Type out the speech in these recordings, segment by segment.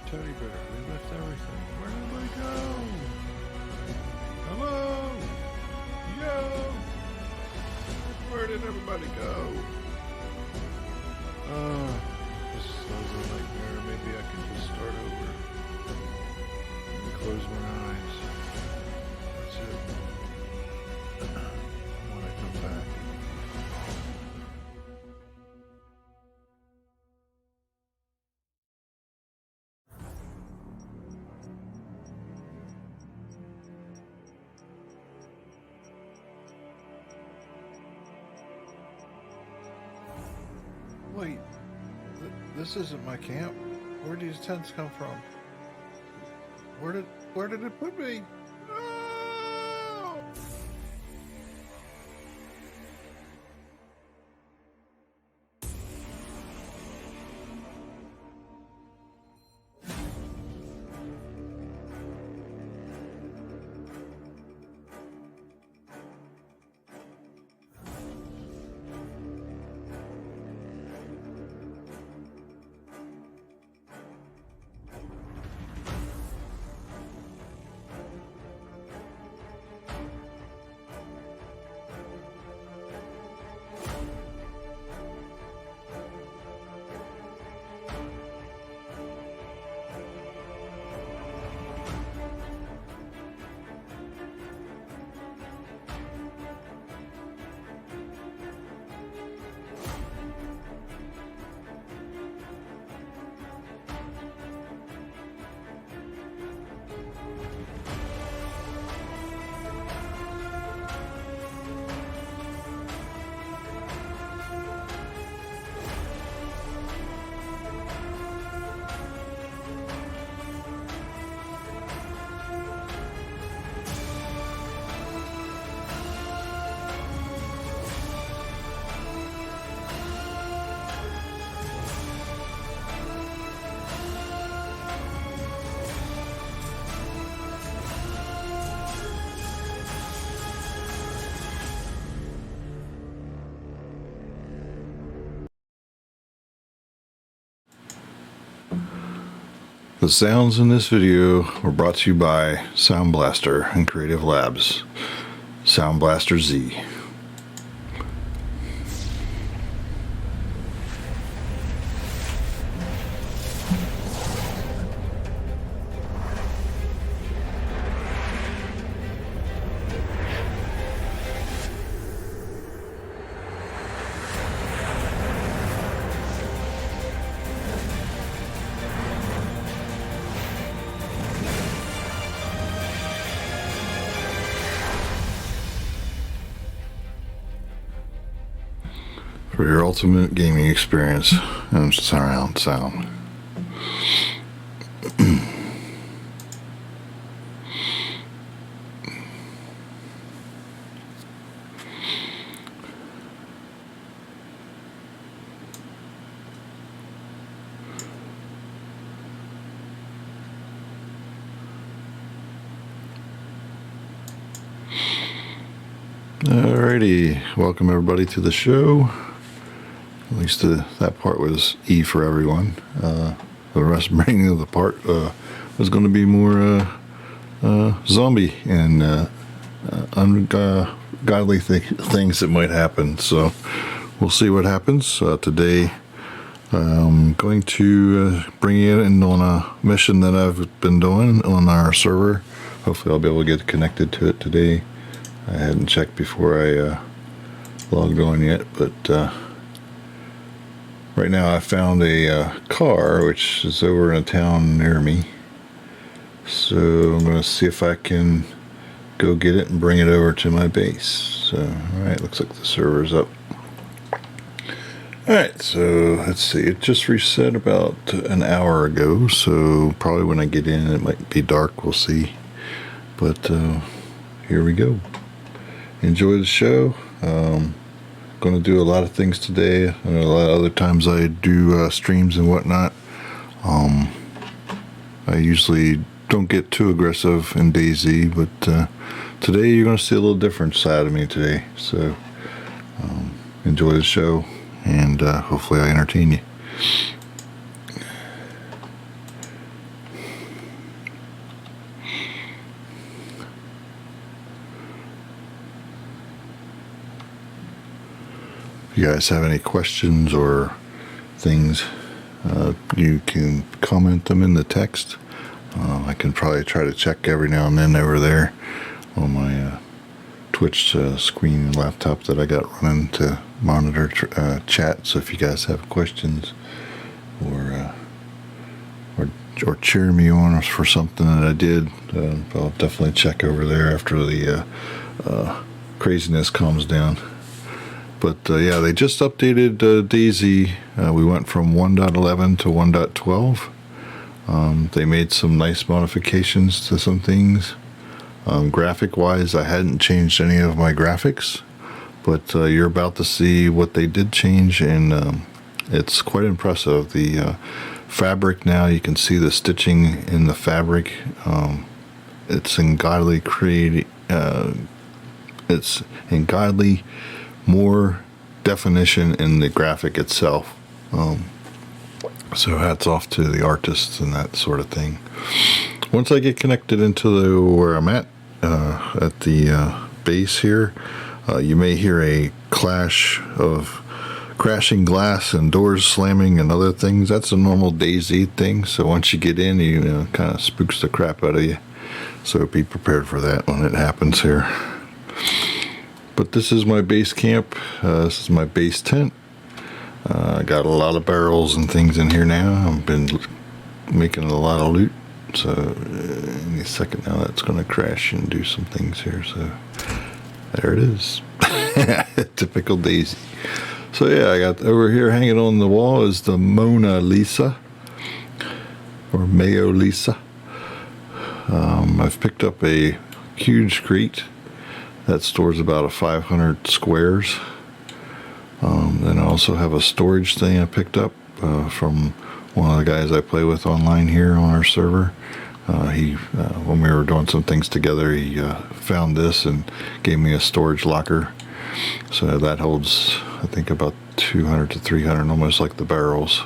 teddy bear. We left everything. Where did everybody go? Hello? Yo! Where did everybody go? This is a nightmare. Maybe I can just start over. Let me close my eyes. That's it. When I come back. Wait, this isn't my camp. Where did these tents come from? Where did it put me? No! The sounds in this video were brought to you by Sound Blaster and Creative Labs. Sound Blaster Z. For your ultimate gaming experience and surround sound. Alrighty, welcome everybody to the show. At least that part was E for everyone. The rest remaining of the part was going to be more zombie and ungodly things that might happen. So we'll see what happens. Today I'm going to bring you in on a mission that I've been doing on our server. Hopefully I'll be able to get connected to it today. I hadn't checked before I logged on yet, but right now I found a car which is over in a town near me. So I'm going to see if I can go get it and bring it over to my base. So, alright, looks like the server's up. Alright, so let's see. It just reset about an hour ago, so probably when I get in it might be dark, we'll see. But here we go. Enjoy the show. Going to do a lot of things today. A lot of other times I do streams and whatnot. I usually don't get too aggressive in DayZ, but today you're going to see a little different side of me today. So enjoy the show, and hopefully I entertain you. you guys have any questions or things, you can comment them in the text. I can probably try to check every now and then over there on my Twitch screen laptop that I got running to monitor chat. So if you guys have questions or cheer me on for something that I did, I'll definitely check over there after the craziness calms down. But yeah, they just updated DayZ. We went from 1.11 to 1.12. They made some nice modifications to some things. Graphic wise, I hadn't changed any of my graphics, but you're about to see what they did change, and it's quite impressive. The fabric now, you can see the stitching in the fabric. It's in godly more definition in the graphic itself. So hats off to the artists and that sort of thing. Once I get connected into where I'm at the base here, you may hear a clash of crashing glass and doors slamming and other things. That's a normal DayZ thing. So once you get in, you kind of spooks the crap out of you. So be prepared for that when it happens here. But this is my base camp. This is my base tent. I got a lot of barrels and things in here now. I've been making a lot of loot. So any second now that's going to crash and do some things here. So there it is. Typical DayZ. So yeah, I got over here hanging on the wall is the Mona Lisa or Mayo Lisa. I've picked up a huge crate that stores about 500 squares. Then I also have a storage thing I picked up from one of the guys I play with online here on our server. When we were doing some things together, he found this and gave me a storage locker. So that holds, I think, about 200 to 300, almost like the barrels.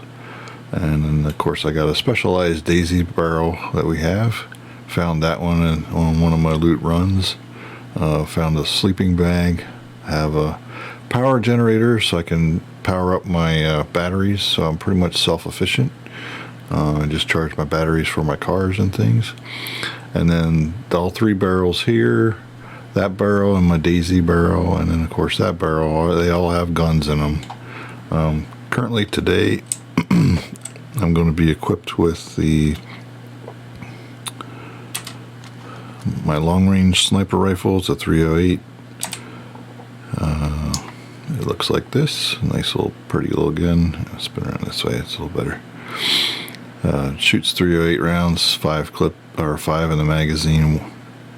And then, of course, I got a specialized DayZ barrel that we have. Found that one on one of my loot runs. Found a sleeping bag. Have a power generator so I can power up my batteries, so I'm pretty much self-efficient. I just charge my batteries for my cars and things. And then all three barrels here, that barrel and my DayZ barrel, and then of course that barrel, they all have guns in them. Currently today I'm going to be equipped with my long-range sniper rifle. It's a 308. It looks like this. Nice little pretty little gun. I'll spin around this way, it's a little better. Shoots 308 rounds, 5 in the magazine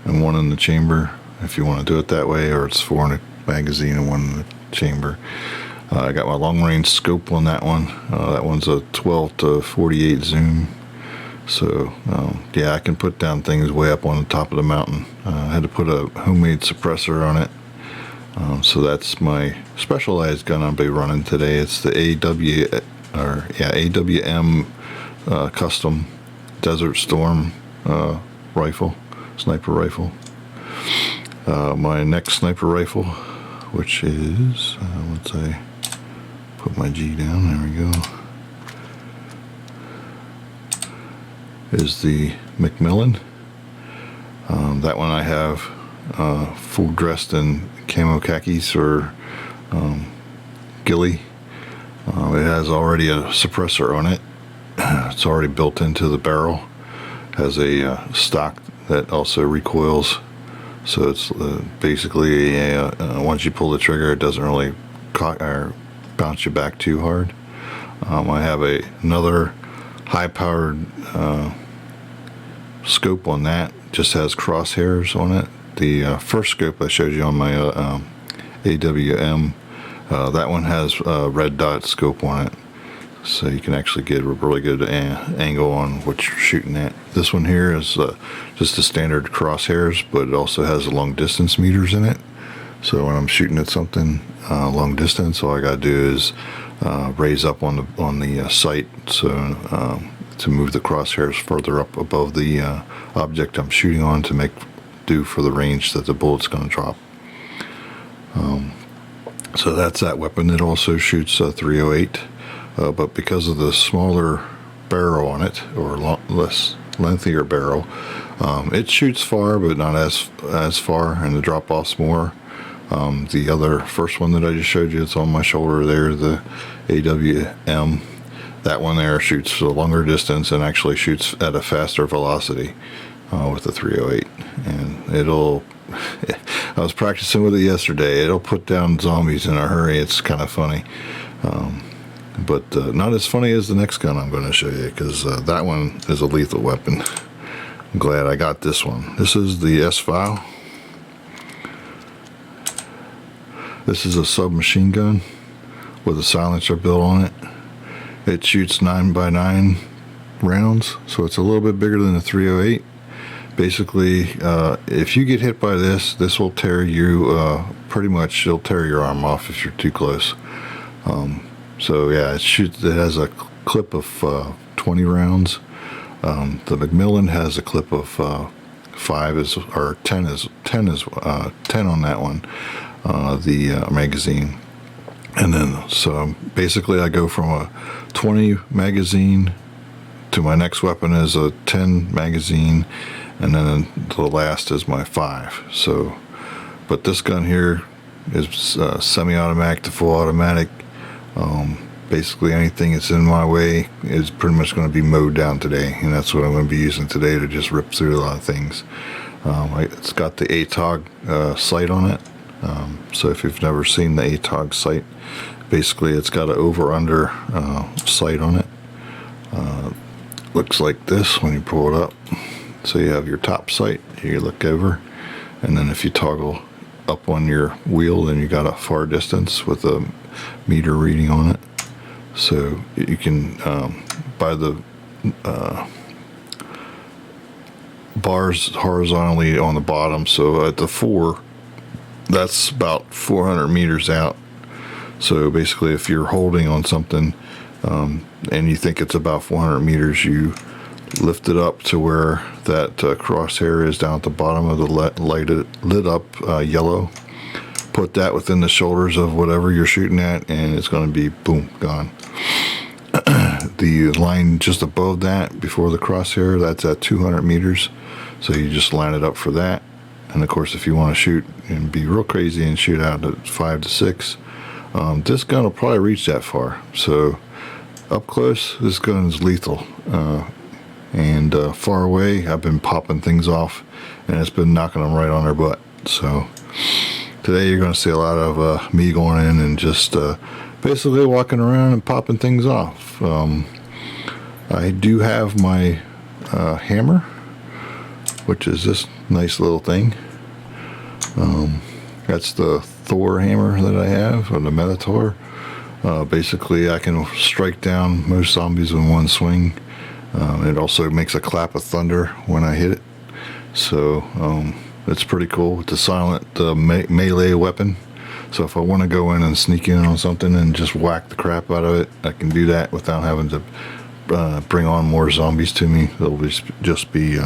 and 1 in the chamber, if you want to do it that way, or it's 4 in a magazine and 1 in the chamber. I got my long range scope on that one. That one's a 12 to 48 zoom. So yeah, I can put down things way up on the top of the mountain. I had to put a homemade suppressor on it. So that's my specialized gun I'll be running today. It's the AWM custom Desert Storm sniper rifle. My next sniper rifle, which is, let's say, put my G down, there we go, is the Macmillan. That one I have full dressed in camo khakis or ghillie. It has already a suppressor on it. It's already built into the barrel. Has a stock that also recoils, so it's basically once you pull the trigger, it doesn't really bounce you back too hard. I have another high-powered scope on that. Just has crosshairs on it. The first scope I showed you on my AWM, that one has a red dot scope on it, so you can actually get a really good angle on what you're shooting at. This one here is just the standard crosshairs, but it also has long distance meters in it. So when I'm shooting at something long distance, all I gotta do is raise up on the sight, so to move the crosshairs further up above the object I'm shooting on to do for the range that the bullet's going to drop. So that's that weapon. It also shoots 308, but because of the smaller barrel on it, or less lengthier barrel, it shoots far, but not as far, and the drop off's more. The other first one that I just showed you, it's on my shoulder there, the AWM. That one there shoots a longer distance and actually shoots at a faster velocity with the 308, and it'll. I was practicing with it yesterday. It'll put down zombies in a hurry. It's kind of funny, but not as funny as the next gun I'm going to show you, because that one is a lethal weapon. I'm glad I got this one. This is the S-File. This is a submachine gun with a silencer built on it. It shoots 9x9 rounds, so it's a little bit bigger than the 308. Basically, if you get hit by this will tear you, pretty much it'll tear your arm off if you're too close. So yeah, it has a clip of 20 rounds. The Macmillan has a clip of 10 on that one, the magazine. And then, so basically I go from a 20 magazine to my next weapon is a 10 magazine, and then the last is my 5. So, but this gun here is semi-automatic to full automatic. Basically anything that's in my way is pretty much going to be mowed down today, and that's what I'm going to be using today to just rip through a lot of things. It's got the ATOG sight on it. So if you've never seen the ATOG sight, basically it's got an over-under sight on it. Looks like this when you pull it up. So you have your top sight, you look over, and then if you toggle up on your wheel, then you got a far distance with a meter reading on it. So you can, by the bars horizontally on the bottom, so at the 4, that's about 400 meters out. So basically if you're holding on something and you think it's about 400 meters, you lift it up to where that crosshair is down at the bottom of the lit up yellow. Put that within the shoulders of whatever you're shooting at, and it's going to be boom, gone. The line just above that, before the crosshair, that's at 200 meters. So you just line it up for that. And of course, if you want to shoot and be real crazy and shoot out at 5 to 6, this gun will probably reach that far. So up close, this gun is lethal. And far away, I've been popping things off, and it's been knocking them right on their butt. So today you're going to see a lot of me going in and just basically walking around and popping things off. I do have my hammer, which is this nice little thing. That's the Thor hammer that I have, or the Metator. Basically, I can strike down most zombies in one swing. It also makes a clap of thunder when I hit it. So it's pretty cool. It's a silent melee weapon. So if I want to go in and sneak in on something and just whack the crap out of it, I can do that without having to bring on more zombies to me. They'll just be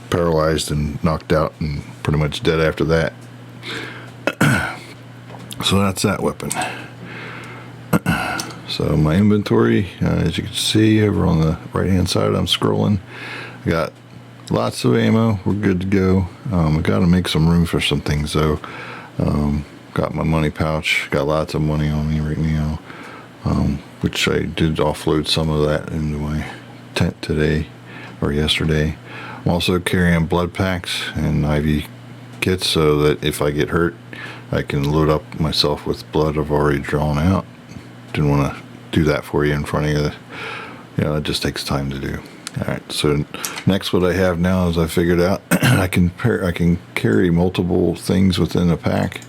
paralyzed and knocked out and pretty much dead after that. So that's that weapon. So my inventory, as you can see over on the right hand side, I'm scrolling. I got lots of ammo. We're good to go. I got to make some room for some things though. Got my money pouch. Got lots of money on me right now, which I did offload some of that into my tent today or yesterday. I'm also carrying blood packs and IV kits so that if I get hurt, I can load up myself with blood I've already drawn out. Didn't want to do that for you in front of you. It just takes time to do. Alright, so next what I have now is I figured out I can carry multiple things within a pack.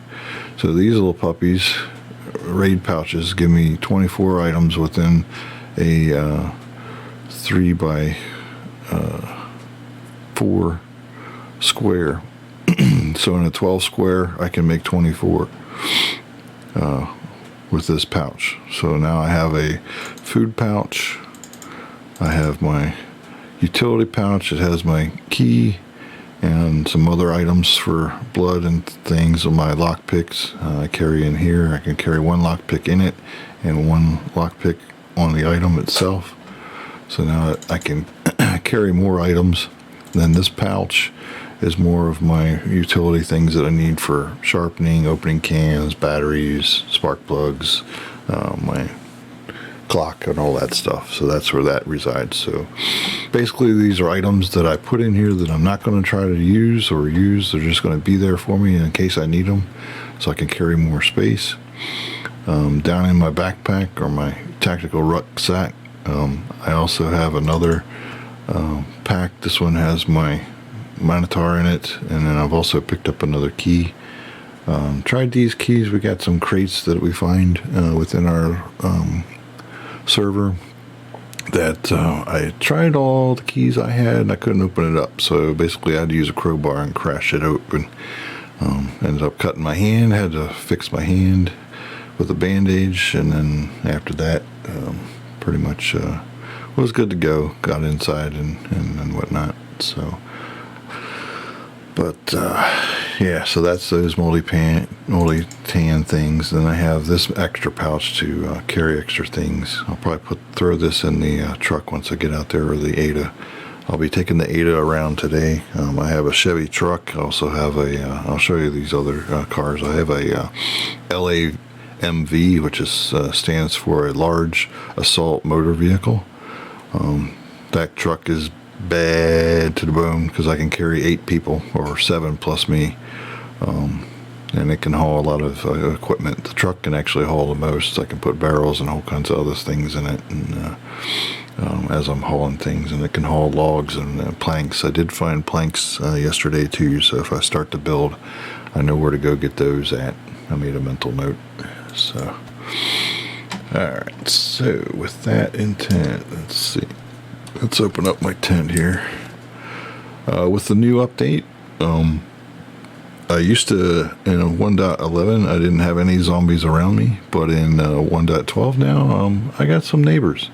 So these little puppies, raid pouches, give me 24 items within a 3 by 4 square. So in a 12 square, I can make 24 with this pouch. So now I have a food pouch. I have my utility pouch. It has my key and some other items for blood and things on my lock picks. I carry in here. I can carry one lock pick in it and one lock pick on the item itself. So now I can carry more items. Then this pouch is more of my utility things that I need for sharpening, opening cans, batteries, spark plugs, my clock and all that stuff. So that's where that resides. So basically these are items that I put in here that I'm not going to try to use. They're just going to be there for me in case I need them, so I can carry more space. Down in my backpack or my tactical rucksack, I also have another pack. This one has my Minotaur in it, and then I've also picked up another key. Tried these keys. We got some crates that we find within our server that I tried all the keys I had and I couldn't open it up, so basically I had to use a crowbar and crash it open. Ended up cutting my hand, had to fix my hand with a bandage, and then after that pretty much was good to go. Got inside and whatnot. So but yeah, so that's those multi-tan things. Then I have this extra pouch to carry extra things. I'll probably throw this in the truck once I get out there, or the Ada. I'll be taking the Ada around today. I have a Chevy truck. I also have I'll show you these other cars. I have a LAMV, which stands for a large assault motor vehicle. That truck is bad to the bone because I can carry 8 people, or 7 plus me, and it can haul a lot of equipment. The truck can actually haul the most. I can put barrels and all kinds of other things in it, and as I'm hauling things, and it can haul logs and planks. I did find planks yesterday too, so if I start to build, I know where to go get those at. I made a mental note. So alright, so with that intent, let's see. Let's open up my tent here. With the new update, I used to, in 1.11, I didn't have any zombies around me, but in 1.12 now, I got some neighbors.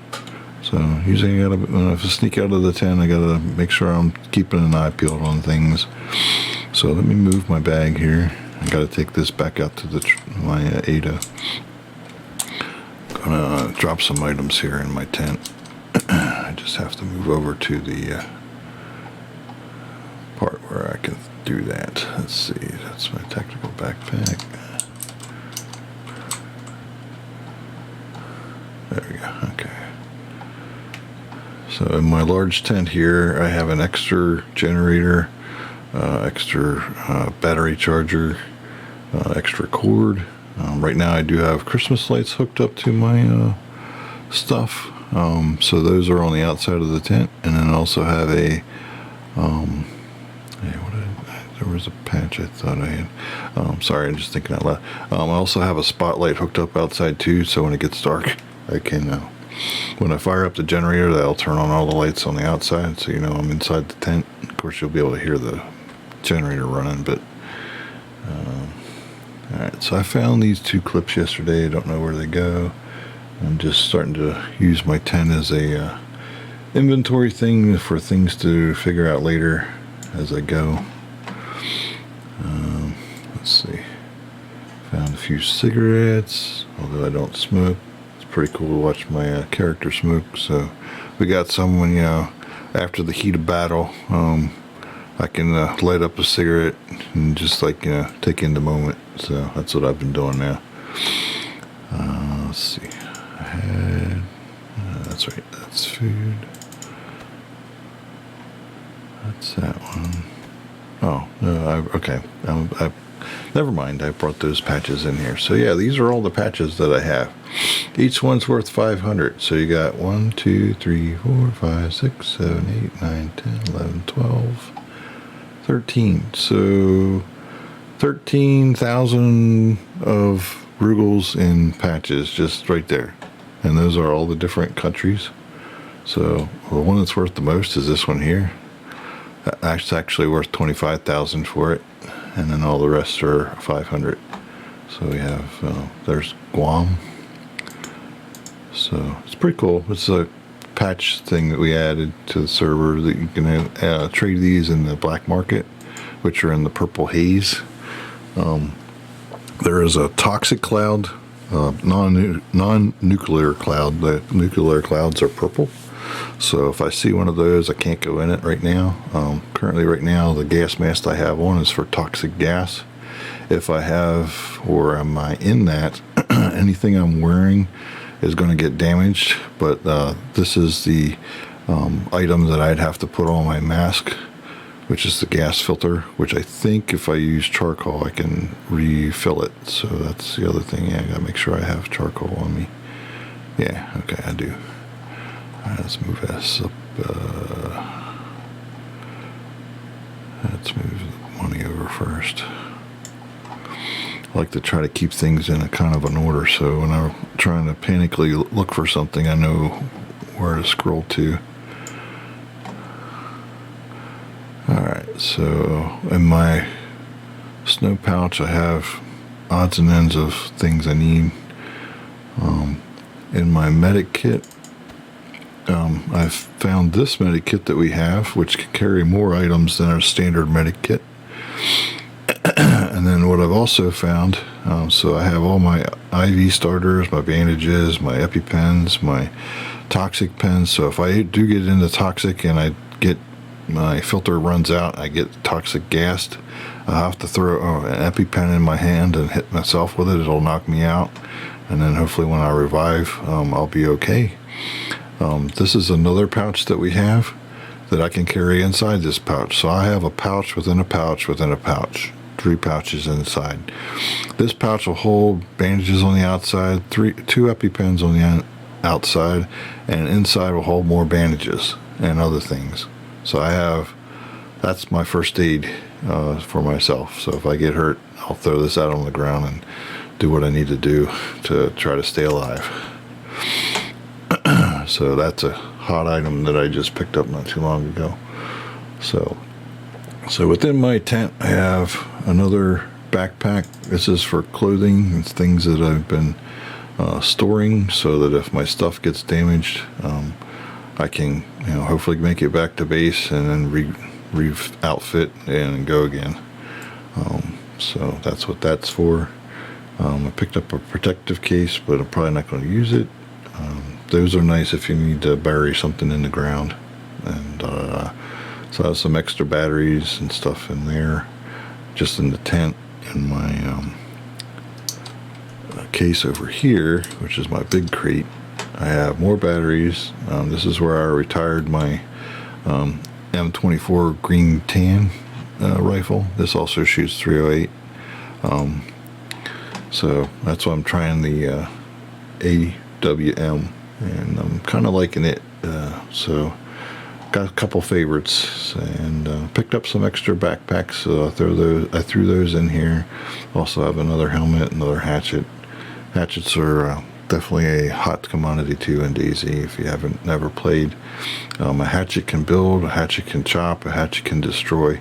So usually when I sneak out of the tent, I gotta make sure I'm keeping an eye peeled on things. So let me move my bag here. I gotta take this back out to my Ada. Gonna drop some items here in my tent. I just have to move over to the part where I can do that. Let's see, that's my tactical backpack. There we go, okay. So in my large tent here, I have an extra generator, extra battery charger, extra cord. Right now I do have Christmas lights hooked up to my stuff. So those are on the outside of the tent, and then I also have a there was a patch I thought I had. Sorry, I'm just thinking out loud. I also have a spotlight hooked up outside too, so when it gets dark, I can when I fire up the generator, that'll turn on all the lights on the outside, so you know I'm inside the tent. Of course, you'll be able to hear the generator running, but alright, so I found these 2 clips yesterday. I don't know where they go. I'm just starting to use my tent as a inventory thing for things to figure out later as I go. Let's see. Found a few cigarettes, although I don't smoke. It's pretty cool to watch my character smoke. So we got some when, after the heat of battle, I can light up a cigarette and just take in the moment. So that's what I've been doing now. Let's see. I had, that's right, that's food. That's that one. Oh, no, okay. Never mind, I brought those patches in here. So yeah, these are all the patches that I have. Each one's worth 500. So you got 1, 2, 3, 4, 5, 6, 7, 8, 9, 10, 11, 12, 13. So 13,000 of Rugels in patches just right there. And those are all the different countries. So the one that's worth the most is this one here. It's actually worth 25,000 for it, and then all the rest are 500. So we have there's Guam. So it's pretty cool. It's a patch thing that we added to the server that you can trade these in the black market. which are in the purple haze. There is a toxic cloud, non-nuclear cloud. The nuclear clouds are purple. So if I see one of those, I can't go in it right now. Currently right now, the gas mask I have on is for toxic gas. If I have, or am I in that, anything I'm wearing is going to get damaged. But this is the item that I'd have to put on my mask, which is the gas filter, which I think if I use charcoal, I can refill it. So that's the other thing. Yeah, I gotta make sure I have charcoal on me. Yeah, okay, I do. All right, let's move this up. Let's move the money over first. I like to try to keep things in a kind of an order, so when I'm trying to panically look for something, I know where to scroll to. Alright, so in my snow pouch I have odds and ends of things I need. In my medic kit, I've found this medic kit that we have, which can carry more items than our standard medic kit. And then what I've also found, so I have all my IV starters, my bandages, my EpiPens, my toxic pens. So if I do get into toxic and I get my filter runs out, I get toxic gassed, I have to throw an EpiPen in my hand and hit myself with it. It'll knock me out, and then hopefully when I revive, I'll be okay. This is another pouch that we have that I can carry inside this pouch. So I have a pouch within a pouch within a pouch, 3 pouches inside. This pouch will hold bandages on the outside, 2 EpiPens on the outside, and inside will hold more bandages and other things. So that's my first aid for myself. So if I get hurt, I'll throw this out on the ground and do what I need to do to try to stay alive. So that's a hot item that I just picked up not too long ago. So within my tent, I have another backpack. This is for clothing and things that I've been storing, so that if my stuff gets damaged, I can, hopefully make it back to base and then outfit and go again. So that's what that's for. I picked up a protective case, but I'm probably not going to use it. Those are nice if you need to bury something in the ground. And so I have some extra batteries and stuff in there, just in the tent. In my case over here, which is my big crate, I have more batteries. This is where I retired my M24 green tan rifle. This also shoots .308. So that's why I'm trying the AWM, and I'm kind of liking it. So got a couple favorites, and picked up some extra backpacks. So I threw those in here. Also have another helmet, another hatchet. Hatchets are definitely a hot commodity too in DayZ. If you haven't never played, a hatchet can build, a hatchet can chop, a hatchet can destroy.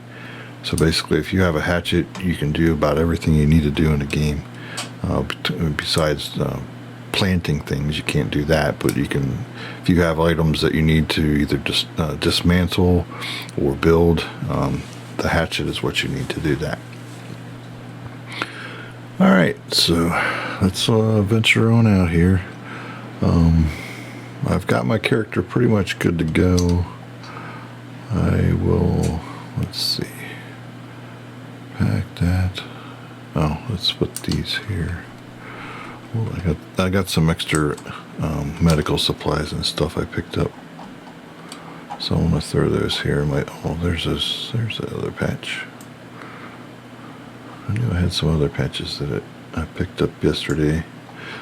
So basically, if you have a hatchet, you can do about everything you need to do in a game. Besides planting things, you can't do that, but you can, if you have items that you need to either dismantle or build, the hatchet is what you need to do that. Alright, so let's venture on out here. I've got my character pretty much good to go. I will, let's see, pack that. Oh, let's put these here. Well, I got some extra medical supplies and stuff I picked up, so I'm gonna throw those here. There's the other patch. I knew I had some other patches that I picked up yesterday.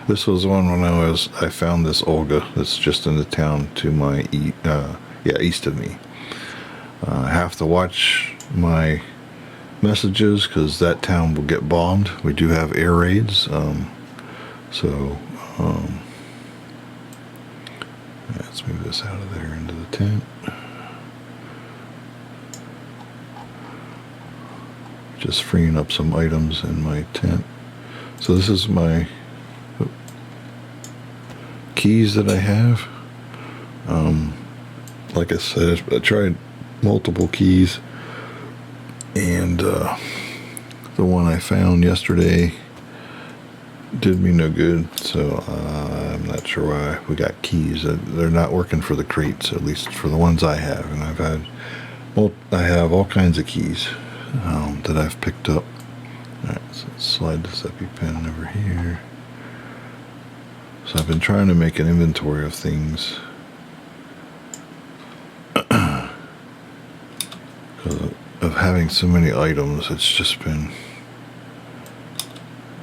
This was one when I found this Olga that's just in the town to my east of me. I have to watch my messages because that town will get bombed. We do have air raids, let's move this out of there into the tent. Just freeing up some items in my tent. So this is my keys that I have. Like I said, I tried multiple keys, and and the one I found yesterday did me no good, so I'm not sure why. We got keys. They're not working for the crates, at least for the ones I have, and I have all kinds of keys that I've picked up. Alright, so let's slide this EpiPen over here. So I've been trying to make an inventory of things because of having so many items. It's just been,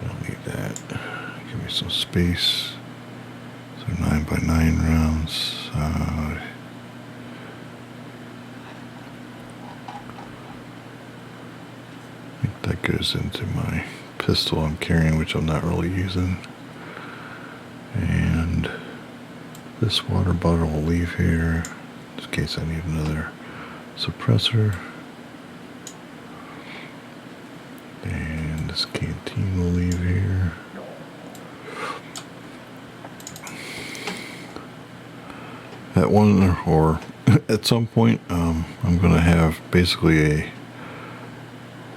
I don't need that. Give me some space. So 9x9 rounds. I think that goes into my pistol I'm carrying, which I'm not really using. And this water bottle will leave here in case I need another suppressor. And this canteen will leave here. At some point, I'm going to have basically a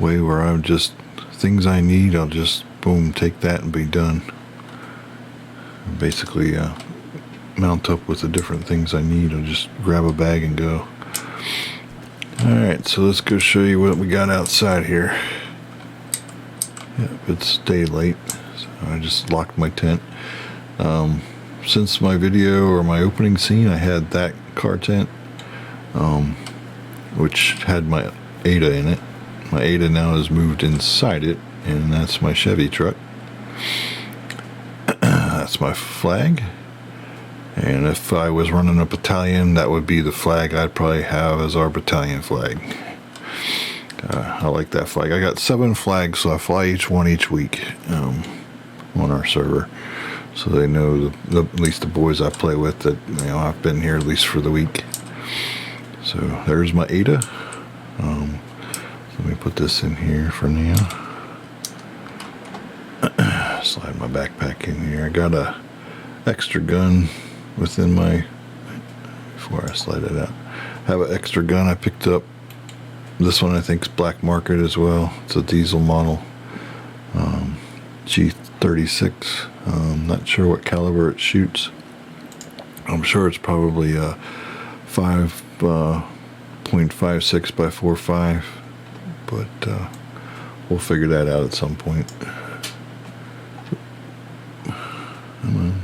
way where I'm just, things I need, I'll just boom, take that and be done. Basically mount up with the different things I need. I'll just grab a bag and go. Alright, so let's go show you what we got outside here. Yep, it's daylight, so I just locked my tent. Since my video or my opening scene, I had that car tent, which had my Ada in it. My Ada now is moved inside it, and that's my Chevy truck. That's my flag, and if I was running a battalion, that would be the flag I'd probably have as our battalion flag. I like that flag. I got 7 flags, so I fly each one each week on our server, so they know, at least the boys I play with, that I've been here at least for the week. So there's my Ada. Let me put this in here for now. Slide my backpack in here. I got a extra gun within my, before I slide it out, I have an extra gun I picked up. This one I think is black market as well. It's a diesel model, G36. Not sure what caliber it shoots. I'm sure it's probably a 5.56 by 4.5, but we'll figure that out at some point. Come on.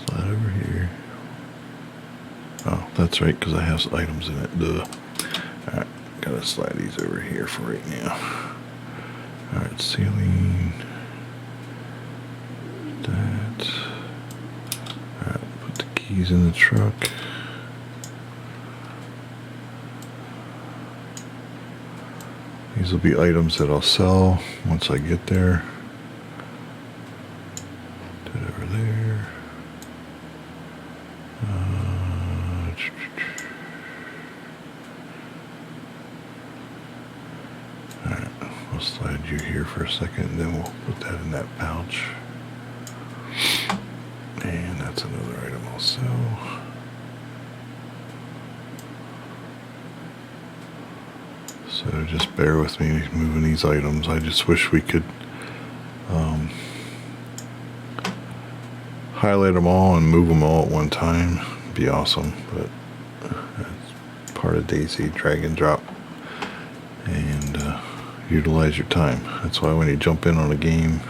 Slide over here. Oh, that's right, because I have some items in it. Duh. Alright, gotta slide these over here for right now. Alright, ceiling. That. Alright, put the keys in the truck. These will be items that I'll sell once I get there. Put it over there. Alright, I'll slide you here for a second, and then we'll put that in that pouch. And that's another item I'll sell. So just bear with me moving these items. I just wish we could highlight them all and move them all at one time. It'd be awesome, but it's part of DayZ, drag and drop, and utilize your time. That's why when you jump in on a game,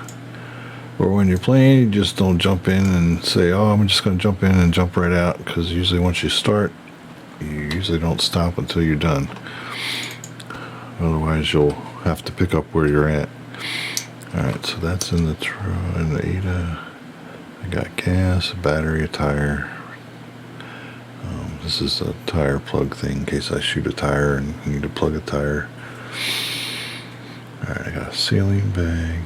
or when you're playing, you just don't jump in and say, oh, I'm just going to jump in and jump right out, because usually once you start, you usually don't stop until you're done. Otherwise, you'll have to pick up where you're at. Alright, so that's in the Ada. I got gas, a battery, a tire. This is a tire plug thing in case I shoot a tire and need to plug a tire. Alright, I got a ceiling bag.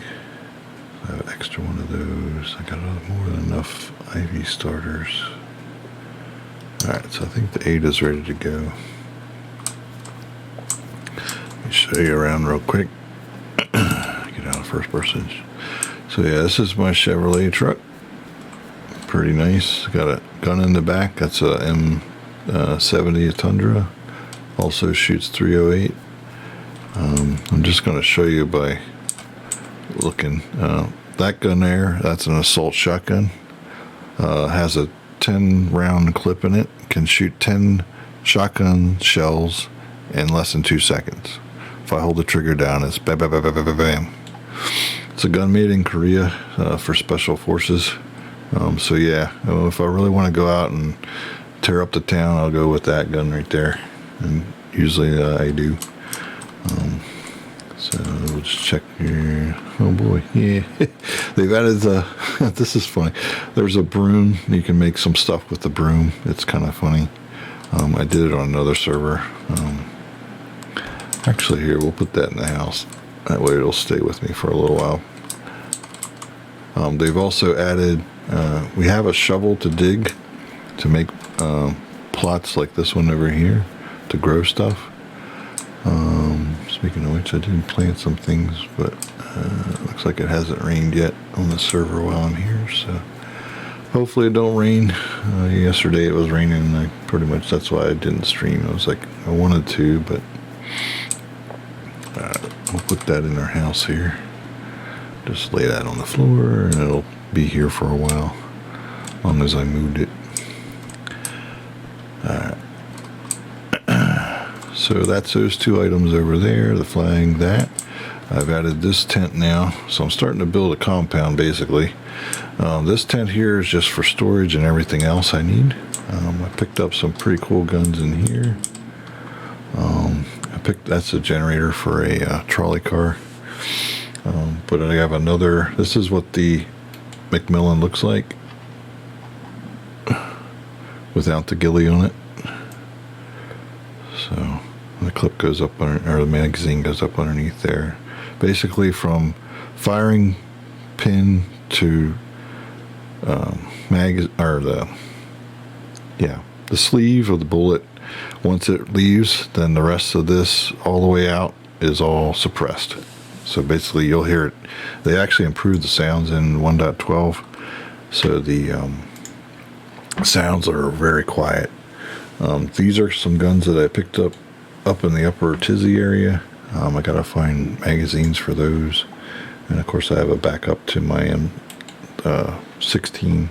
I have an extra one of those. I got more than enough IV starters. Alright, so I think the Ada's ready to go. Let me show you around real quick. Get out of first person. So yeah, this is my Chevrolet truck. Pretty nice. Got a gun in the back. That's a M70 Tundra. Also shoots .308. I'm just going to show you by looking. That gun there, that's an assault shotgun. Has a 10 round clip in it. Can shoot 10 shotgun shells in less than 2 seconds. If I hold the trigger down, it's bam, bam, bam, bam, bam, bam. It's a gun made in Korea for special forces. So yeah, if I really want to go out and tear up the town, I'll go with that gun right there. And usually I do. So we'll just check here. Oh boy, yeah. They've added this is funny. There's a broom. You can make some stuff with the broom. It's kind of funny. I did it on another server. Actually, here, we'll put that in the house. That way it'll stay with me for a little while. They've also added, we have a shovel to dig to make plots like this one over here to grow stuff. Speaking of which, I did plant some things, but it looks like it hasn't rained yet on the server while I'm here, so hopefully it don't rain. Yesterday it was raining, and pretty much that's why I didn't stream. I was like, I wanted to, but we'll put that in our house here. Just lay that on the floor, and it'll be here for a while, as long as I moved it. Alright. So that's those two items over there, the flag, that. I've added this tent now, so I'm starting to build a compound basically. This tent here is just for storage and everything else I need. I picked up some pretty cool guns in here. That's a generator for a trolley car. But I have another, this is what the Macmillan looks like without the ghillie on it. So the clip goes up or the magazine goes up underneath there. Basically from firing pin to the sleeve of the bullet. Once it leaves, then the rest of this all the way out is all suppressed. So basically you'll hear it. They actually improved the sounds in 1.12, so the sounds are very quiet. These are some guns that I picked up in the upper tizzy area. I gotta find magazines for those, and of course I have a backup to my M16.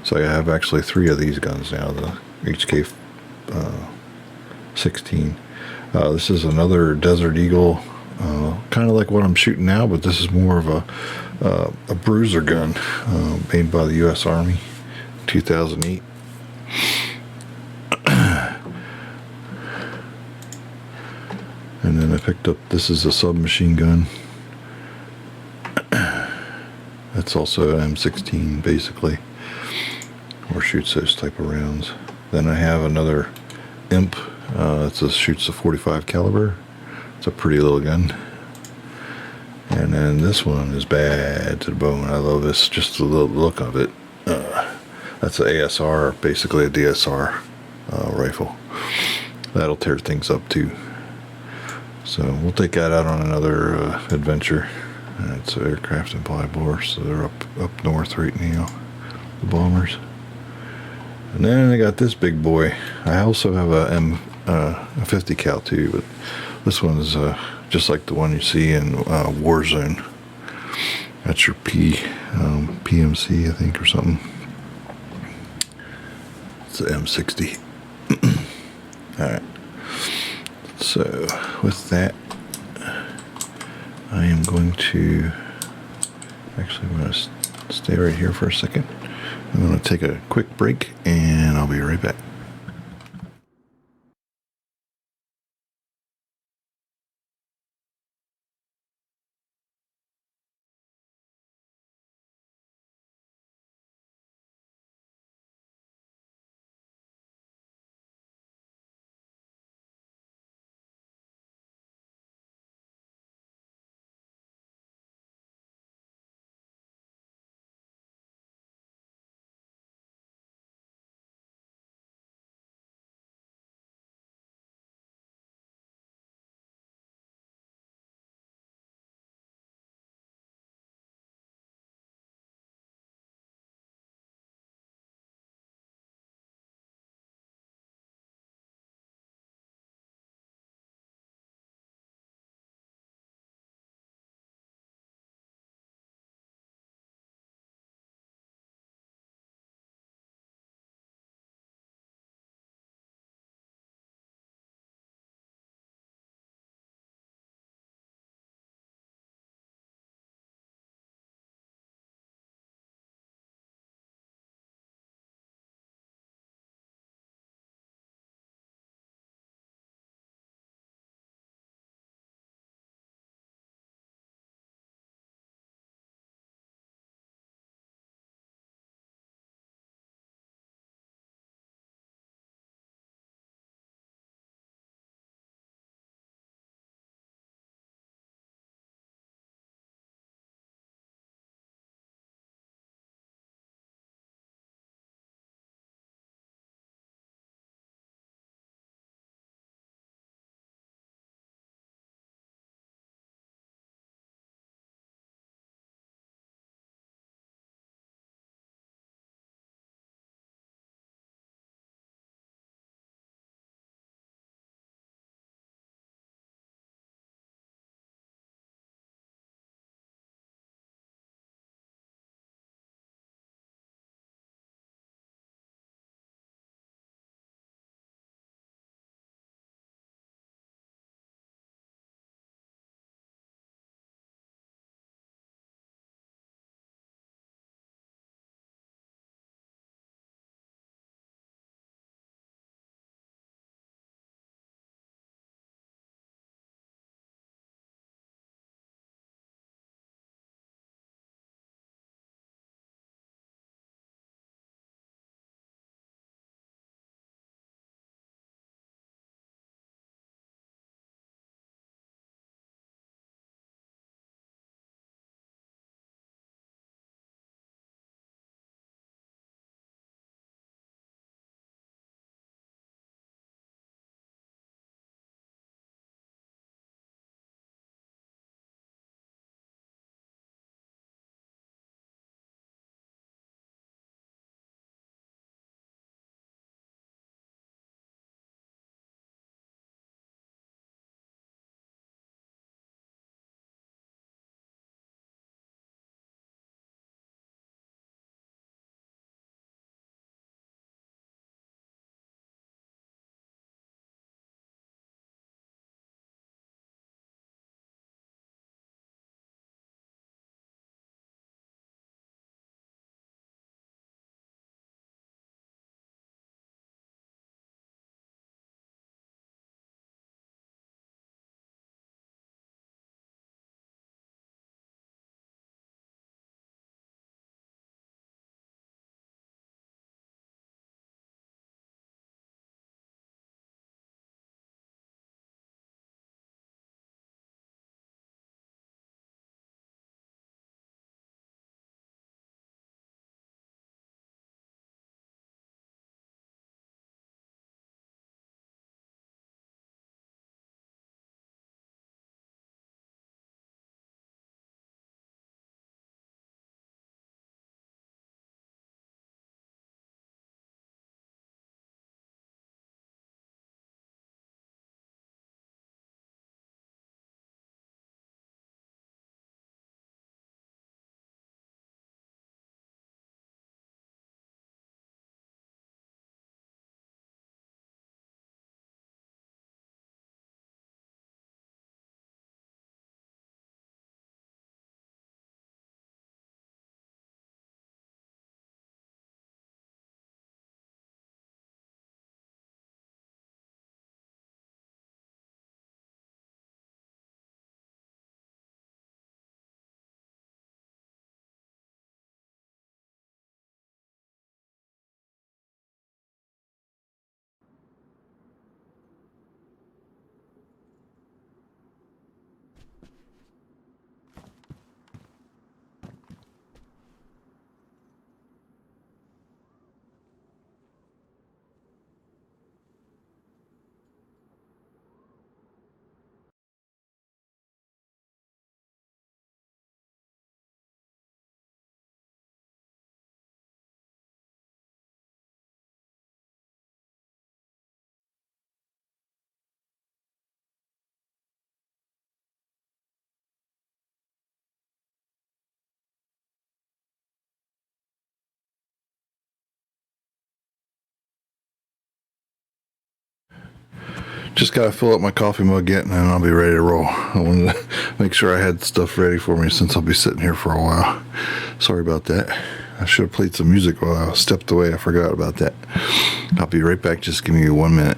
So I have actually 3 of these guns now, the HK 16. This is another Desert Eagle, kind of like what I'm shooting now, but this is more of a bruiser gun made by the U.S. Army, 2008. And then I picked up, this is a submachine gun. That's also an M16 basically, or shoots those type of rounds. Then I have another imp. Shoots a 45 caliber. It's a pretty little gun. And then this one is bad to the bone. I love this, just the look of it. That's an ASR, basically a DSR rifle. That'll tear things up too. So we'll take that out on another adventure. It's an aircraft and Bybor, so they're up north right now, the bombers. And then I got this big boy. I also have a 50 cal too, but this one is just like the one you see in Warzone. That's your PMC, I think, or something. It's an M60. Alright. So with that, I am going to, actually I'm going to stay right here for a second. I'm going to take a quick break and I'll be right back. Just gotta fill up my coffee mug yet, and then I'll be ready to roll. I wanted to make sure I had stuff ready for me since I'll be sitting here for a while. Sorry about that. I should have played some music while I stepped away. I forgot about that. I'll be right back. Just give me 1 minute.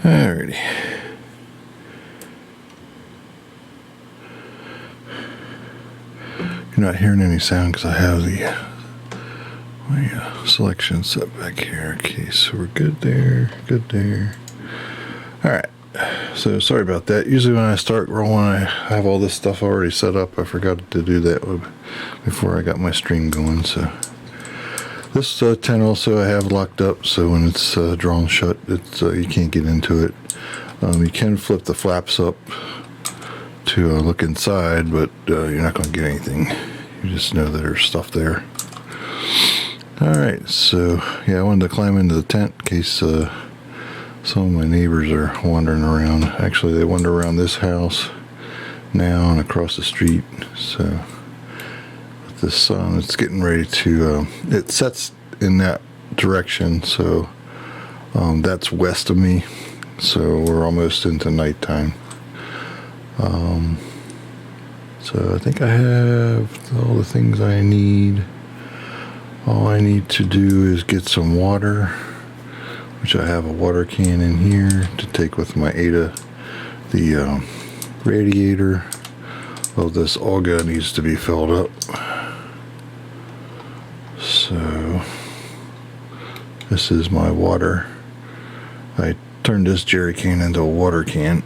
Alrighty. You're not hearing any sound because I have my selection set back here. Okay, so we're good there. Good there. Alright. So sorry about that. Usually when I start rolling, I have all this stuff already set up. I forgot to do that before I got my stream going. So this tent also I have locked up, so when it's drawn shut, it's you can't get into it. You can flip the flaps up to look inside, but you're not going to get anything. You just know that there's stuff there. Alright, so yeah, I wanted to climb into the tent in case some of my neighbors are wandering around. Actually, they wander around this house now and across the street. So with the sun, it's getting ready to, it sets in that direction, so that's west of me. So we're almost into nighttime. So I think I have all the things I need. All I need to do is get some water, which I have a water can in here to take with my Ada. The radiator of this Olga needs to be filled up. So this is my water. I turned this jerry can into a water can.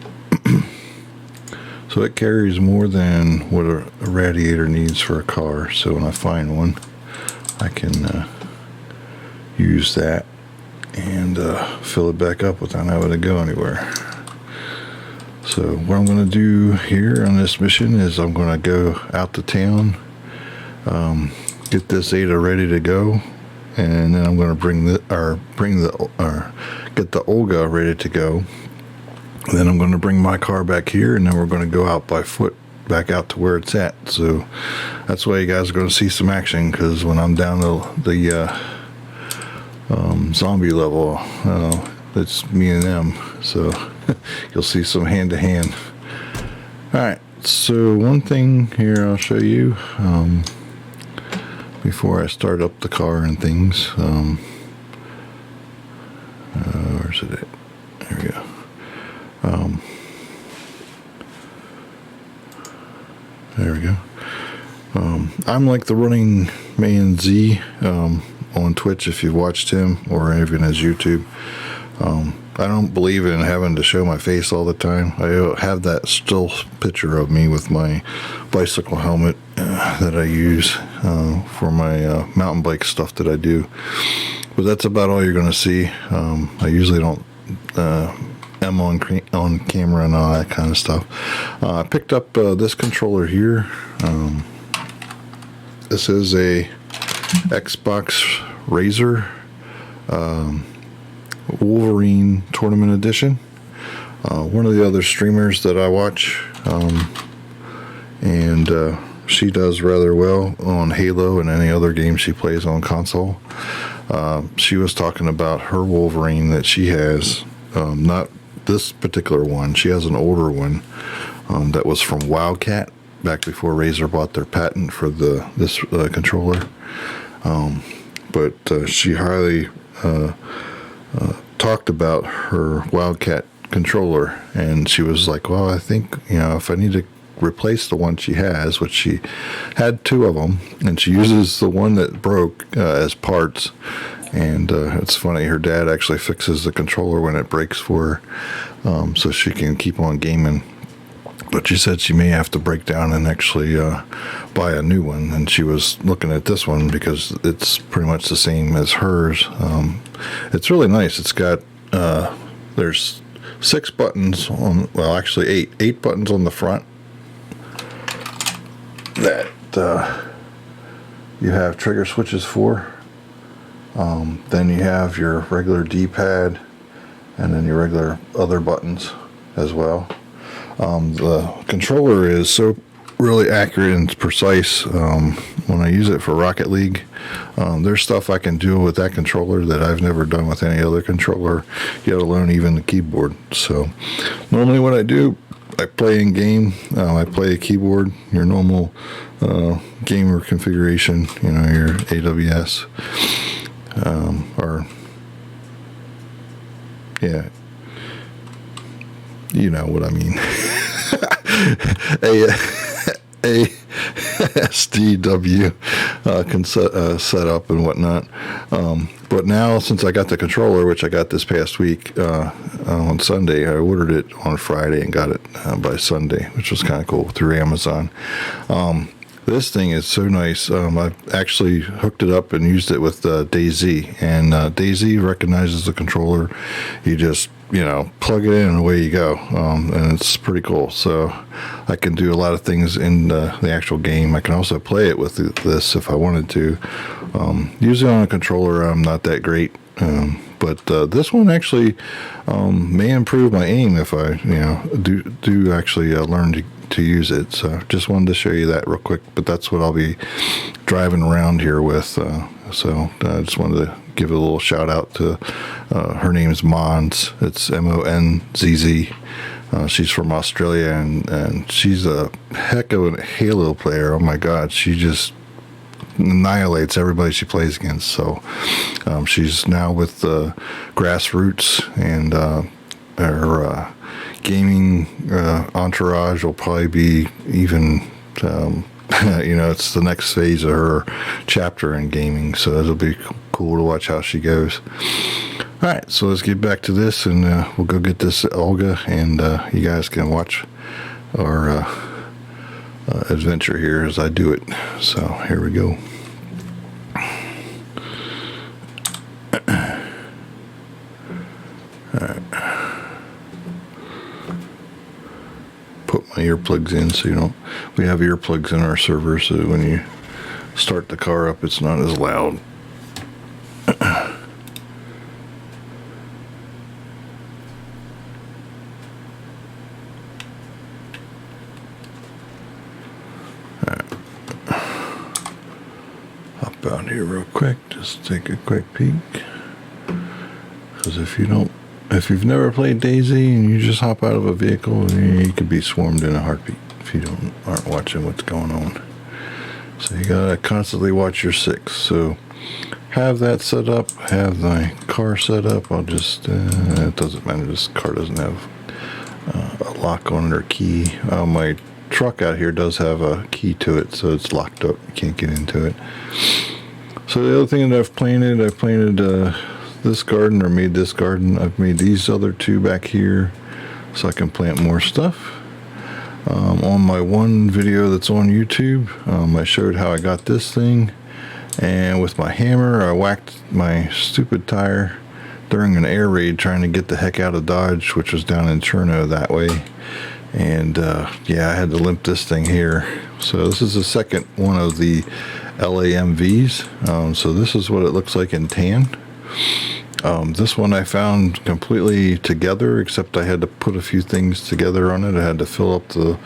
So it carries more than what a radiator needs for a car. So when I find one, I can use that and fill it back up without having to go anywhere. So what I'm going to do here on this mission is I'm going to go out to town, get this Ada ready to go, and then I'm going to get the Olga ready to go. Then I'm going to bring my car back here, and then we're going to go out by foot back out to where it's at. So that's why you guys are going to see some action, because when I'm down the zombie level, it's me and them. So you'll see some hand-to-hand. Alright, so one thing here I'll show you before I start up the car and things. Where's it at? There we go. There we go. I'm like the Running Man Z on Twitch, if you've watched him, or even his YouTube. I don't believe in having to show my face all the time. I have that still picture of me with my bicycle helmet that I use for my mountain bike stuff that I do. But that's about all you're going to see. I usually don't am on camera and all that kind of stuff. I picked up this controller here. This is a Xbox Razor Wolverine Tournament Edition. One of the other streamers that I watch, and she does rather well on Halo and any other game she plays on console. She was talking about her Wolverine that she has, not this particular one. She has an older one that was from Wildcat back before Razer bought their patent for this controller. But she highly talked about her Wildcat controller, and she was like, well, I think, if I need to replace the one she has, which she had 2 of them, and she uses the one that broke as parts. And it's funny, her dad actually fixes the controller when it breaks for her, so she can keep on gaming. But she said she may have to break down and actually buy a new one. And she was looking at this one because it's pretty much the same as hers. It's really nice. It's got, there's 6 buttons on, well, actually 8 buttons on the front that you have trigger switches for. Then you have your regular D-pad and then your regular other buttons as well. The controller is so really accurate and precise. When I use it for Rocket League, there's stuff I can do with that controller that I've never done with any other controller, yet alone even the keyboard. So normally what I do, I play in game. I play a keyboard, your normal gamer configuration, your AWS, or yeah, you know what I mean. ASDW can set up and whatnot. But now, since I got the controller, which I got this past week on Sunday, I ordered it on Friday and got it by Sunday, which was kind of cool, through Amazon. This thing is so nice. I've actually hooked it up and used it with DayZ, and DayZ recognizes the controller. You just plug it in and away you go, and it's pretty cool. So I can do a lot of things in the actual game. I can also play it with this if I wanted to. Usually on a controller, I'm not that great, but this one actually may improve my aim if I do actually learn to use it. So just wanted to show you that real quick, but that's what I'll be driving around here with. So I just wanted to give a little shout out to her name is Mons. It's Monzz. She's from Australia, and she's a heck of a Halo player. Oh my God, she just annihilates everybody she plays against. So she's now with Grassroots, and her gaming entourage will probably be even it's the next phase of her chapter in gaming, so it'll be cool to watch how she goes. All right, so let's get back to this, and we'll go get this Olga, and you guys can watch our adventure here as I do it. So here we go. All right. Put my earplugs in so we have earplugs in our server, so when you start the car up, it's not as loud. Hop out here real quick, just take a quick peek, because if you've never played DayZ and you just hop out of a vehicle, you could be swarmed in a heartbeat if you aren't watching what's going on. So you gotta constantly watch your 6. So have that set up, have the car set up. I'll just it doesn't matter, this car doesn't have a lock on it or key. My truck out here does have a key to it, so it's locked up, you can't get into it. So the other thing that I've planted this garden, or made this garden. I've made these other 2 back here so I can plant more stuff. On my one video that's on YouTube, I showed how I got this thing, and with my hammer I whacked my stupid tire during an air raid trying to get the heck out of Dodge, which was down in Cherno that way, and yeah, I had to limp this thing here. So this is the second one of the LAMVs. So this is what it looks like in tan. This one I found completely together, except I had to put a few things together on it. I had to fill up the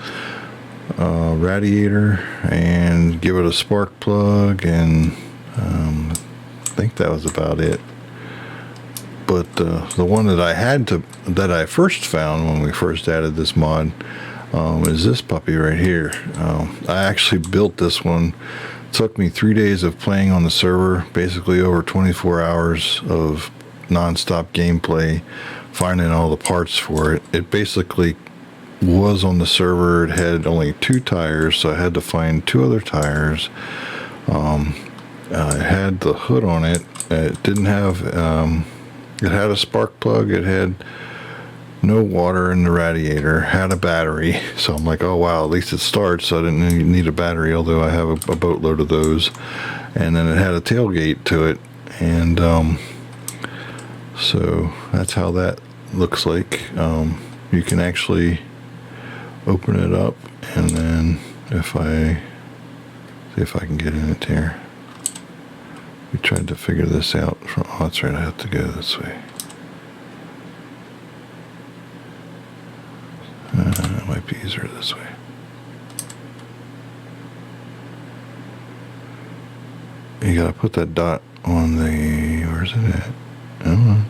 radiator and give it a spark plug, and I think that was about it. But the one that I first found when we first added this mod is this puppy right here. I actually built this one. It took me 3 days of playing on the server, basically over 24 hours of non-stop gameplay, finding all the parts for it. It basically was on the server. It had only 2 tires, so I had to find 2 other tires. It had the hood on it. It didn't have, it had a spark plug. It had no water in the radiator, had a battery. So I'm like, oh wow, at least it starts. So I didn't need a battery, although I have a boatload of those. And then it had a tailgate to it. And so that's how that looks like. You can actually open it up, and then if I see if I can get in it here. We tried to figure this out from, oh, that's right, I have to go this way. It might be easier this way. You gotta put that dot on the, where's it at? I don't know.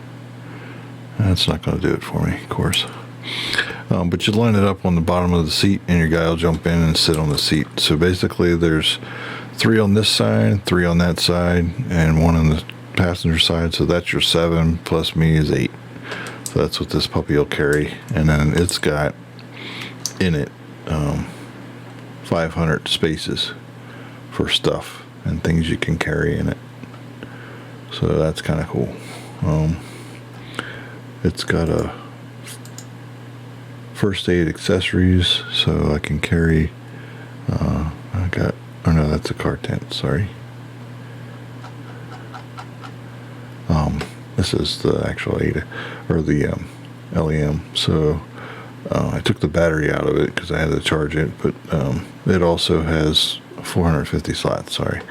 That's not gonna do it for me, of course. But you line it up on the bottom of the seat, and your guy will jump in and sit on the seat. So basically there's 3 on this side, 3 on that side, and 1 on the passenger side. So that's your 7 plus me is 8. So that's what this puppy will carry. And then it's got in it 500 spaces for stuff and things you can carry in it. So that's kind of cool. It's got a first aid accessories, so I can carry oh no, that's a car tent, sorry. This is the actual ADA, or the LEM. So I took the battery out of it because I had to charge it, but it also has 450 slots, sorry,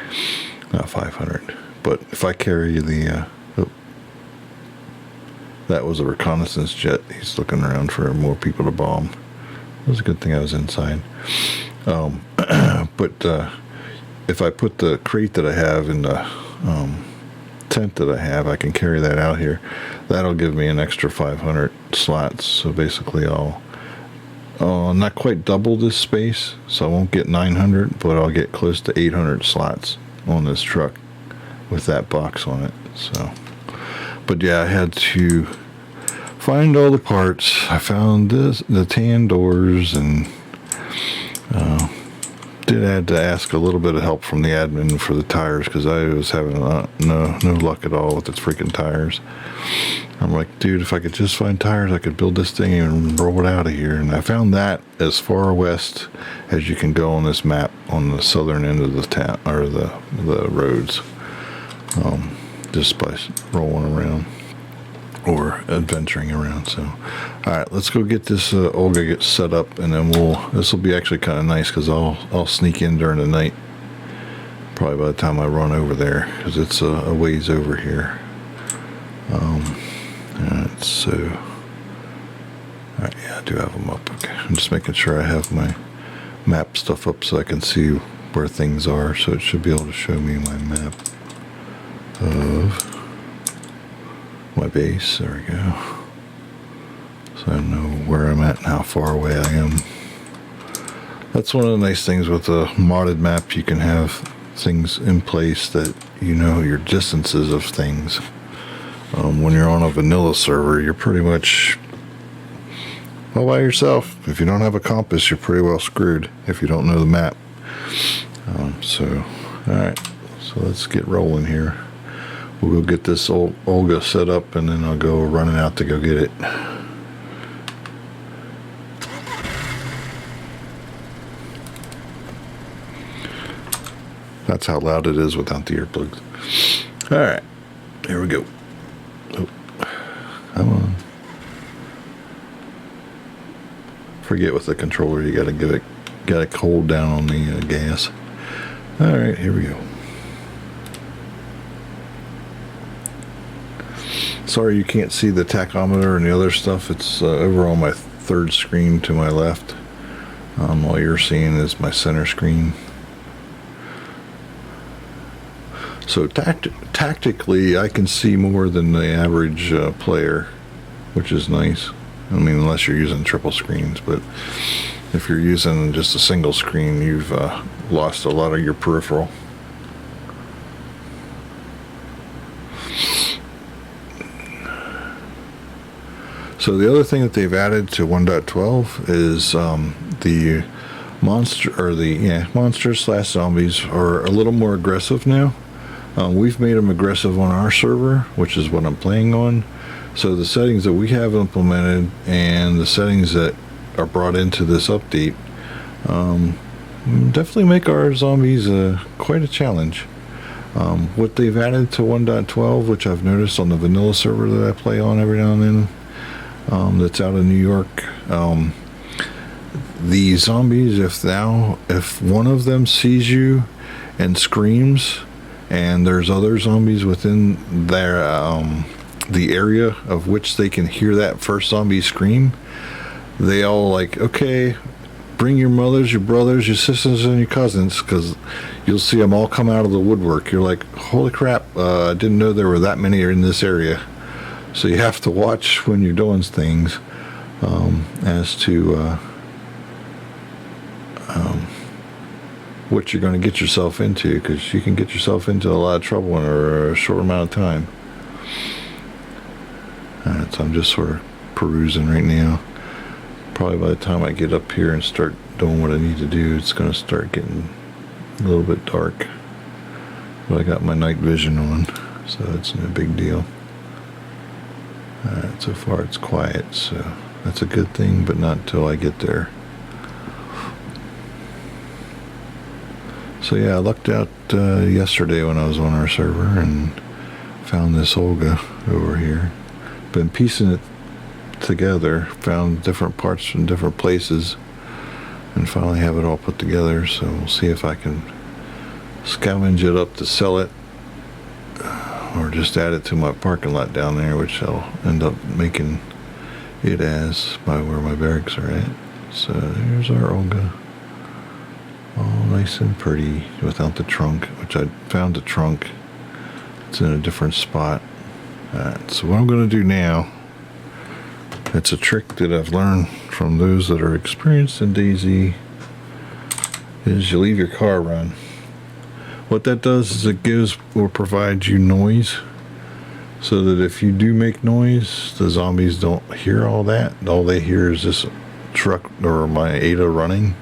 not 500. But if I carry the that was a reconnaissance jet. He's looking around for more people to bomb. It was a good thing I was inside. But if I put the crate that I have in the tent that I have, I can carry that out here. That'll give me an extra 500 slots. So basically I'll not quite double this space, so I won't get 900, but I'll get close to 800 slots on this truck with that box on it. So, but yeah, I had to find all the parts. I found the tan doors, and did have to ask a little bit of help from the admin for the tires, because I was having no luck at all with the freaking tires. I'm like, dude, if I could just find tires, I could build this thing and roll it out of here. And I found that as far west as you can go on this map on the southern end of the town, or the roads, just by rolling around or adventuring around. So, all right, let's go get this Olga get set up, and then this will be actually kind of nice, because I'll sneak in during the night, probably by the time I run over there, because it's a ways over here. So, all right, yeah, I do have them up. Okay, I'm just making sure I have my map stuff up so I can see where things are. So it should be able to show me my map of my base. There we go. So I know where I'm at and how far away I am. That's one of the nice things with a modded map. You can have things in place that you know your distances of things. When you're on a vanilla server, you're pretty much all by yourself. If you don't have a compass, you're pretty well screwed if you don't know the map. So, all right, so let's get rolling here. We'll go get this old Olga set up, and then I'll go running out to go get it. That's how loud it is without the earplugs. All right, here we go. Oh, come on. Forget with the controller, you gotta hold down on the gas. All right, here we go. Sorry you can't see the tachometer and the other stuff. It's over on my third screen to my left. All you're seeing is my center screen. So tactically, I can see more than the average player, which is nice. I mean, unless you're using triple screens, but if you're using just a single screen, you've lost a lot of your peripheral. So the other thing that they've added to 1.12 is the monsters slash zombies are a little more aggressive now. We've made them aggressive on our server, which is what I'm playing on. So the settings that we have implemented and the settings that are brought into this update definitely make our zombies quite a challenge. What they've added to 1.12, which I've noticed on the vanilla server that I play on every now and then, that's out in New York, the zombies, if one of them sees you and screams, and there's other zombies within their the area of which they can hear that first zombie scream, they all like, okay, bring your mothers, your brothers, your sisters, and your cousins, because you'll see them all come out of the woodwork. You're like, holy crap, I didn't know there were that many in this area. So you have to watch when you're doing things as to what you're going to get yourself into, because you can get yourself into a lot of trouble in a short amount of time. So I'm just sort of perusing right now. Probably by the time I get up here and start doing what I need to do, it's going to start getting a little bit dark. But I got my night vision on, so it's no big deal. So far it's quiet, so that's a good thing, but not until I get there. So yeah, I lucked out yesterday when I was on our server and found this Olga over here. Been piecing it together, found different parts from different places, and finally have it all put together. So we'll see if I can scavenge it up to sell it, or just add it to my parking lot down there, which I'll end up making it as by where my barracks are at. So here's our Olga, all nice and pretty without the trunk, which I found the trunk. It's in a different spot. So what I'm going to do now, it's a trick that I've learned from those that are experienced in DayZ, is you leave your car run. What that does is it gives or provides you noise, so that if you do make noise, the zombies don't hear all that. All they hear is this truck or my Ada running.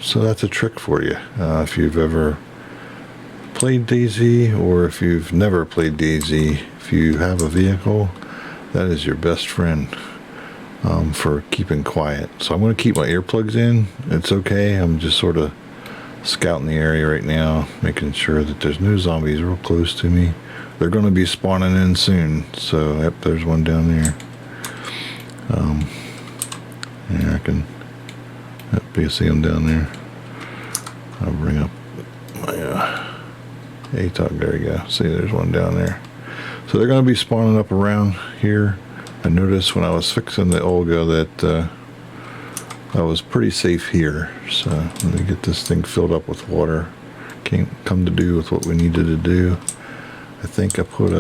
So that's a trick for you. If you've ever played DayZ, or if you've never played DayZ, if you have a vehicle, that is your best friend for keeping quiet. So I'm going to keep my earplugs in. It's okay. I'm just sort of scouting the area right now, making sure that there's no zombies real close to me. They're going to be spawning in soon. So yep, there's one down there. Yeah, I can. Yep, you see them down there. I'll bring up my ATOG. There you go. See, there's one down there. So they're going to be spawning up around here. I noticed when I was fixing the Olga that I was pretty safe here. So let me get this thing filled up with water. Can't come to do with what we needed to do. I think I put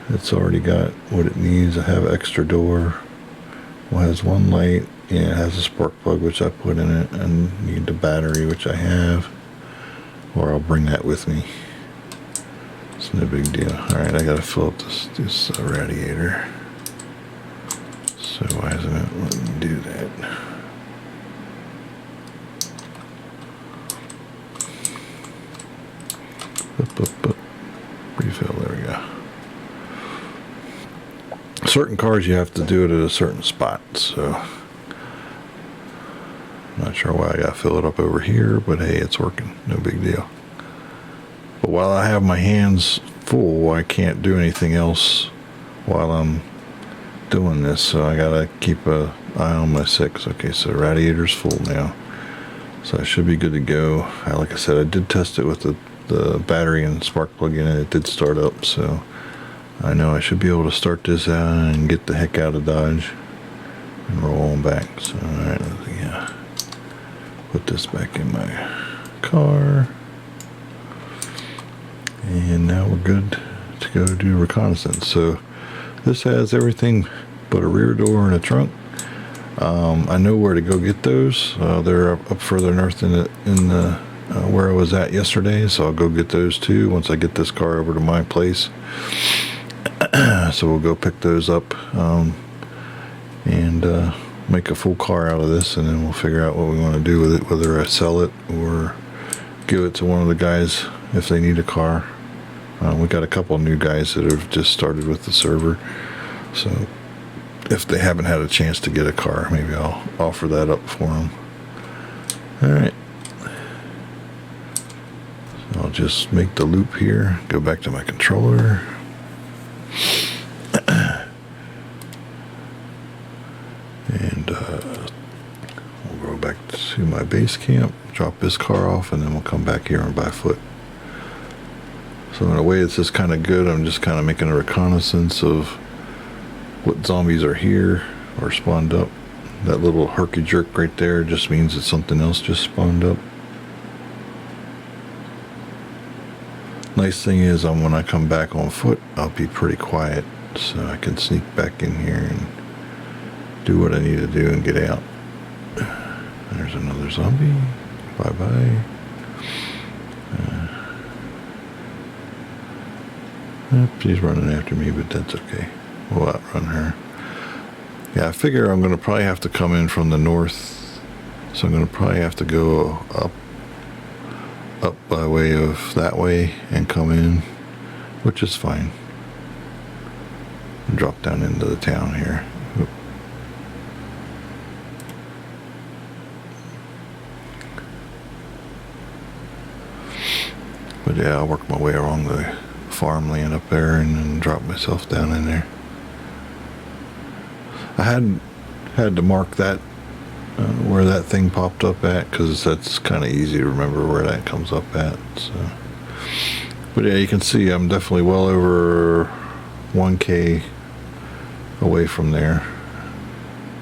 it's already got what it needs. I have an extra door. Well, it has one light. Yeah, it has a spark plug, which I put in it, and need the battery, which I have, or I'll bring that with me. It's no big deal. Alright, I gotta fill up this radiator. So why isn't it letting me do that? Up. Refill, there we go. Certain cars you have to do it at a certain spot, so I'm not sure why I gotta fill it up over here, but hey, it's working. No big deal. But while I have my hands full, I can't do anything else while I'm doing this, so I gotta keep an eye on my 6. Okay, so radiator's full now, so I should be good to go. Like I said, I did test it with the battery and spark plug in it. It did start up, so I know I should be able to start this out and get the heck out of Dodge and roll on back. So alright, yeah, put this back in my car. And now we're good to go do reconnaissance. So this has everything but a rear door and a trunk. I know where to go get those. They're up further north in the where I was at yesterday, so I'll go get those too once I get this car over to my place. So we'll go pick those up and make a full car out of this, and then we'll figure out what we want to do with it, whether I sell it or give it to one of the guys if they need a car. We got a couple of new guys that have just started with the server, so if they haven't had a chance to get a car, maybe I'll offer that up for them. Alright, so I'll just make the loop here, go back to my controller. And we'll go back to my base camp, drop this car off, and then we'll come back here and by foot. So in a way it's just kind of good. I'm just kind of making a reconnaissance of what zombies are here or spawned up. That little herky jerk right there just means that something else just spawned up. Nice thing is when I come back on foot, I'll be pretty quiet, so I can sneak back in here and do what I need to do and get out. There's another zombie. Bye-bye. She's running after me, but that's okay. We'll outrun her. Yeah, I figure I'm going to probably have to come in from the north, so I'm going to probably have to go up by way of that way and come in, which is fine. Drop down into the town here. Oop. But yeah, I'll work my way along the farmland up there and then drop myself down in there. I had to mark that where that thing popped up at, because that's kind of easy to remember where that comes up at. So, but yeah, you can see I'm definitely well over 1K away from there,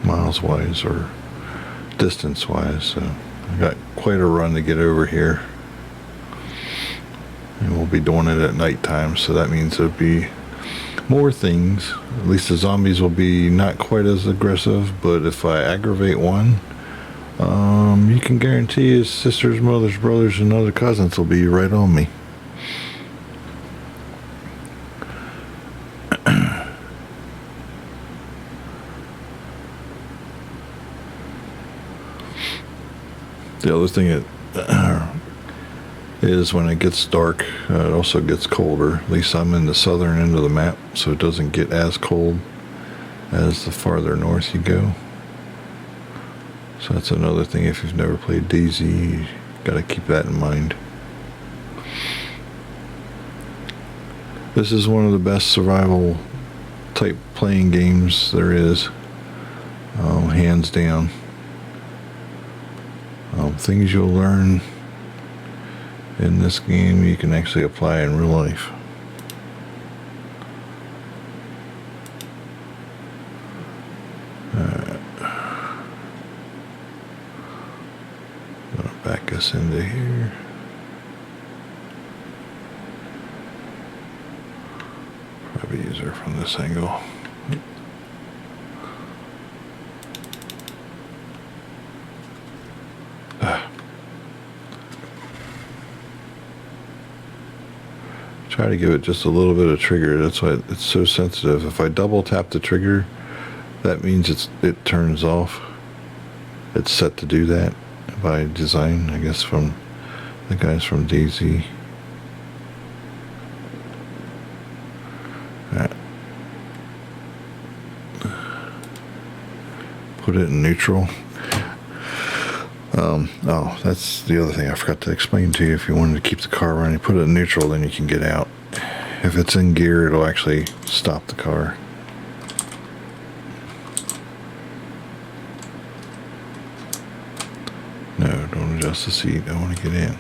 miles wise or distance wise. So I got quite a run to get over here. And we'll be doing it at night time, so that means there'll be more things. At least the zombies will be not quite as aggressive, but if I aggravate one, you can guarantee his sisters, mothers, brothers, and other cousins will be right on me. The other thing is when it gets dark, it also gets colder. At least I'm in the southern end of the map, so it doesn't get as cold as the farther north you go. So that's another thing. If you've never played DayZ, you gotta keep that in mind. This is one of the best survival type playing games there is, hands down. Things you'll learn in this game you can actually apply in real life. I'm gonna back us into here. Probably easier from this angle. Try to give it just a little bit of trigger. That's why it's so sensitive. If I double tap the trigger, that means it turns off. It's set to do that by design, I guess, from the guys from DayZ. Put it in neutral. Oh, that's the other thing I forgot to explain to you. If you wanted to keep the car running, put it in neutral, then you can get out. If it's in gear, it'll actually stop the car. No, don't adjust the seat. I want to get in.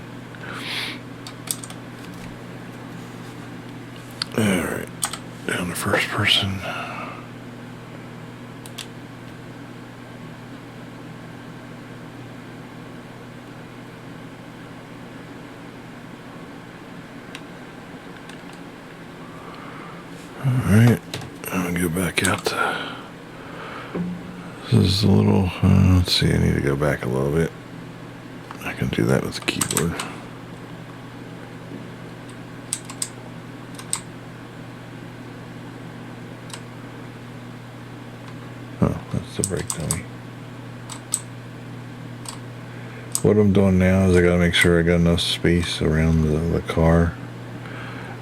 Alright, down to first person. Alright, I'll go back out. This is a little, let's see, I need to go back a little bit. I can do that with the keyboard. It's a brake dummy. What I'm doing now is I gotta make sure I got enough space around the car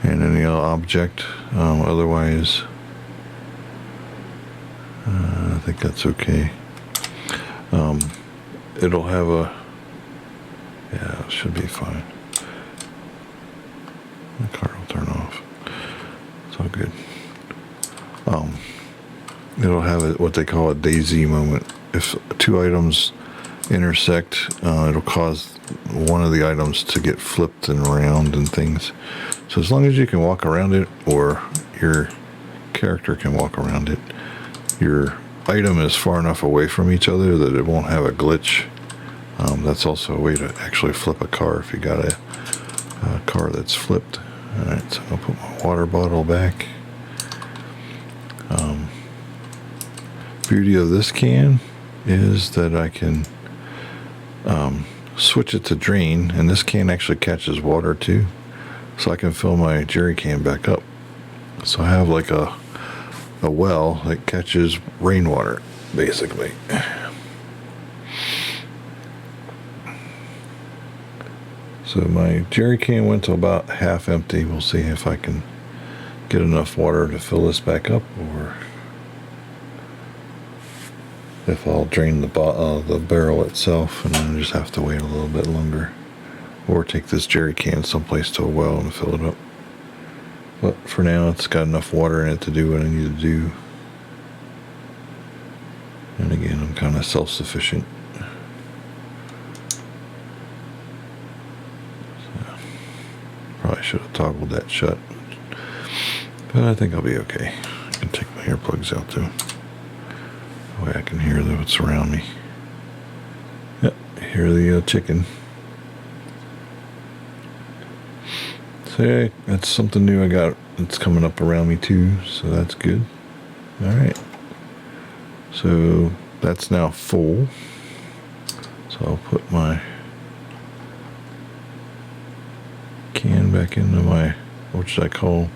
and any object. Otherwise, I think that's okay. It'll have a, yeah, it should be fine. The car will turn off. It's all good. It'll have what they call a DayZ moment. If two items intersect, it'll cause one of the items to get flipped and around and things. So as long as you can walk around it, or your character can walk around it, your item is far enough away from each other that it won't have a glitch. That's also a way to actually flip a car if you got a car that's flipped. Alright, so I'll put my water bottle back. Beauty of this can is that I can switch it to drain, and this can actually catches water too, so I can fill my jerry can back up. So I have like a well that catches rainwater, basically. So my jerry can went to about half empty. We'll see if I can get enough water to fill this back up, or if I'll drain the barrel itself and then just have to wait a little bit longer, or take this jerry can someplace to a well and fill it up. But for now, it's got enough water in it to do what I need to do. And again, I'm kind of self-sufficient. So, probably should have toggled that shut, but I think I'll be okay. I can take my earplugs out too. That way I can hear what's around me. Yep, hear the chicken. So yeah, that's something new I got. It's coming up around me too, so that's good. Alright. So that's now full. So I'll put my can back into my, what should I call,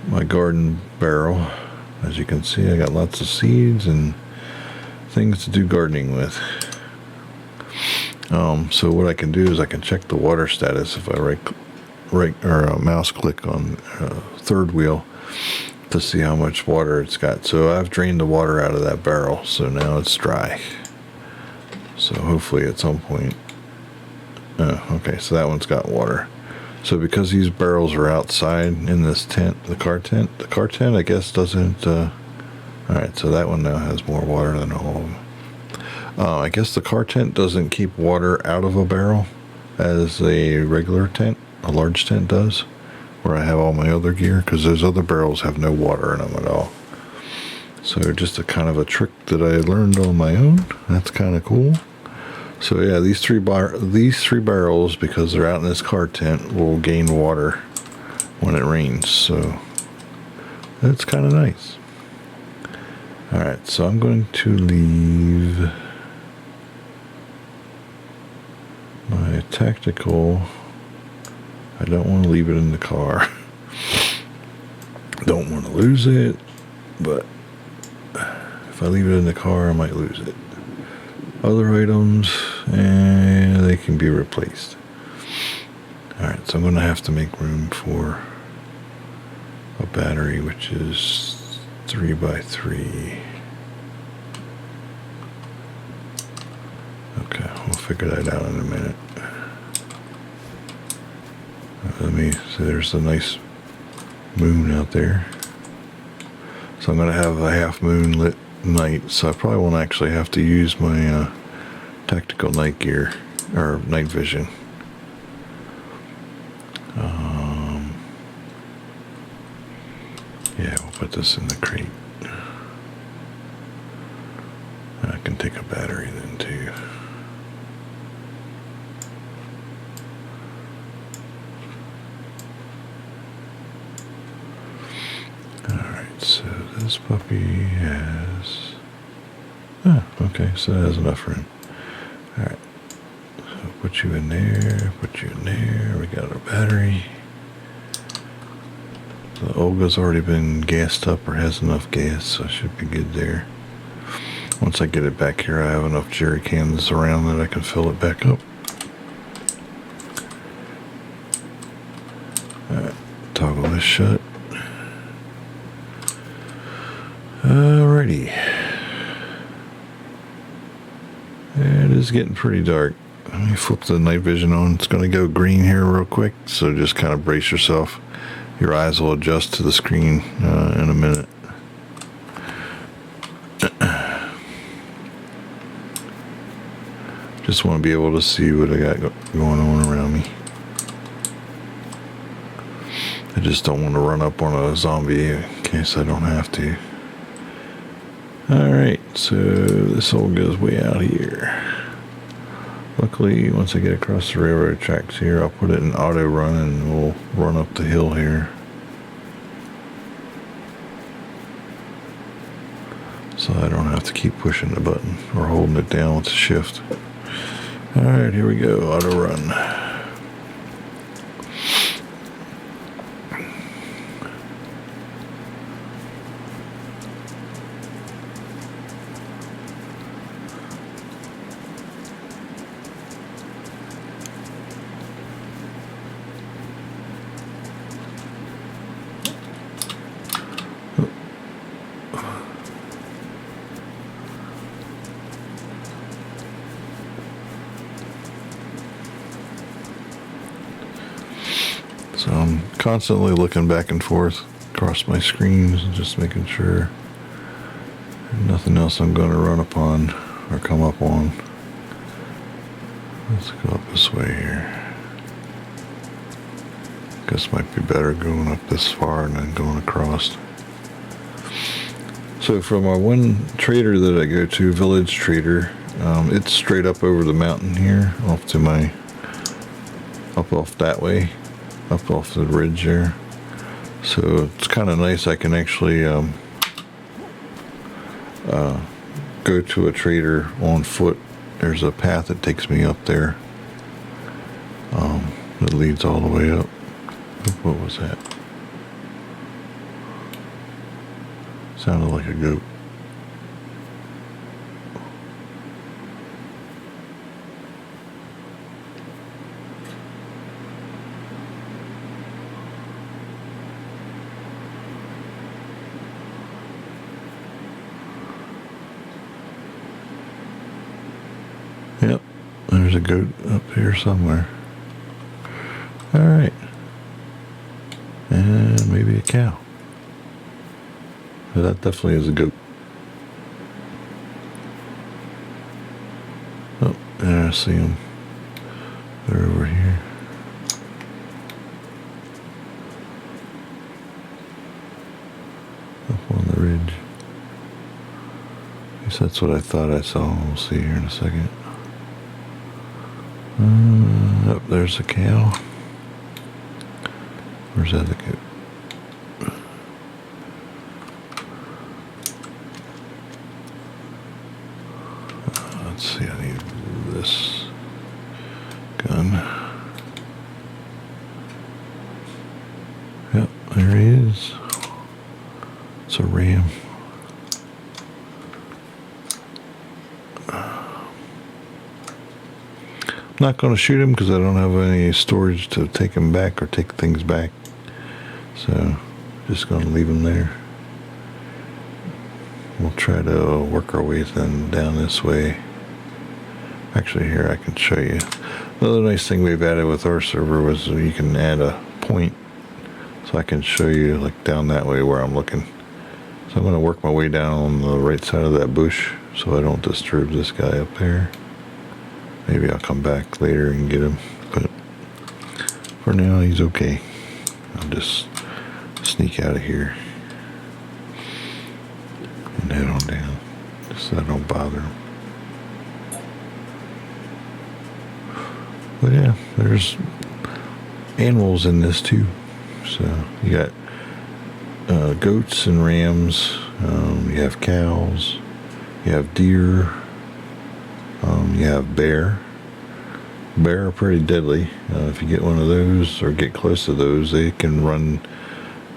my garden barrel. As you can see, I got lots of seeds and things to do gardening with. So what I can do is I can check the water status if I mouse click on third wheel to see how much water it's got. So I've drained the water out of that barrel, so now it's dry. So hopefully at some point, okay, so that one's got water. So because these barrels are outside in this tent, the car tent I guess doesn't, alright, so that one now has more water than all of them. I guess the car tent doesn't keep water out of a barrel as a regular tent, a large tent does, where I have all my other gear, because those other barrels have no water in them at all. So just a kind of a trick that I learned on my own. That's kind of cool. So yeah, these three barrels, because they're out in this car tent, will gain water when it rains. So that's kind of nice. Alright, so I'm going to leave my tactical. I don't want to leave it in the car. Don't want to lose it, but if I leave it in the car, I might lose it. Other items, and they can be replaced. Alright, so I'm going to have to make room for a battery, which is 3x3. Okay, we'll figure that out in a minute. Let me see, there's a nice moon out there. So I'm going to have a half moon lit night, so I probably won't actually have to use my tactical night gear, or night vision. Yeah, we'll put this in the crate. I can take a battery then too. Alright, so this puppy has... okay, so it has enough room. Alright, so put you in there, put you in there, we got our battery. So Olga's already been gassed up, or has enough gas, so it should be good there. Once I get it back here, I have enough jerry cans around that I can fill it back up. Alright, toggle this shut. Alrighty. It is getting pretty dark. Let me flip the night vision on. It's going to go green here real quick, so just kind of brace yourself. Your eyes will adjust to the screen in a minute. Just want to be able to see what I got going on around me. I just don't want to run up on a zombie in case I don't have to. Alright, so this all goes way out here. Luckily, once I get across the railroad tracks here, I'll put it in auto run and we'll run up the hill here. So I don't have to keep pushing the button or holding it down with the shift. Alright, here we go, auto run. So I'm constantly looking back and forth across my screens and just making sure there's nothing else I'm going to run upon or come up on. Let's go up this way here. Guess might be better going up this far and then going across. So from our one trader that I go to, Village Trader, it's straight up over the mountain here, off that way. Up off the ridge there, so it's kind of nice. I can actually go to a trader on foot. There's a path that takes me up there that leads all the way up. What was that? Sounded like a goat. Yep, there's a goat up here somewhere. Alright. And maybe a cow. But that definitely is a goat. Oh, there I see them. They're over here. Up on the ridge. At least that's what I thought I saw. We'll see here in a second. Up there's a cow. Where's that the goat? Let's see, I need this gun. Yep, there he is. It's a ram. I'm not going to shoot him because I don't have any storage to take him back or take things back. So, just going to leave him there. We'll try to work our way then down this way. Actually, here I can show you. Another nice thing we've added with our server was you can add a point. So I can show you like down that way where I'm looking. So I'm going to work my way down on the right side of that bush so I don't disturb this guy up there. Maybe I'll come back later and get him, but for now he's okay. I'll just sneak out of here and head on down, just so I don't bother him. But yeah, there's animals in this too. So you got goats and rams, you have cows, you have deer, you have bear. Bear are pretty deadly. If you get one of those or get close to those, they can run.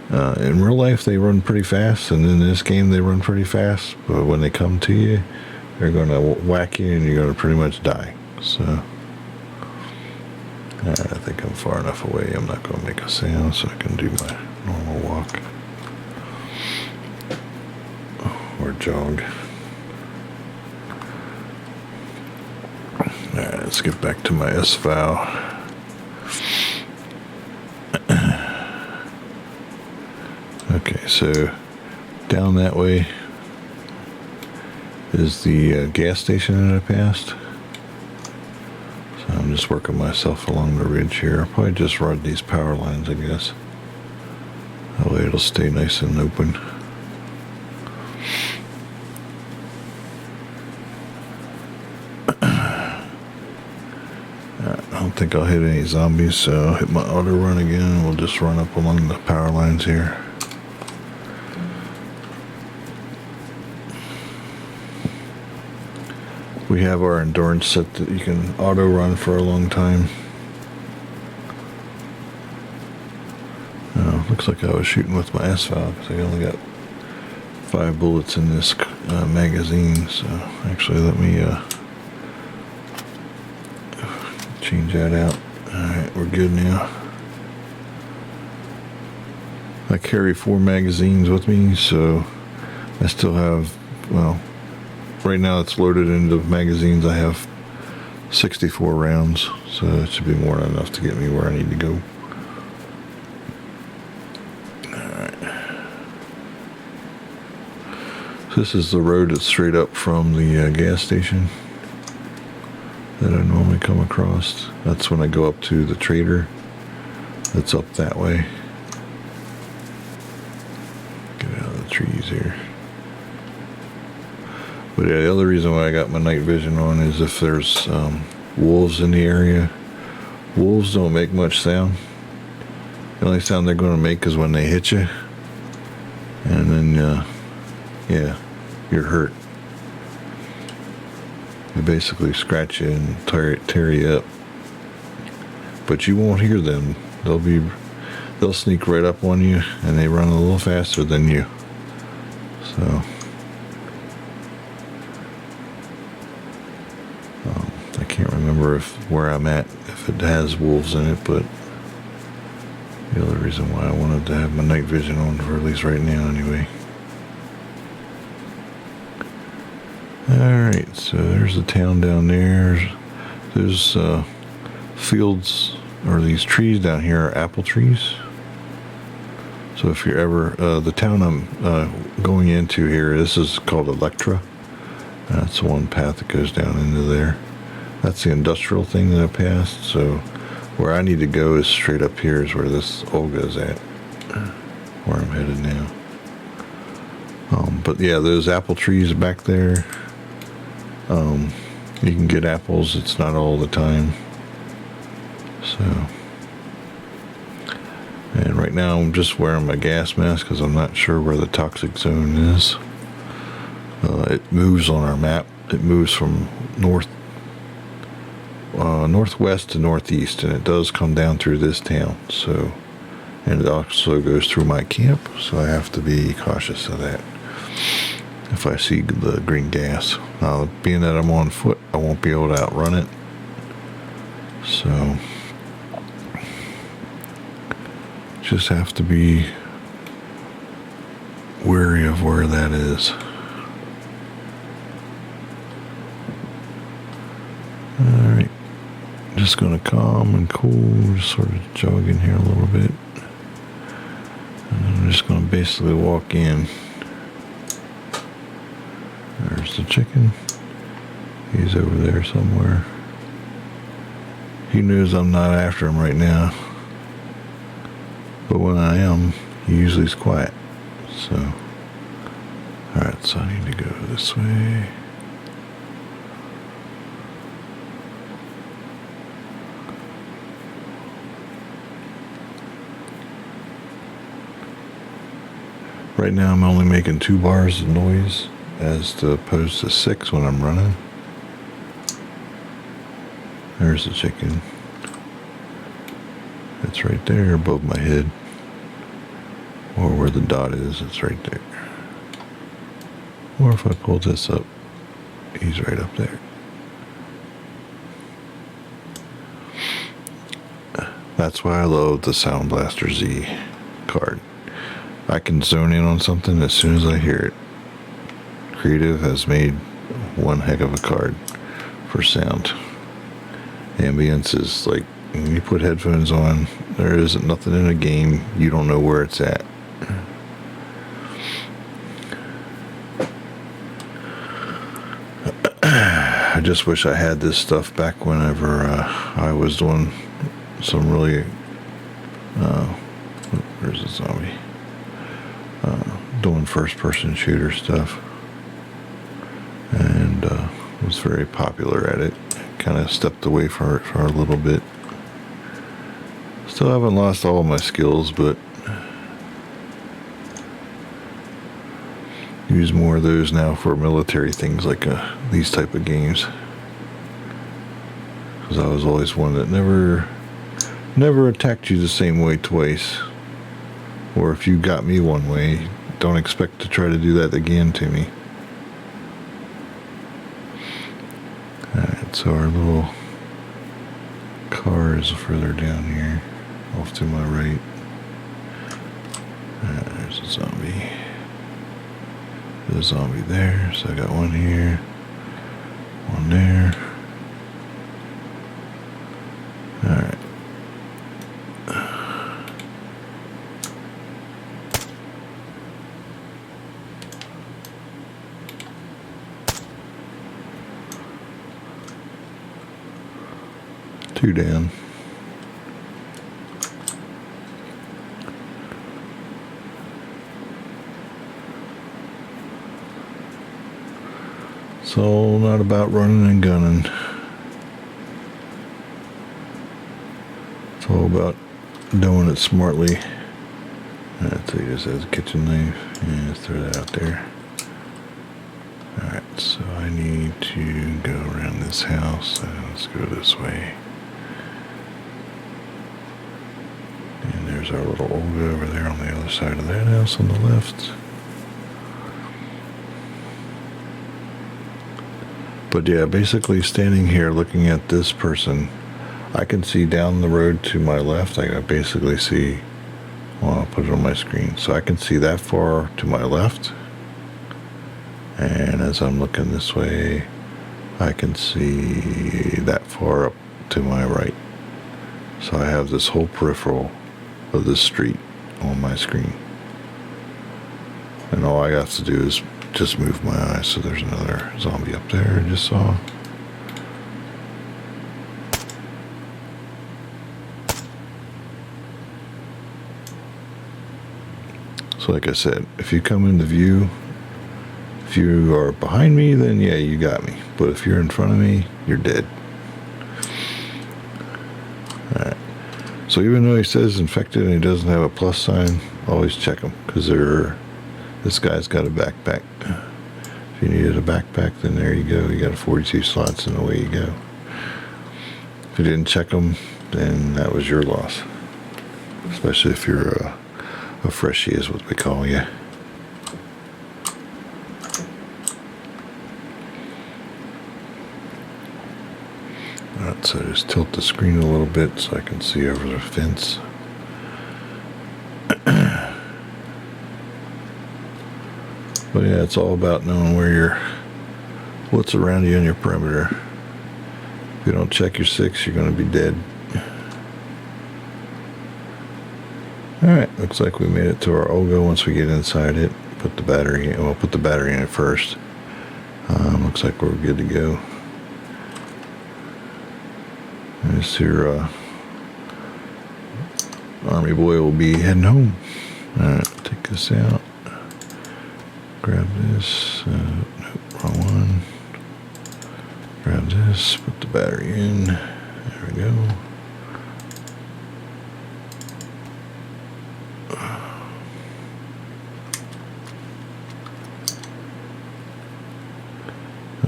In real life, they run pretty fast, and in this game, they run pretty fast. But when they come to you, they're going to whack you and you're going to pretty much die. So, alright, I think I'm far enough away. I'm not going to make a sound so I can do my normal walk or jog. Alright, let's get back to my S-Vow. Okay, so down that way is the gas station that I passed. So I'm just working myself along the ridge here. I'll probably just run these power lines, I guess. That way it'll stay nice and open. I don't think I'll hit any zombies, so I'll hit my auto run again and we'll just run up along the power lines here. We have our endurance set that you can auto run for a long time. Looks like I was shooting with my S-Vow because I only got 5 bullets in this magazine. So actually let me change that out. Alright, we're good now. I carry 4 magazines with me, so I still have, well, right now it's loaded into magazines. I have 64 rounds, so it should be more than enough to get me where I need to go. Alright. So this is the road that's straight up from the gas station that I normally come across. That's when I go up to the trader. That's up that way. Get out of the trees here. But yeah, the other reason why I got my night vision on is if there's wolves in the area. Wolves don't make much sound. The only sound they're going to make is when they hit you. And then, yeah, you're hurt. They basically scratch you and tear you up. But you won't hear them. They'll sneak right up on you and they run a little faster than you. So I can't remember where I'm at, if it has wolves in it, but the other reason why I wanted to have my night vision on, for at least right now anyway. Alright, so there's the town down there. There's fields, or these trees down here are apple trees. So if you're ever, the town I'm going into here, this is called Electra. That's the one path that goes down into there. That's the industrial thing that I passed, so where I need to go is straight up here is where this Olga's at, where I'm headed now. But yeah, those apple trees back there, you can get apples, it's not all the time. So, and right now I'm just wearing my gas mask because I'm not sure where the toxic zone is. It moves on our map. It moves from northwest to northeast, and it does come down through this town. So, and it also goes through my camp, so I have to be cautious of that. If I see the green gas, being that I'm on foot, I won't be able to outrun it. So, just have to be wary of where that is. Alright, just gonna calm and cool, just sort of jogging here a little bit. And then I'm just gonna basically walk in. There's the chicken. He's over there somewhere. He knows I'm not after him right now. But when I am, he usually is quiet. So, alright, so I need to go this way. Right now I'm only making 2 bars of noise as opposed to 6 when I'm running. There's the chicken. It's right there above my head. Or where the dot is, it's right there. Or if I pull this up, He's right up there. That's why I love the Sound Blaster Z card. I can zone in on something as soon as I hear it. Creative has made one heck of a card for sound. Ambience is like, when you put headphones on, there isn't nothing in a game, you don't know where it's at. I just wish I had this stuff back whenever I was doing some really, where's the zombie? Doing first-person shooter stuff, and was very popular at it. Kind of stepped away from it for a little bit. Still haven't lost all of my skills, but use more of those now for military things like these type of games. Because I was always one that never attacked you the same way twice. Or if you got me one way, don't expect to try to do that again to me. Alright, so our little car is further down here, off to my right. There's a zombie. There's a zombie there, so I got one here, one there. Alright. Two down. It's all not about running and gunning. It's all about doing it smartly. I'd say this as a kitchen knife. Yeah, let's throw that out there. Alright, so I need to go around this house. Let's go this way. And there's our little Olga over there on the other side of that house on the left. But yeah, basically standing here looking at this person, I can see down the road to my left. I basically see, well, I'll put it on my screen. So I can see that far to my left. And as I'm looking this way, I can see that far up to my right. So I have this whole peripheral of the street on my screen. And all I have to do is just move my eyes. So there's another zombie up there I just saw. So like I said, if you come into view, if you are behind me, then yeah, you got me. But if you're in front of me, you're dead. Alright. So even though he says infected and he doesn't have a plus sign, always check him. Because this guy's got a backpack. If you needed a backpack, then there you go. You got 42 slots and away you go. If you didn't check him, then that was your loss. Especially if you're a freshie is what we call you. Alright, so just tilt the screen a little bit so I can see over the fence. But yeah, it's all about knowing what's around you in your perimeter. If you don't check your six, you're going to be dead. Alright, looks like we made it to our Olga. Once we get inside it, put the battery in. Well, put the battery in it first. Looks like we're good to go. This here Army boy will be heading home. Alright, take this out. Grab this. Nope, wrong one. Grab this, put the battery in. There we go.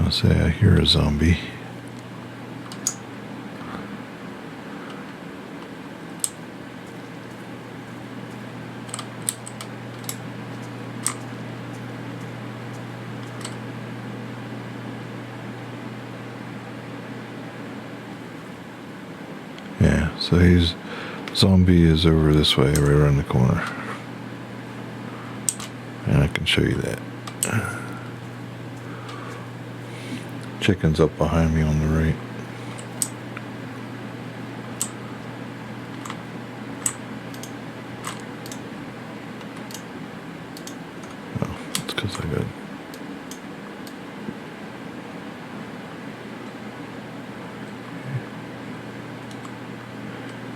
I'll say I hear a zombie. So zombie is over this way, right around the corner. And I can show you that. Chicken's up behind me on the right. Oh, that's because I got...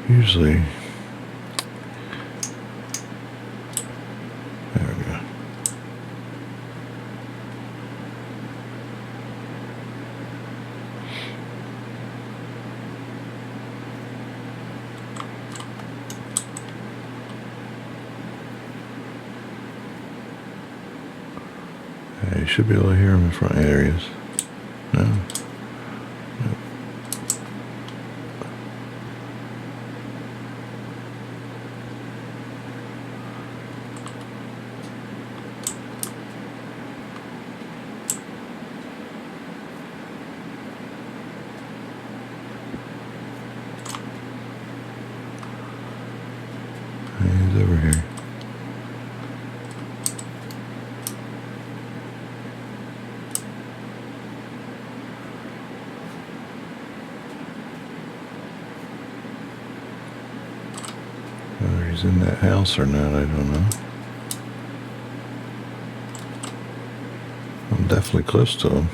Usually... There we go. Yeah, you should be able to hear him in front areas. No? Nope. He's over here. Whether he's in that house or not, I don't know. I'm definitely close to him.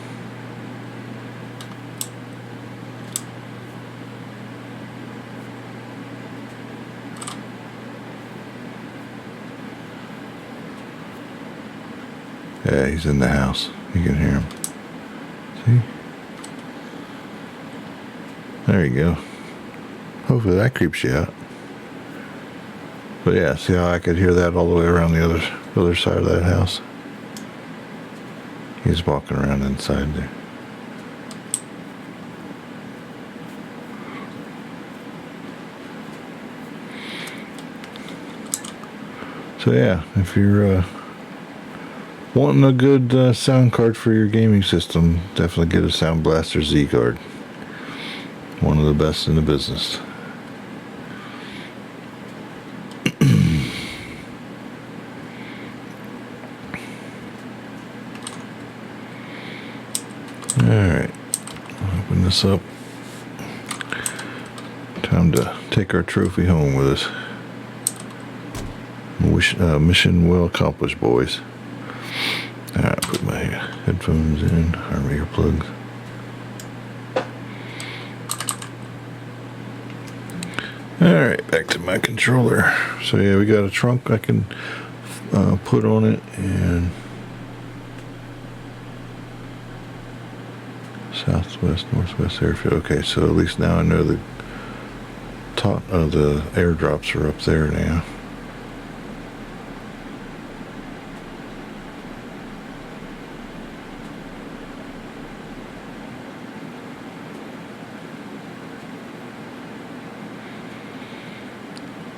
Yeah, he's in the house. You can hear him. See? There you go. Hopefully that creeps you out. But yeah, see how I could hear that all the way around the other side of that house? He's walking around inside there. So yeah, if you're wanting a good sound card for your gaming system, definitely get a Sound Blaster Z card. One of the best in the business. Alright, open this up. Time to take our trophy home with us. Mission well accomplished, boys. Alright, put my headphones in, or my earplugs. Alright, back to my controller. So yeah, we got a trunk I can put on it, and southwest, northwest airfield. Okay, so at least now I know the top of the airdrops are up there now.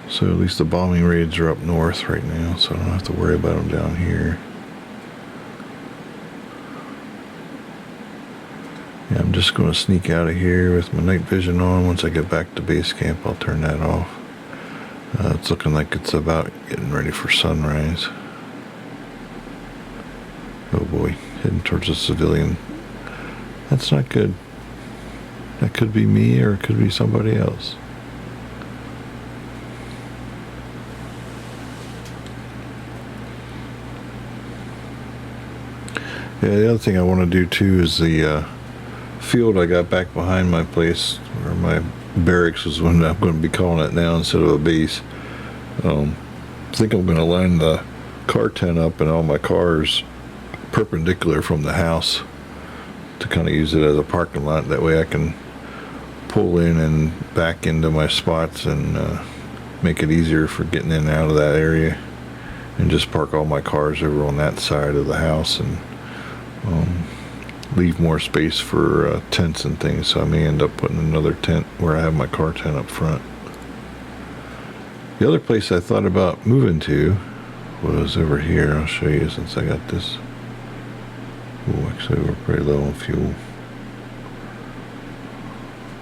So at least the bombing raids are up north right now, so I don't have to worry about them down here. Yeah, I'm just going to sneak out of here with my night vision on. Once I get back to base camp, I'll turn that off. It's looking like it's about getting ready for sunrise. Oh boy, heading towards a civilian. That's not good. That could be me, or it could be somebody else. Yeah, the other thing I want to do too is the field I got back behind my place, where my barracks is, what I'm going to be calling it now instead of a base. I think I'm going to line the car tent up and all my cars perpendicular from the house to kind of use it as a parking lot. That way I can pull in and back into my spots and make it easier for getting in and out of that area, and just park all my cars over on that side of the house and leave more space for tents and things. So I may end up putting another tent where I have my car tent up front. The other place I thought about moving to was over here. I'll show you since I got this. Oh, actually we're pretty low on fuel.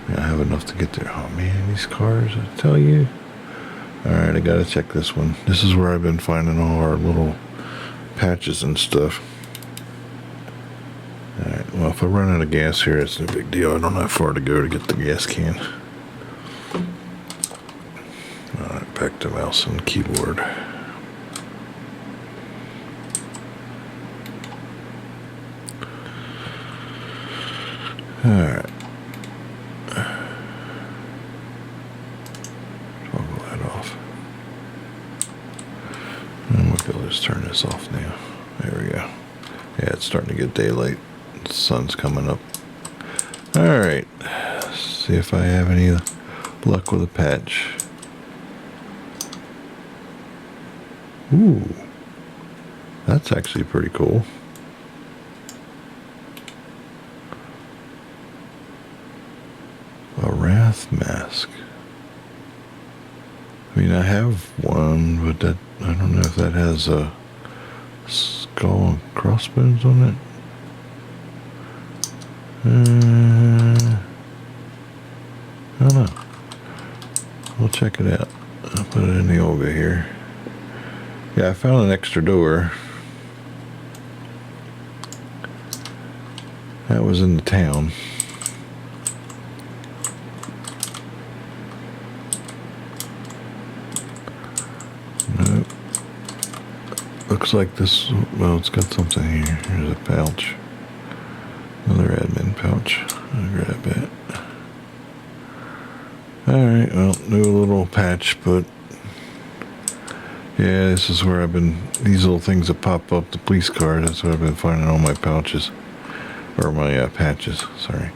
Yeah, I have have enough to get there. Oh man, these cars, I tell you. Alright, I gotta check this one. This is where I've been finding all our little patches and stuff. Alright, well, if I run out of gas here, it's no big deal. I don't know how far to go to get the gas can. Alright, back to mouse and keyboard. Alright. Toggle that off. And we'll go, let's turn this off now. There we go. Yeah, it's starting to get daylight. The sun's coming up. Alright. See if I have any luck with a patch. Ooh. That's actually pretty cool. A wrath mask. I mean, I have one, but that, I don't know if that has a skull and crossbones on it. I don't know. We'll check it out. I'll put it in the Olga here. Yeah, I found an extra door. That was in the town. Nope. Looks like this, well, it's got something here. Here's a pouch. Another admin pouch. I'll grab that. Alright, well, new little patch, but yeah, this is where I've been, these little things that pop up, the police card, that's where I've been finding all my pouches. Or my patches, sorry.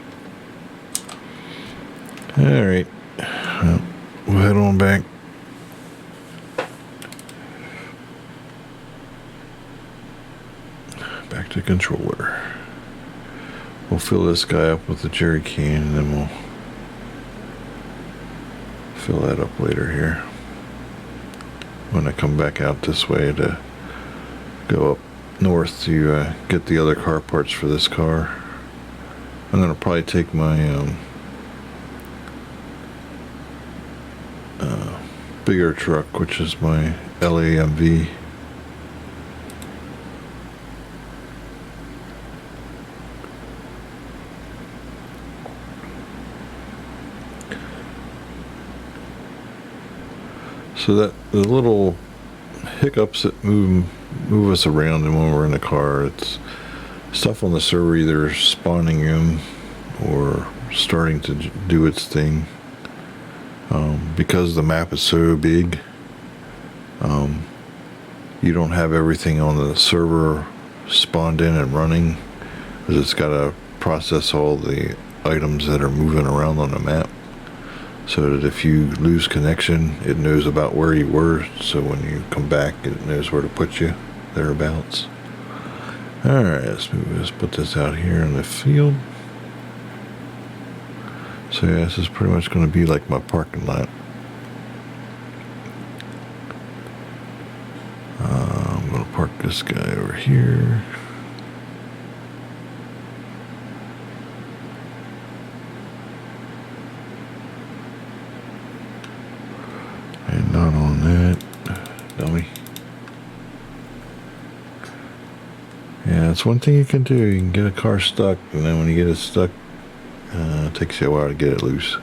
Alright, well, we'll head on back. Back to controller. We'll fill this guy up with the jerry can and then we'll fill that up later here. When I come back out this way to go up north to get the other car parts for this car. I'm going to probably take my bigger truck, which is my LAMV. So that the little hiccups that move us around and when we're in the car, it's stuff on the server either spawning in or starting to do its thing. Because the map is so big, you don't have everything on the server spawned in and running, because it's got to process all the items that are moving around on the map. So that if you lose connection, it knows about where you were, so when you come back, it knows where to put you, thereabouts. Alright, let's put this out here in the field. So yeah, this is pretty much going to be like my parking lot. I'm going to park this guy over here. And not on that, dummy. Yeah, it's one thing you can do. You can get a car stuck, and then when you get it stuck, it takes you a while to get it loose.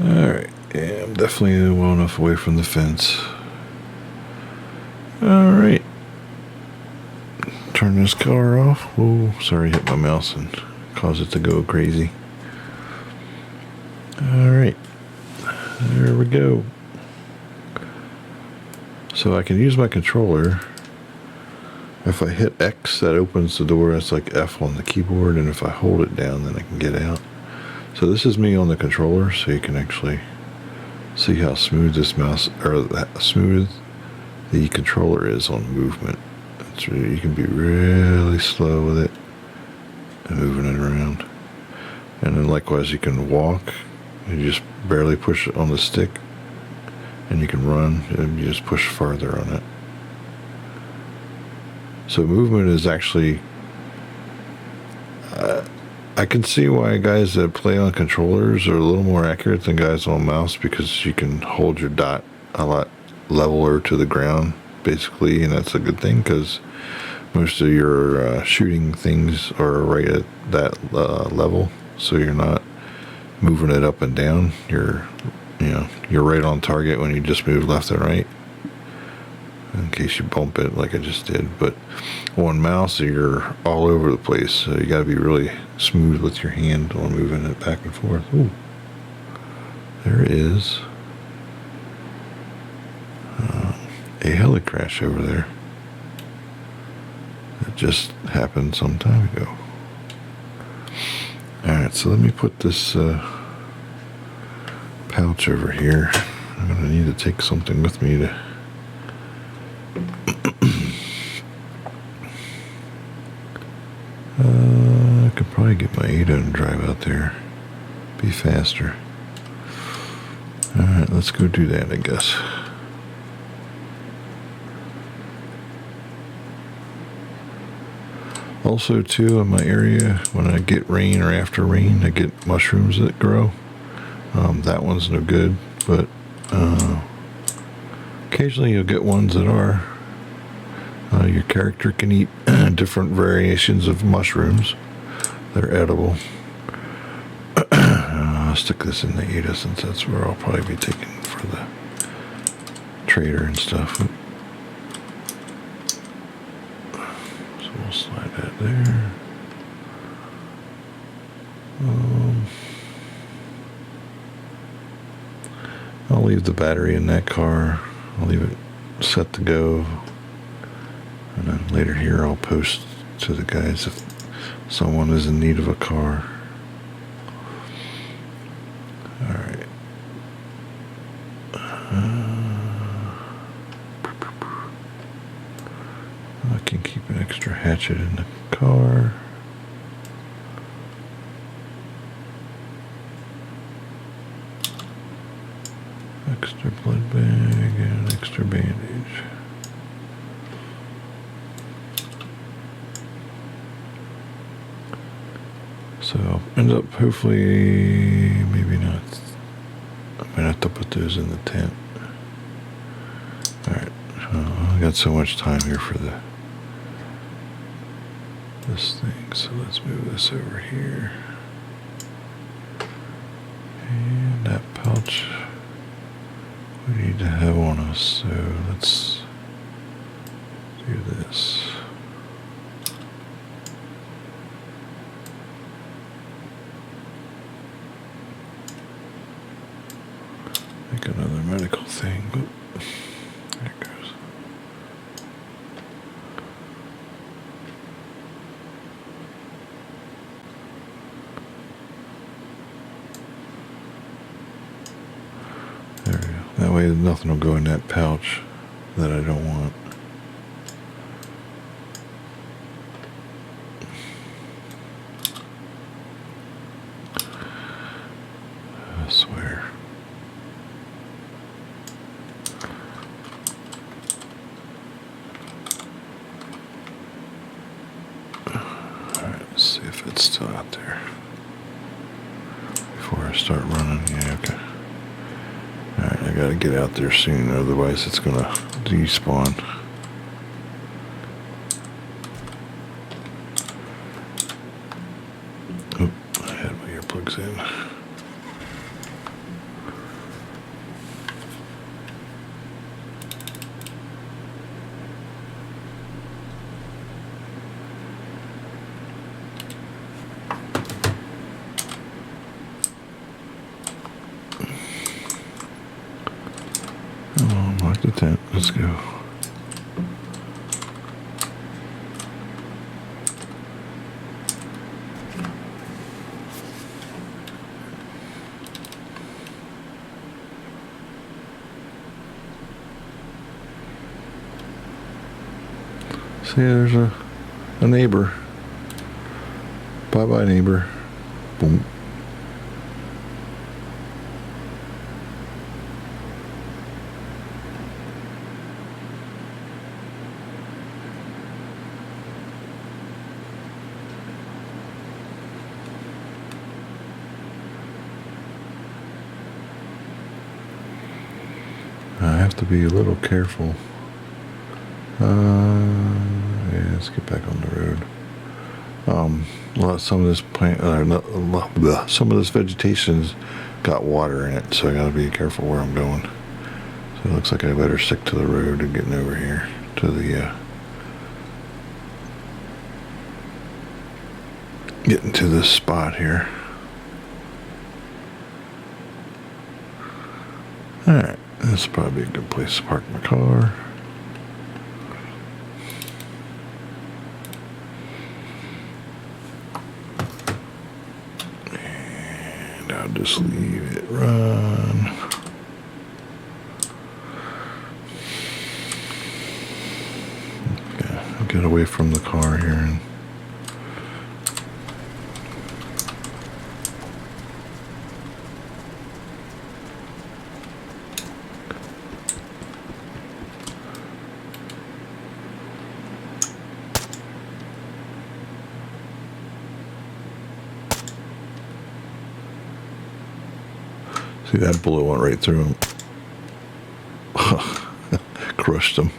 Alright, yeah, I'm definitely well enough away from the fence. Alright. Turn this car off. Oh, sorry, hit my mouse and caused it to go crazy. Alright. There we go. So I can use my controller. If I hit X, that opens the door. That's like F on the keyboard. And if I hold it down, then I can get out. So this is me on the controller, so you can actually see how smooth this mouse, or how smooth the controller is on movement. It's really, you can be really slow with it and moving it around. And then likewise, you can walk You just barely push it on the stick, and you can run, and you just push farther on it. So movement is actually, I can see why guys that play on controllers are a little more accurate than guys on mouse, because you can hold your dot a lot leveler to the ground, basically, and that's a good thing, because most of your shooting things are right at that level, so you're not moving it up and down. You're right on target when you just move left and right, in case you bump it like I just did. But on mouse, you're all over the place, so you got to be really smooth with your hand on moving it back and forth. Ooh, there is a heli crash over there. It just happened some time ago. Alright, so let me put this pouch over here. I'm going to need to take something with me to I could probably get my Ada and drive out there. Be faster. Alright, let's go do that, I guess. Also, too, in my area, when I get rain or after rain, I get mushrooms that grow. That one's no good, but occasionally you'll get ones that are. Your character can eat different variations of mushrooms that are edible. I'll stick this in the Ada, since that's where I'll probably be taking for the trader and stuff. So we'll slide that there. I'll leave the battery in that car. I'll leave it set to go. And then later here I'll post to the guys if someone is in need of a car. Alright. I can keep an extra hatchet in the car. Extra blood bag and an extra bandage. So I'll end up, hopefully, maybe not. I might have to put those in the tent. Alright, I got so much time here for this thing, so let's move this over here. And that pouch we need to have on us, so let's do this. Make another medical thing. Oop. There it goes. There we go. That way nothing will go in that pouch that I don't want. I swear. Alright, let's see if it's still out there before I start running. Yeah, okay. Alright, I gotta get out there soon, otherwise it's gonna despawn. Oh, I had my earplugs in. Lock the tent. Let's go. See, there's a neighbor. Bye-bye, neighbor. Boom. have to be a little careful. Yeah, let's get back on the road. Some of this some of this vegetation's got water in it, so I gotta be careful where I'm going. So it looks like I better stick to the road and getting over here to the getting to this spot here. Alright, this is probably a good place to park my car. And I'll just leave it run. Okay, I'll get away from the car here and see that bullet went right through him. Crushed him.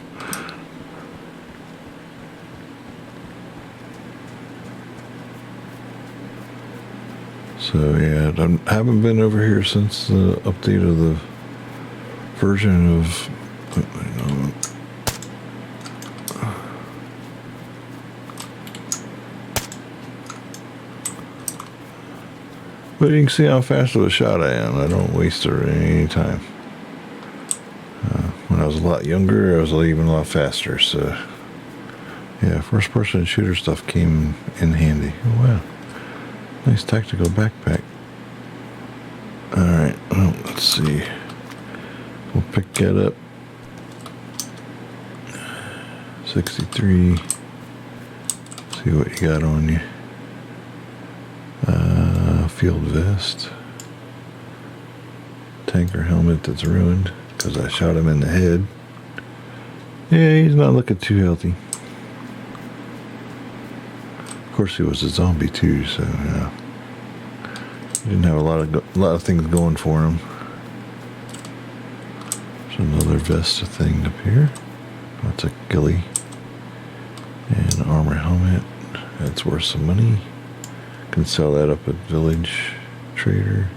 So yeah, I haven't been over here since the update of the version of, but you can see how fast of a shot I am. I don't waste any time. When I was a lot younger, I was even a lot faster. So yeah, first person shooter stuff came in handy. Oh wow. Nice tactical backpack. Alright, well, let's see. We'll pick that up. 63. See what you got on you. Field vest. Tanker helmet that's ruined because I shot him in the head. Yeah, he's not looking too healthy. Of course, he was a zombie too, so yeah. He didn't have a lot of things going for him. There's another vest thing up here. That's a ghillie and an armor helmet. That's worth some money. Can sell that up at Village Trader.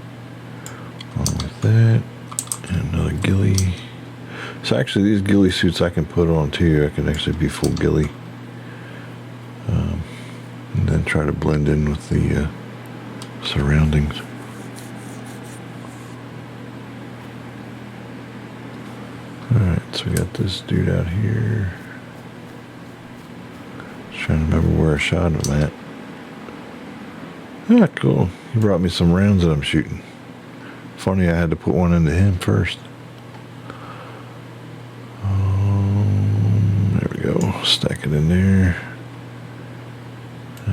Along with that, and another ghillie. So actually, these ghillie suits I can put on too. I can actually be full ghillie. And then try to blend in with the surroundings. Alright, so we got this dude out here. Just trying to remember where I shot him at. Ah, cool. He brought me some rounds that I'm shooting. Funny, I had to put one into him first. There we go. Stack it in there.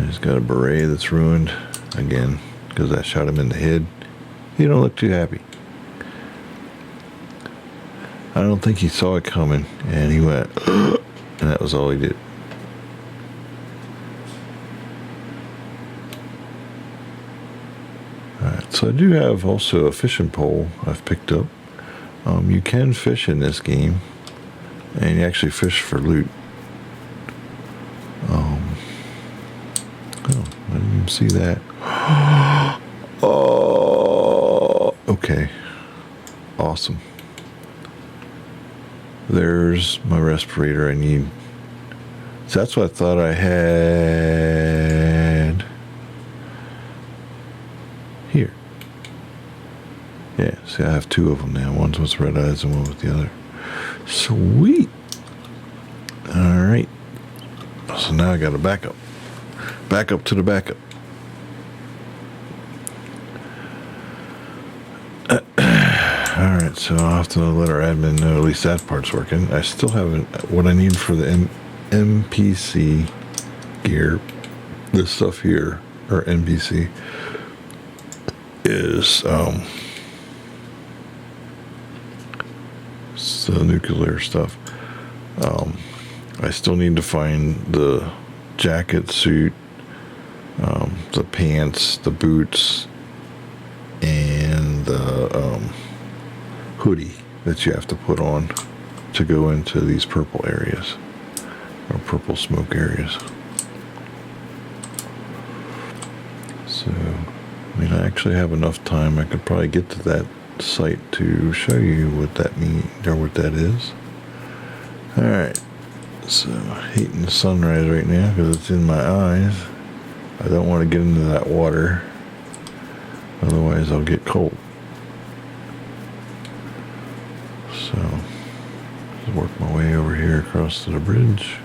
He's got a beret that's ruined again because I shot him in the head. He don't look too happy. I don't think he saw it coming, and he went, and that was all he did. Alright, so I do have also a fishing pole I've picked up. You can fish in this game, and you actually fish for loot. Oh, I didn't even see that. Oh, okay. Awesome. There's my respirator I need. So that's what I thought I had here. Yeah, see, I have two of them now. One's with red eyes and one with the other. Sweet. All right. So now I got a backup. Backup to the backup. Alright, so I'll have to let our admin know at least that part's working. I still haven't, what I need for the MPC gear, this stuff here, or NPC, is it's the nuclear stuff. I still need to find the jacket, suit, the pants, the boots, and the hoodie that you have to put on. to go into these purple areas, or purple smoke areas. So, I mean, I actually have enough time. I could probably get to that site to show you what that means, or what that is. Alright, so hating the sunrise right now because it's in my eyes. I don't want to get into that water, otherwise I'll get cold. So, just work my way over here across to the bridge.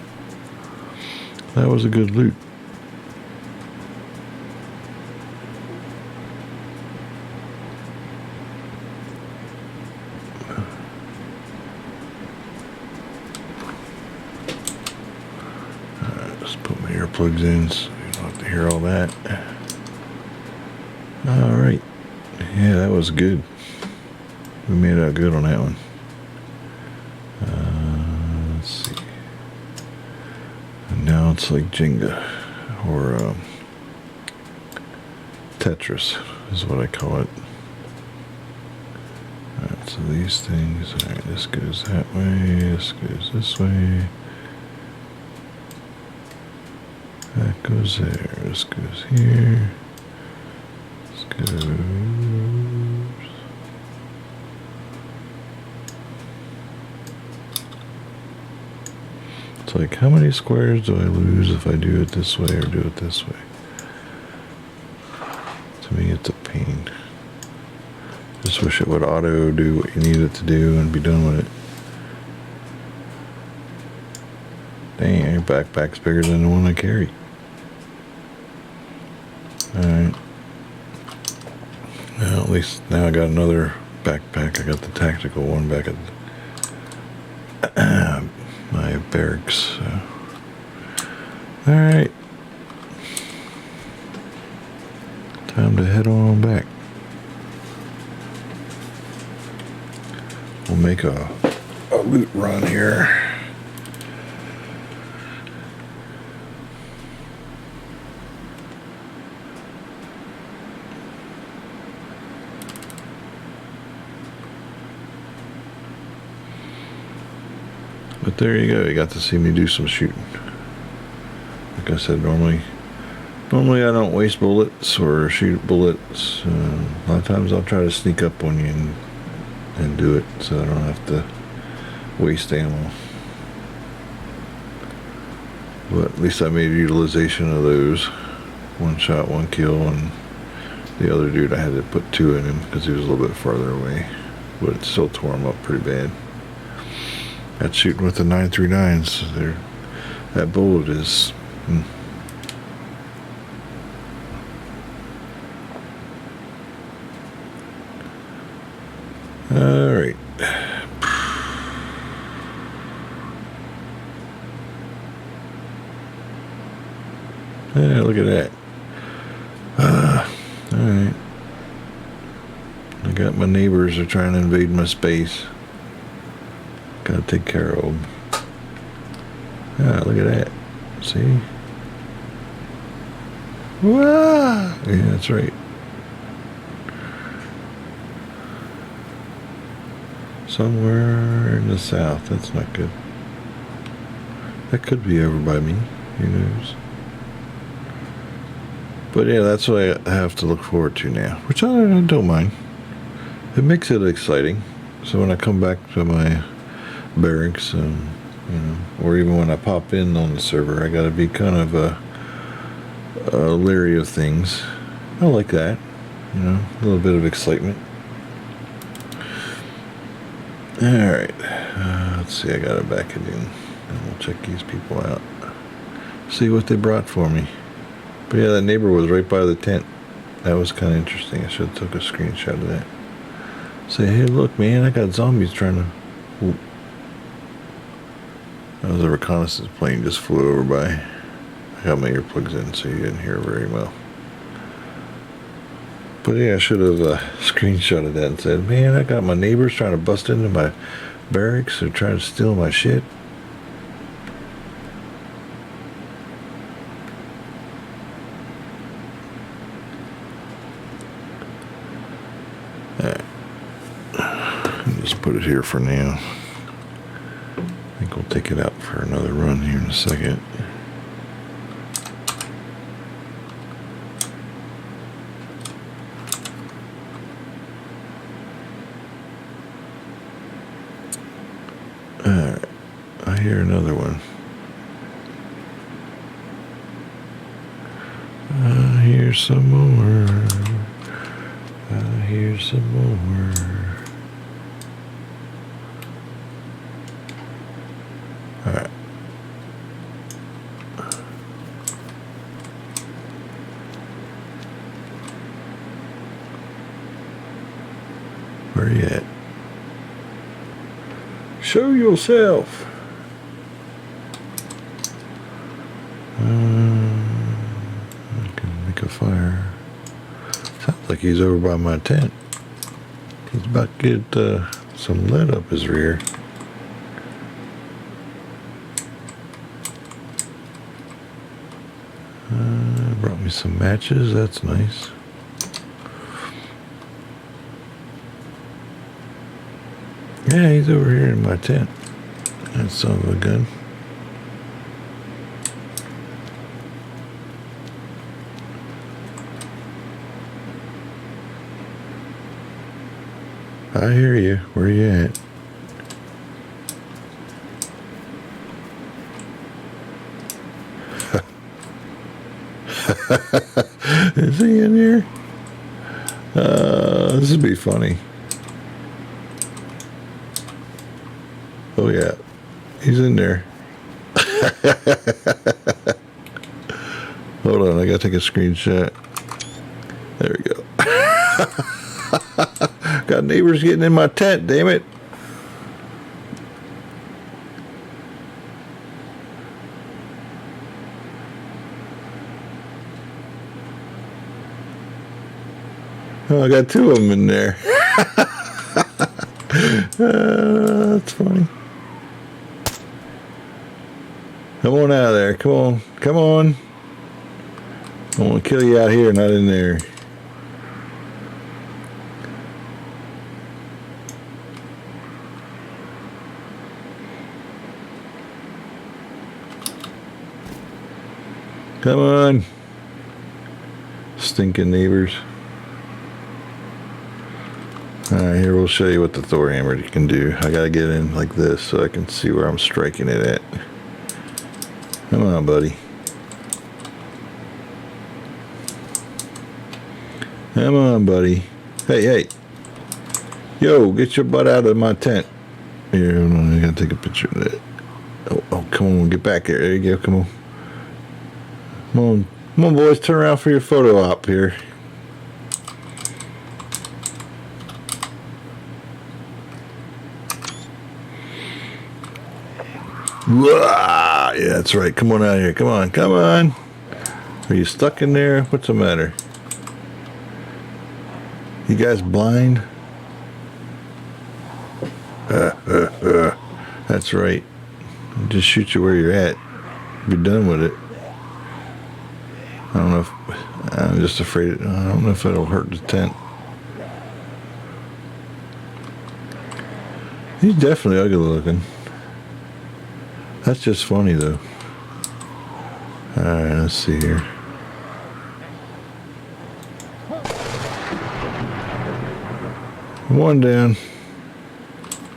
That was a good loot. Just put my earplugs in so you don't have to hear all that. Alright. Yeah, that was good. We made out good on that one. Let's see. And now it's like Jenga, or Tetris is what I call it. Alright, so these things, alright, this goes that way, this goes this way. That goes there, this goes here, this goes... It's like, how many squares do I lose if I do it this way or do it this way? To me, it's a pain. Just wish it would auto do what you need it to do and be done with it. Dang, your backpack's bigger than the one I carry. Alright. Well, at least now I got another backpack. I got the tactical one back at my barracks. So. Alright. Time to head on back. We'll make a loot run here. But there you go, you got to see me do some shooting. Like I said, normally I don't waste bullets or shoot bullets. A lot of times I'll try to sneak up on you and do it so I don't have to waste ammo. But at least I made utilization of those. One shot, one kill, and the other dude I had to put two in him because he was a little bit farther away. But it still tore him up pretty bad. That's shooting with the 939s. So that bullet is... Alright. Yeah, look at that. Alright. I got my neighbors are trying to invade my space. Gotta take care of them. Ah, look at that. See? Wah! Yeah, that's right. Somewhere in the south. That's not good. That could be over by me. Who knows? But yeah, that's what I have to look forward to now. Which I don't mind. It makes it exciting. So when I come back to my barracks, you know, or even when I pop in on the server, I gotta be kind of leery of things. I like that, you know, a little bit of excitement. Alright, let's see, I gotta back it in, and we'll check these people out, see what they brought for me. But yeah, that neighbor was right by the tent. That was kind of interesting. I should have took a screenshot of that. Say, hey, look, man, I got zombies trying to... Ooh. That was a reconnaissance plane just flew over by. I got my earplugs in so you didn't hear very well. But yeah, I should have screenshotted that and said, man, I got my neighbors trying to bust into my barracks. They're trying to steal my shit. Alright. Just put it here for now. think we'll take it out for another run here in a second. Alright, I hear another one. I hear some more. I hear some more. Alright. Where you at? Show yourself. I can make a fire. Sounds like he's over by my tent. He's about to get some lead up his rear. Brought me some matches. That's nice. Yeah, he's over here in my tent. That's son of a gun. I hear you. Where you at? Is he in here? This would be funny. Oh yeah, he's in there. Hold on, I gotta take a screenshot. There we go. Got neighbors getting in my tent, damn it. Oh, I got two of them in there. That's funny. Come on out of there. Come on. Come on. I want to kill you out here, not in there. Come on. Stinking neighbors. Alright, here we'll show you what the Thor hammer can do. I gotta get in like this so I can see where I'm striking it at. Come on, buddy. Come on, buddy. Hey, hey. Yo, get your butt out of my tent. Here, hold on, I gotta take a picture of that. Oh, come on, get back here. There you go, come on. Come on, boys, turn around for your photo op here. Yeah, that's right. Come on out here. Come on, come on. Are you stuck in there? What's the matter? You guys blind? That's right. Just shoot you where you're at. Be done with it. I don't know if I'm just afraid. I don't know if it'll hurt the tent. He's definitely ugly looking. That's just funny though. Alright, let's see here. One down.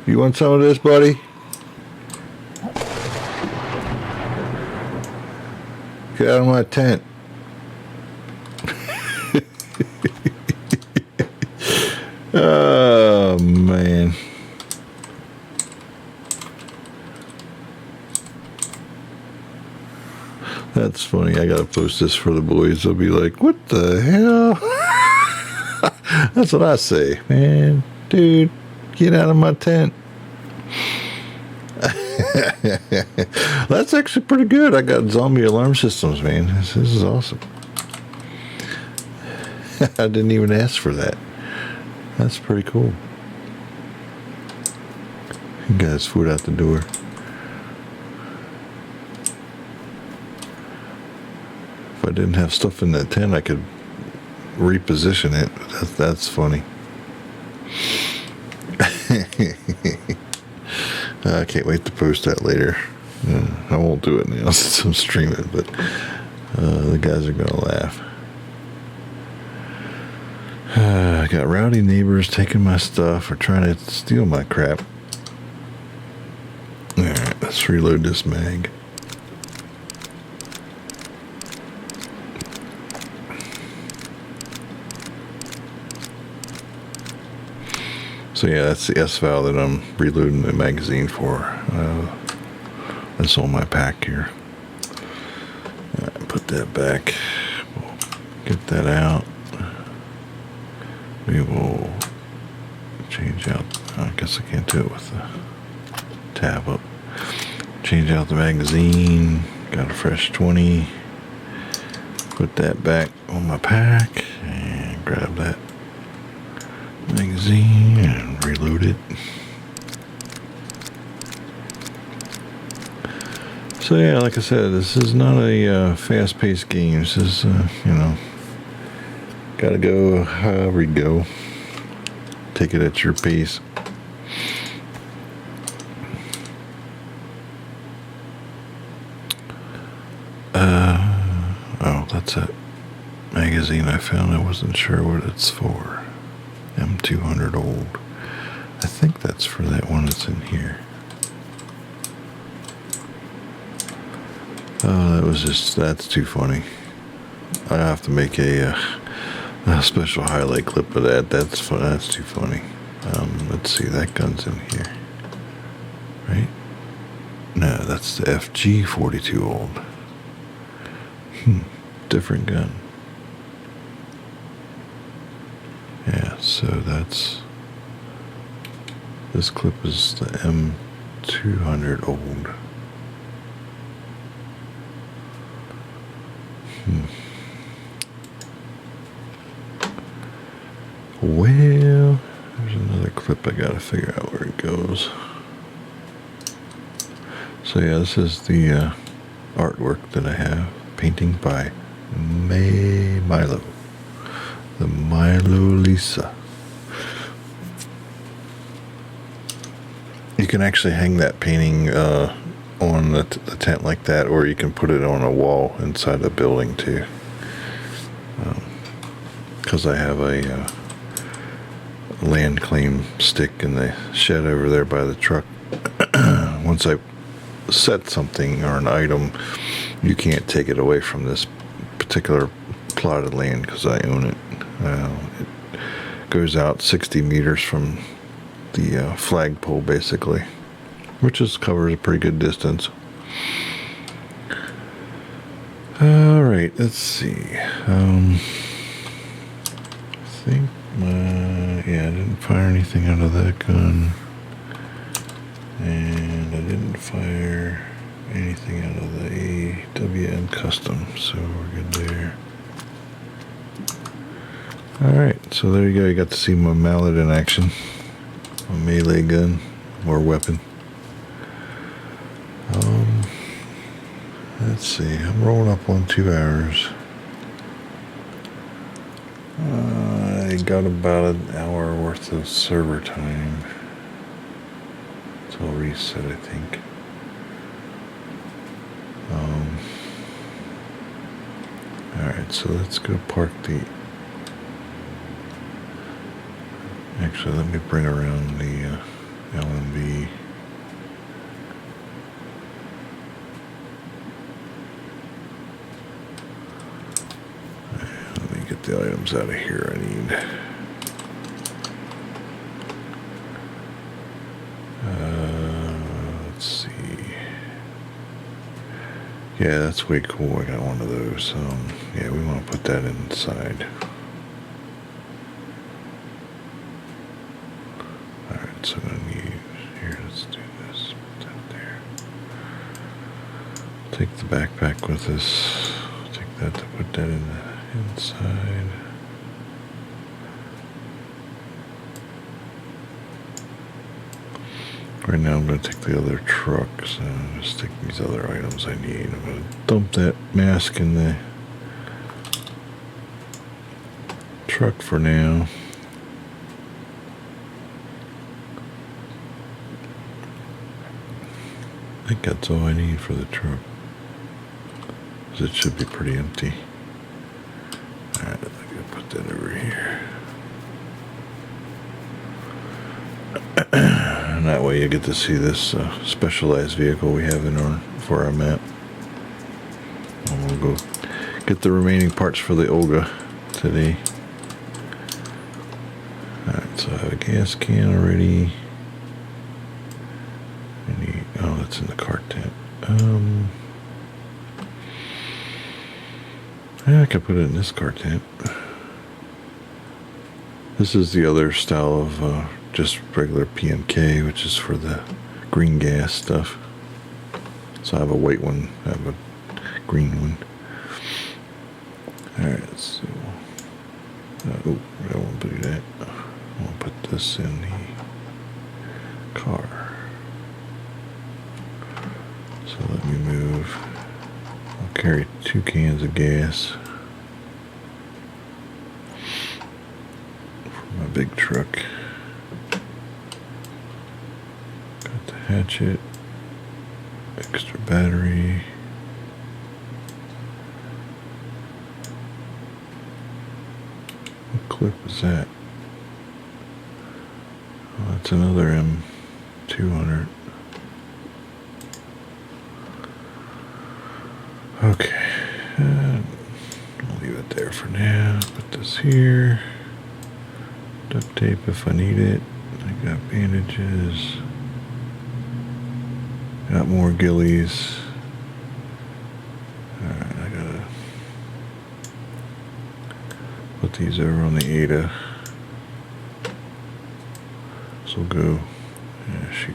You want some of this, buddy? Get out of my tent. Oh man. That's funny. I gotta post this for the boys. They'll be like, what the hell? That's what I say, man. Dude, get out of my tent. That's actually pretty good. I got zombie alarm systems, man. This is awesome. I didn't even ask for that. That's pretty cool. He got his food out the door. If I didn't have stuff in that tent, I could reposition it. That's funny. I can't wait to post that later. I won't do it now since I'm streaming, but the guys are gonna laugh. I got rowdy neighbors taking my stuff or trying to steal my crap. Alright, let's reload this mag. So yeah, that's the S valve that I'm reloading the magazine for. That's on my pack here. Put that back. We'll get that out. We will change out. I guess I can't do it with the tab up. Change out the magazine. Got a fresh 20. Put that back on my pack and grab that magazine and reload it. So yeah, like I said, this is not a fast-paced game. This is, gotta go however you go. Take it at your pace. Oh, that's that magazine I found. I wasn't sure what it's for. M200 old. I think that's for that one that's in here. Oh, that's too funny. I have to make a special highlight clip of that. That's fun. That's too funny. Let's see, that gun's in here, right? No, that's the FG42 old. Different gun. Yeah, so this clip is the M200 old. Well, there's another clip I gotta figure out where it goes. So yeah, this is the artwork that I have. Painting by Milo. The Milo Lisa. You can actually hang that painting on the tent like that, or you can put it on a wall inside the building too. Because I have a land claim stick in the shed over there by the truck. Once I set something or an item, you can't take it away from this particular plot of land because I own it. It goes out 60 meters from the flagpole, basically, which covers a pretty good distance. All right, let's see. I think I didn't fire anything out of that gun, and I didn't fire anything out of the AWM custom, so we're good there. Alright, so there you go. You got to see my mallet in action. My melee gun or weapon. Let's see, I'm rolling up on 2 hours. I got about an hour worth of server time till reset, I think. Alright, so let's go park the... Actually, let me bring around the LMB. Let me get the items out of here I need. Let's see. Yeah, that's way cool. I got one of those. Yeah, we want to put that inside. Alright, so I'm going to use... Here, let's do this. Put that there. Take the backpack with us. Take that to put that in the inside. Right now I'm going to take the other truck, so I'm just take these other items I need. I'm going to dump that mask in the truck for now. I think that's all I need for the truck. It should be pretty empty. Alright, I'm gonna put that over here. And that way you get to see this specialized vehicle we have in our for our map. And we'll go get the remaining parts for the Olga today. Alright, so I have a gas can already. Oh, that's in the car tent. Yeah, I could put it in this car tent. This is the other style of just regular PMK, which is for the green gas stuff. So I have a white one, I have a green one. Alright, so oh, I won't do that. I'll put this in the car. So let me move. I'll carry 2 cans of gas for my big truck. Got the hatchet, extra battery. What clip is that? Oh, that's another M200. Okay, I'll leave it there for now. Put this here. Duct tape if I need it. I got bandages. Got more ghillies. Alright, I gotta put these over on the Ada. So we'll go, yeah, shoot.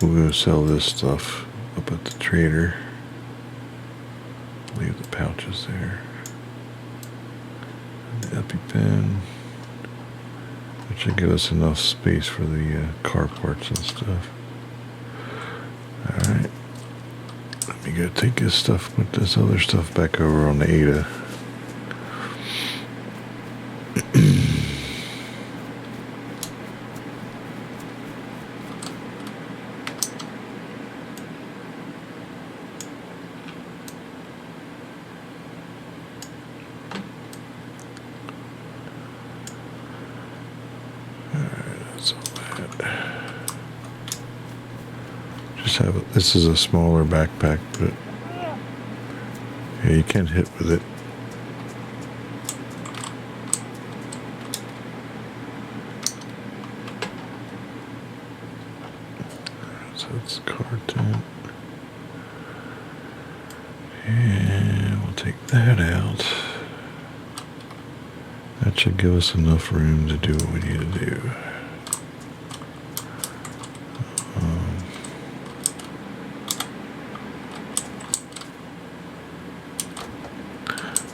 We'll go sell this stuff up at the trader. Leave the pouches there. And the EpiPen, which should give us enough space for the car parts and stuff. Alright. Let me go take this stuff, put this other stuff back over on the Ada. This is a smaller backpack, but yeah, you can't hit with it. So it's car tent. And we'll take that out. That should give us enough room to do what we need to do.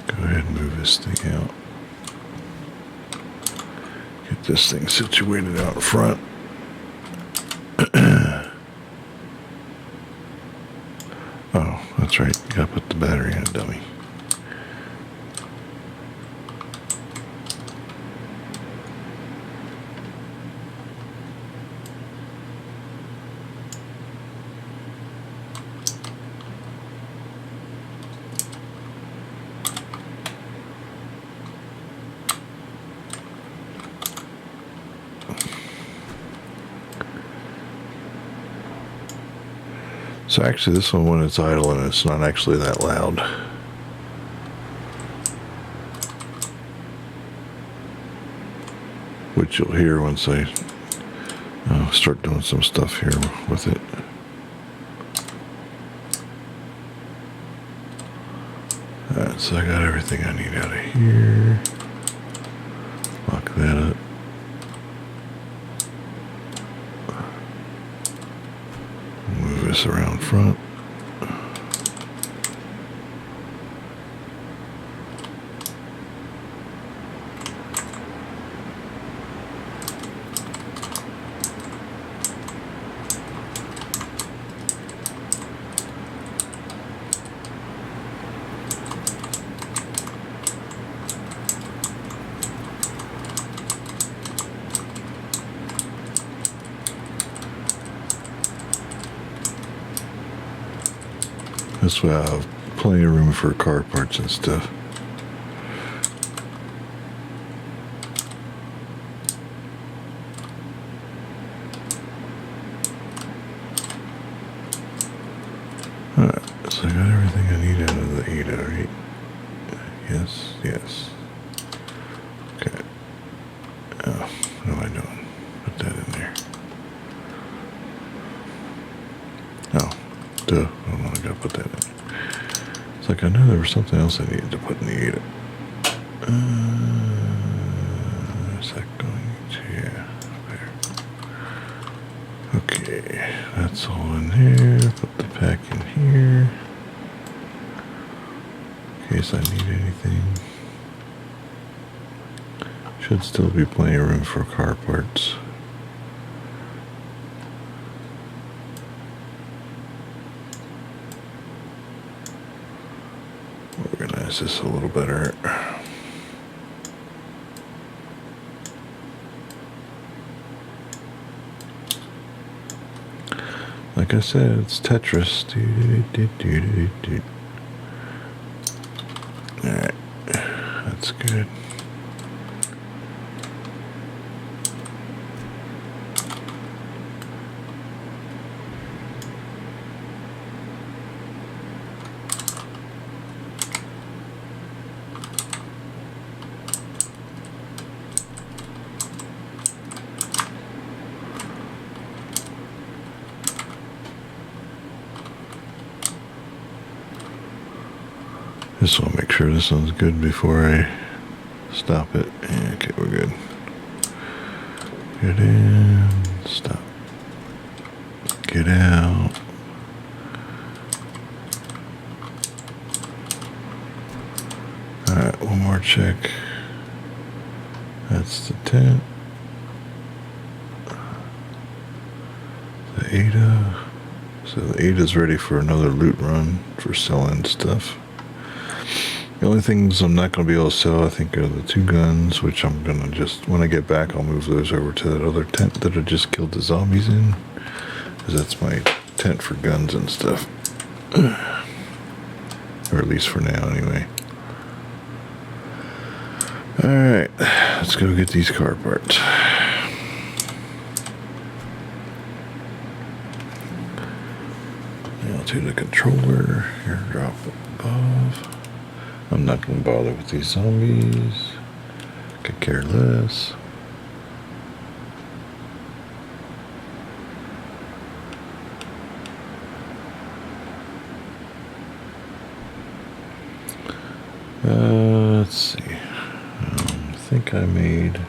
Go ahead and move this thing out. Get this thing situated out front. Oh, that's right. You gotta put the battery in it, dummy. So actually this one, when it's idling, it's not actually that loud. Which you'll hear once I start doing some stuff here with it. Alright, so I got everything I need out of here. Lock that up. Move this around front. This way I'll have plenty of room for car parts and stuff. Alright, so I got everything I need out of the ADA, right? Yes, yes. Okay. Oh, what am I doing? Put that in there. Oh, duh. Oh, I gotta put that in. It's like I knew there was something else I needed to put in the ADA. Is that going to, yeah, there. Okay, that's all in here. Put the pack in here. In case I need anything. Should still be plenty of room for car parts. Organize this a little better. Like I said, it's Tetris. Alright, that's good. Just want to make sure this one's good before I stop it. Okay, we're good. Get in, stop. Get out. Alright, one more check. That's the tent. The ADA. So the ADA's ready for another loot run for selling stuff. The only things I'm not going to be able to sell, I think, are the 2 guns, which I'm going to just, when I get back, I'll move those over to that other tent that I just killed the zombies in. Because that's my tent for guns and stuff. Or at least for now, anyway. Alright, let's go get these car parts. Now to the controller, airdrop above. I'm not going to bother with these zombies. Could care less. Let's see. I think I made...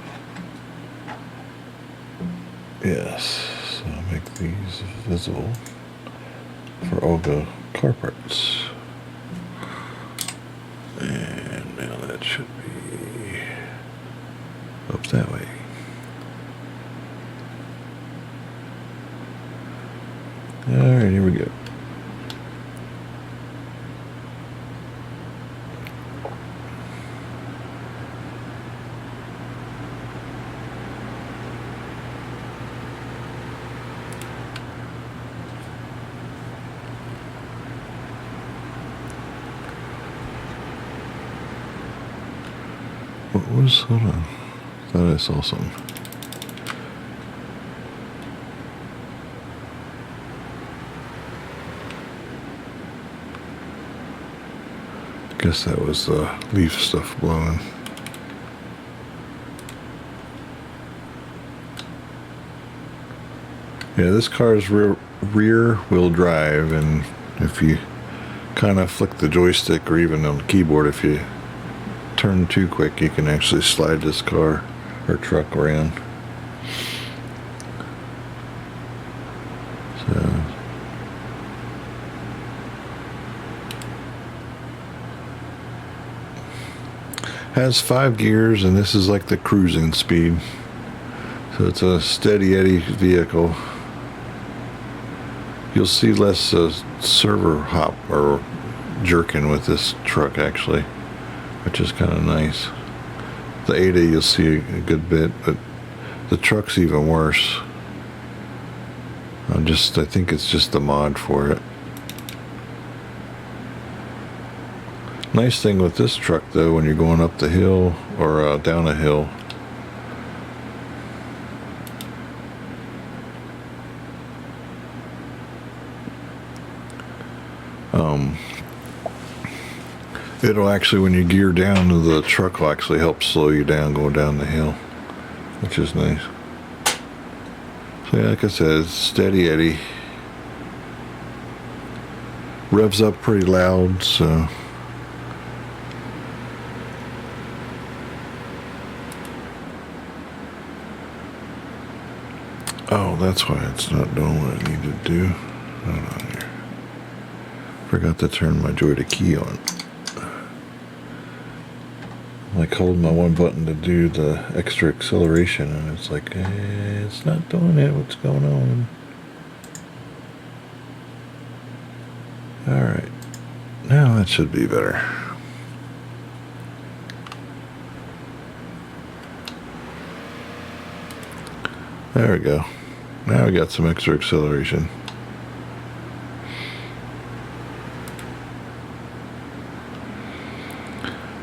Yes. So I'll make these visible for all the car parts. And now that should be up that way. Alright, here we go. What was, hold on, thought I saw something. Guess that was the leaf stuff blowing. Yeah, this car is rear wheel drive, and if you kind of flick the joystick or even on the keyboard, if you turn too quick, you can actually slide this car or truck around. So has 5 gears, and this is like the cruising speed. So it's a steady Eddie vehicle. You'll see less server hop or jerking with this truck actually, which is kind of nice. The 80 you'll see a good bit, but the truck's even worse. I think it's just the mod for it. Nice thing with this truck though, when you're going up the hill or down a hill, it'll actually, when you gear down, the truck will actually help slow you down going down the hill, which is nice. So yeah, like I said, it's steady Eddie. Revs up pretty loud, so oh, that's why it's not doing what it needed to do. Hold on here. Forgot to turn my joy to key on. Like holding my one button to do the extra acceleration, and it's like, it's not doing it. What's going on? Alright. Now that should be better. There we go. Now we got some extra acceleration.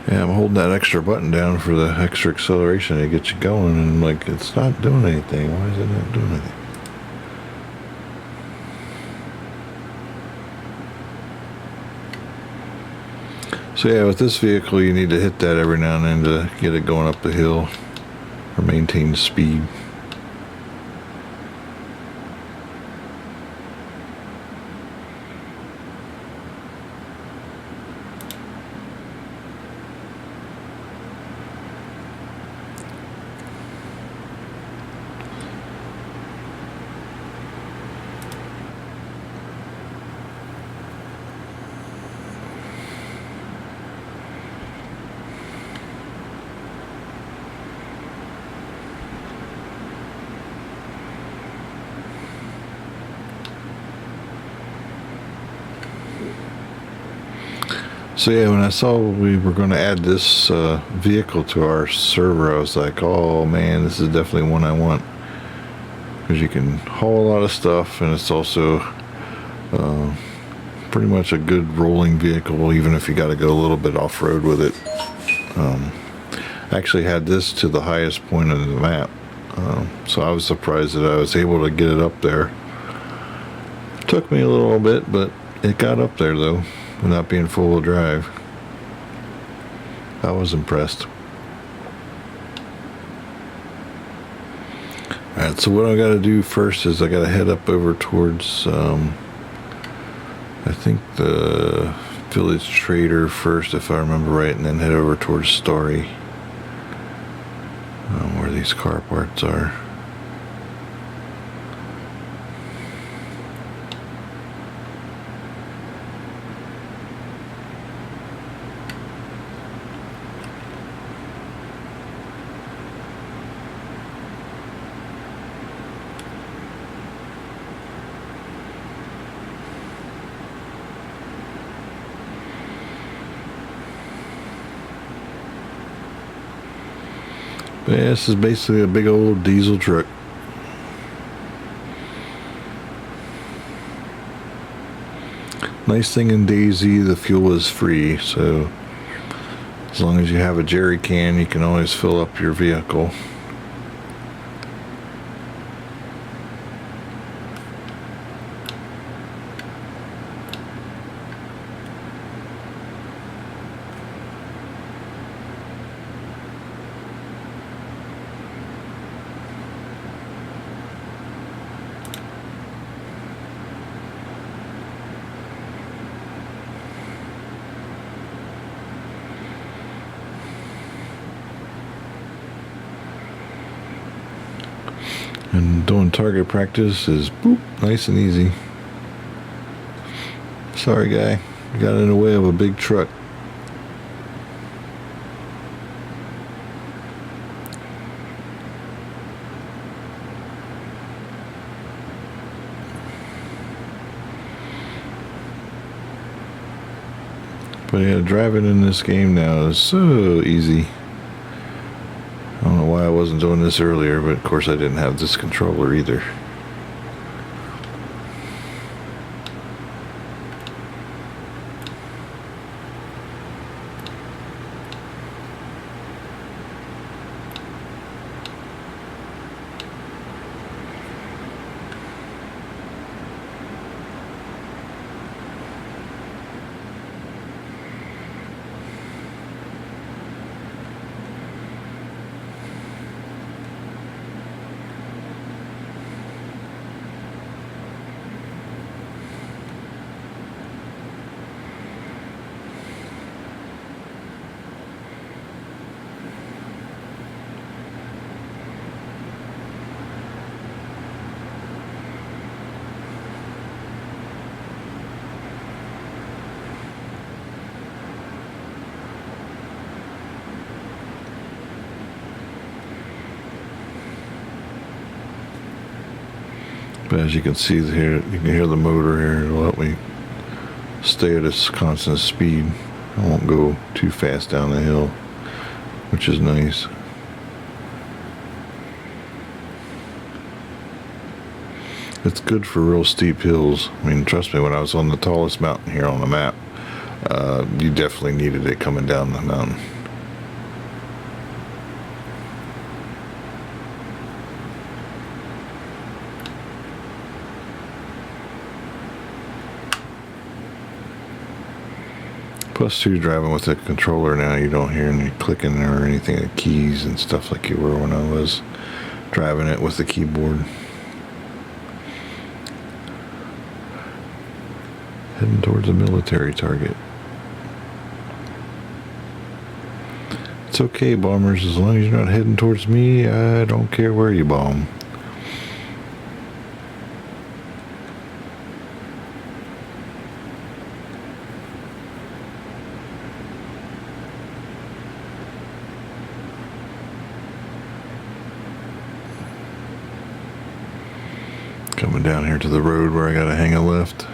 Yeah, I'm holding that extra button down for the extra acceleration to get you going, and like, it's not doing anything. Why is it not doing anything? So yeah, with this vehicle, you need to hit that every now and then to get it going up the hill or maintain speed. So yeah, when I saw we were going to add this vehicle to our server, I was like, oh man, this is definitely one I want. Because you can haul a lot of stuff, and it's also pretty much a good rolling vehicle, even if you got to go a little bit off-road with it. I actually had this to the highest point of the map, so I was surprised that I was able to get it up there. Took me a little bit, but it got up there though, without being full-wheel drive. I was impressed. Alright, so what I gotta do first is I gotta head up over towards I think the Village Trader first, if I remember right, and then head over towards Story, where these car parts are. But yeah, this is basically a big old diesel truck. Nice thing in DayZ, the fuel is free, so as long as you have a jerry can, you can always fill up your vehicle. And doing target practice is boop, nice and easy. Sorry guy, you got in the way of a big truck. But yeah, driving in this game now is so easy. I don't know why I wasn't doing this earlier, but of course I didn't have this controller either. But as you can see here, you can hear the motor here. It'll help me stay at its constant speed. I won't go too fast down the hill, which is nice. It's good for real steep hills. I mean, trust me, when I was on the tallest mountain here on the map, you definitely needed it coming down the mountain. Plus, too, driving with a controller now, you don't hear any clicking or anything of keys and stuff like you were when I was driving it with the keyboard. Heading towards a military target. It's okay, bombers, as long as you're not heading towards me, I don't care where you bomb. Coming down here to the road where I gotta hang a left.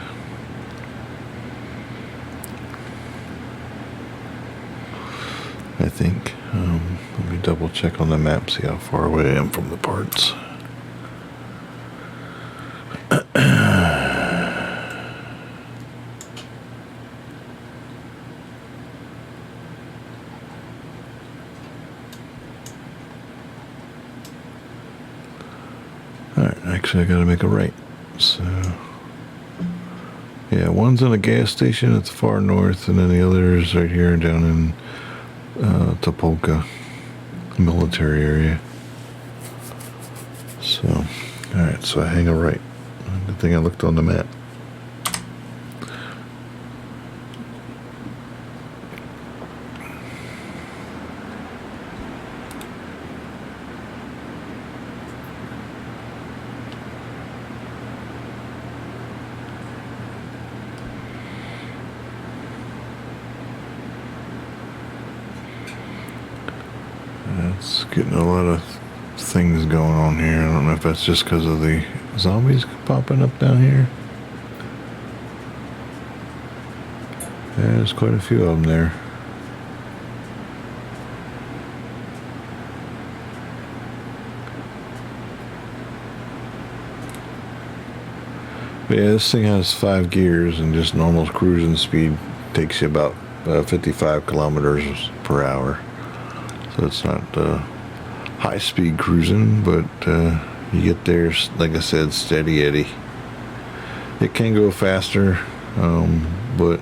I think. Let me double check on the map, see how far away I am from the parts. Alright, actually I gotta make a right. So, yeah, one's in a gas station at the far north, and then the other is right here down in Topolka military area. So, alright, so I hang a right. Good thing I looked on the map. It's getting a lot of things going on here. I don't know if that's just because of the zombies popping up down here. Yeah, there's quite a few of them there. But yeah, this thing has 5 gears, and just normal cruising speed takes you about 55 kilometers per hour. So it's not high speed cruising, but you get there, like I said, steady Eddie. It can go faster, but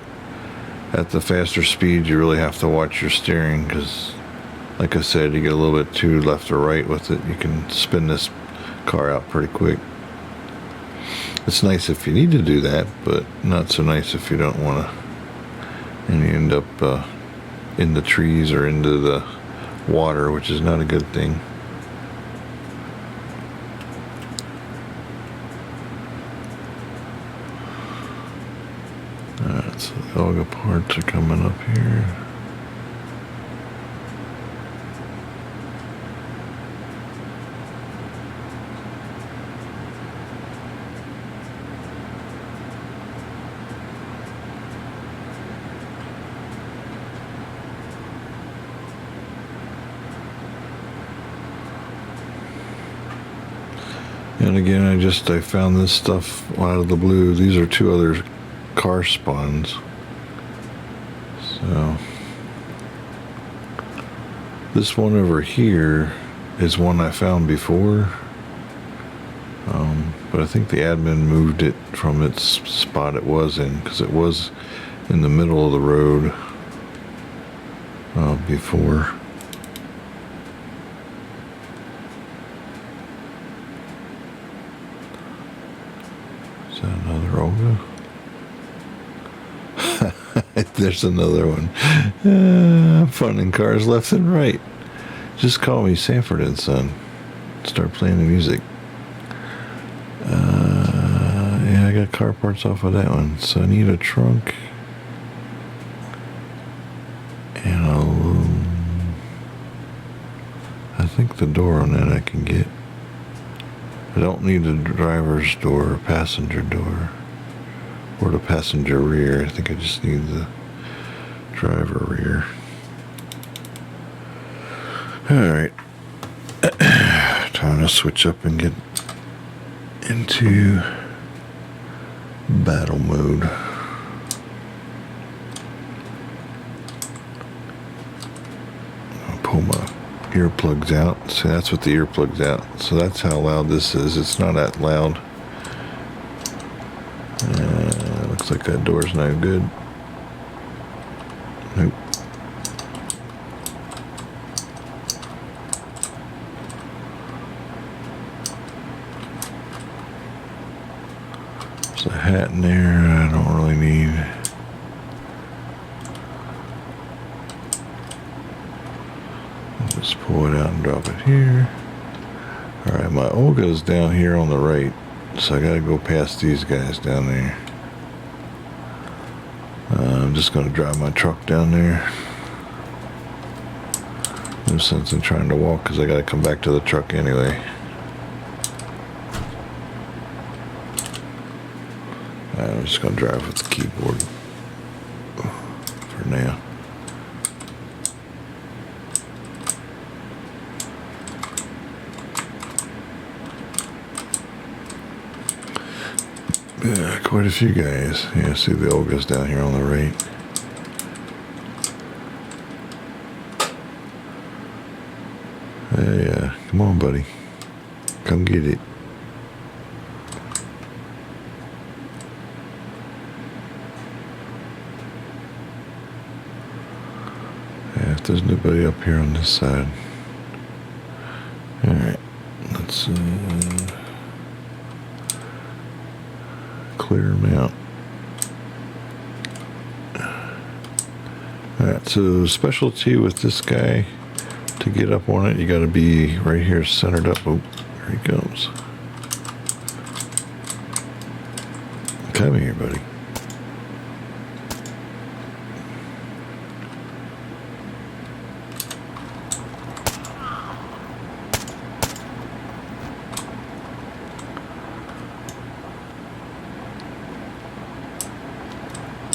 at the faster speed you really have to watch your steering, because like I said, you get a little bit too left or right with it, you can spin this car out pretty quick. It's nice if you need to do that, but not so nice if you don't want to, and you end up in the trees or into the water, which is not a good thing. Alright, so the Olga parts are coming up here. And again, I found this stuff out of the blue. These are 2 other car spawns. So this one over here is one I found before, but I think the admin moved it from its spot it was in, because it was in the middle of the road before. Is that another Olga? There's another one. I'm finding cars left and right. Just call me Sanford and Son. Start playing the music. Yeah, I got car parts off of that one. So I need a trunk. And I think the door on that I can get. I don't need the driver's door or passenger door or the passenger rear. I think I just need the driver rear. Alright. Time to switch up and get into battle mode. I'll pull my earplugs out. See, that's what the earplugs out. So that's how loud this is. It's not that loud. Looks like that door's no good. Nope. There's a hat in there I don't really need. I'll just pull it out and drop it here. Alright, my Olga's down here on the right, so I gotta go past these guys down there. I'm just gonna drive my truck down there. No sense in trying to walk because I gotta come back to the truck anyway. I'm just going to drive with the keyboard for now. Yeah, quite a few guys. Yeah, see the Olga's down here on the right. Yeah, come on, buddy. Come get it. There's nobody up here on this side. Alright, let's clear them out. Alright, so specialty with this guy, to get up on it, you gotta be right here centered up. Oh, there he comes. Come here, buddy.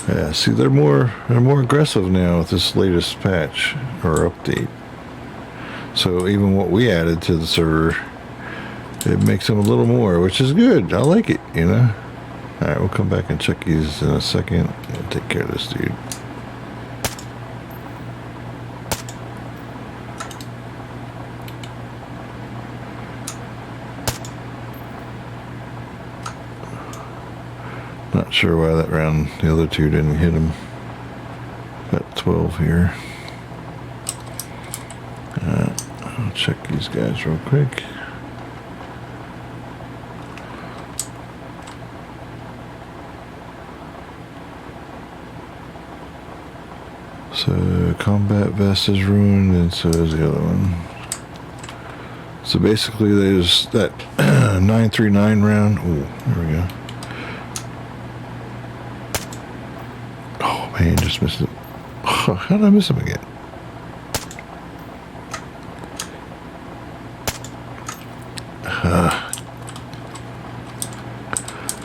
Yeah, see, they're more aggressive now with this latest patch or update. So even what we added to the server, it makes them a little more, which is good. I like it, you know. All right, we'll come back and check these in a second and take care of this dude. Not sure why that round, the other two didn't hit him. Got 12 here. I'll check these guys real quick. So combat vest is ruined, and so is the other one. So basically there's that 939 round. Oh, there we go. Man, just missed it. Oh, how did I miss him again?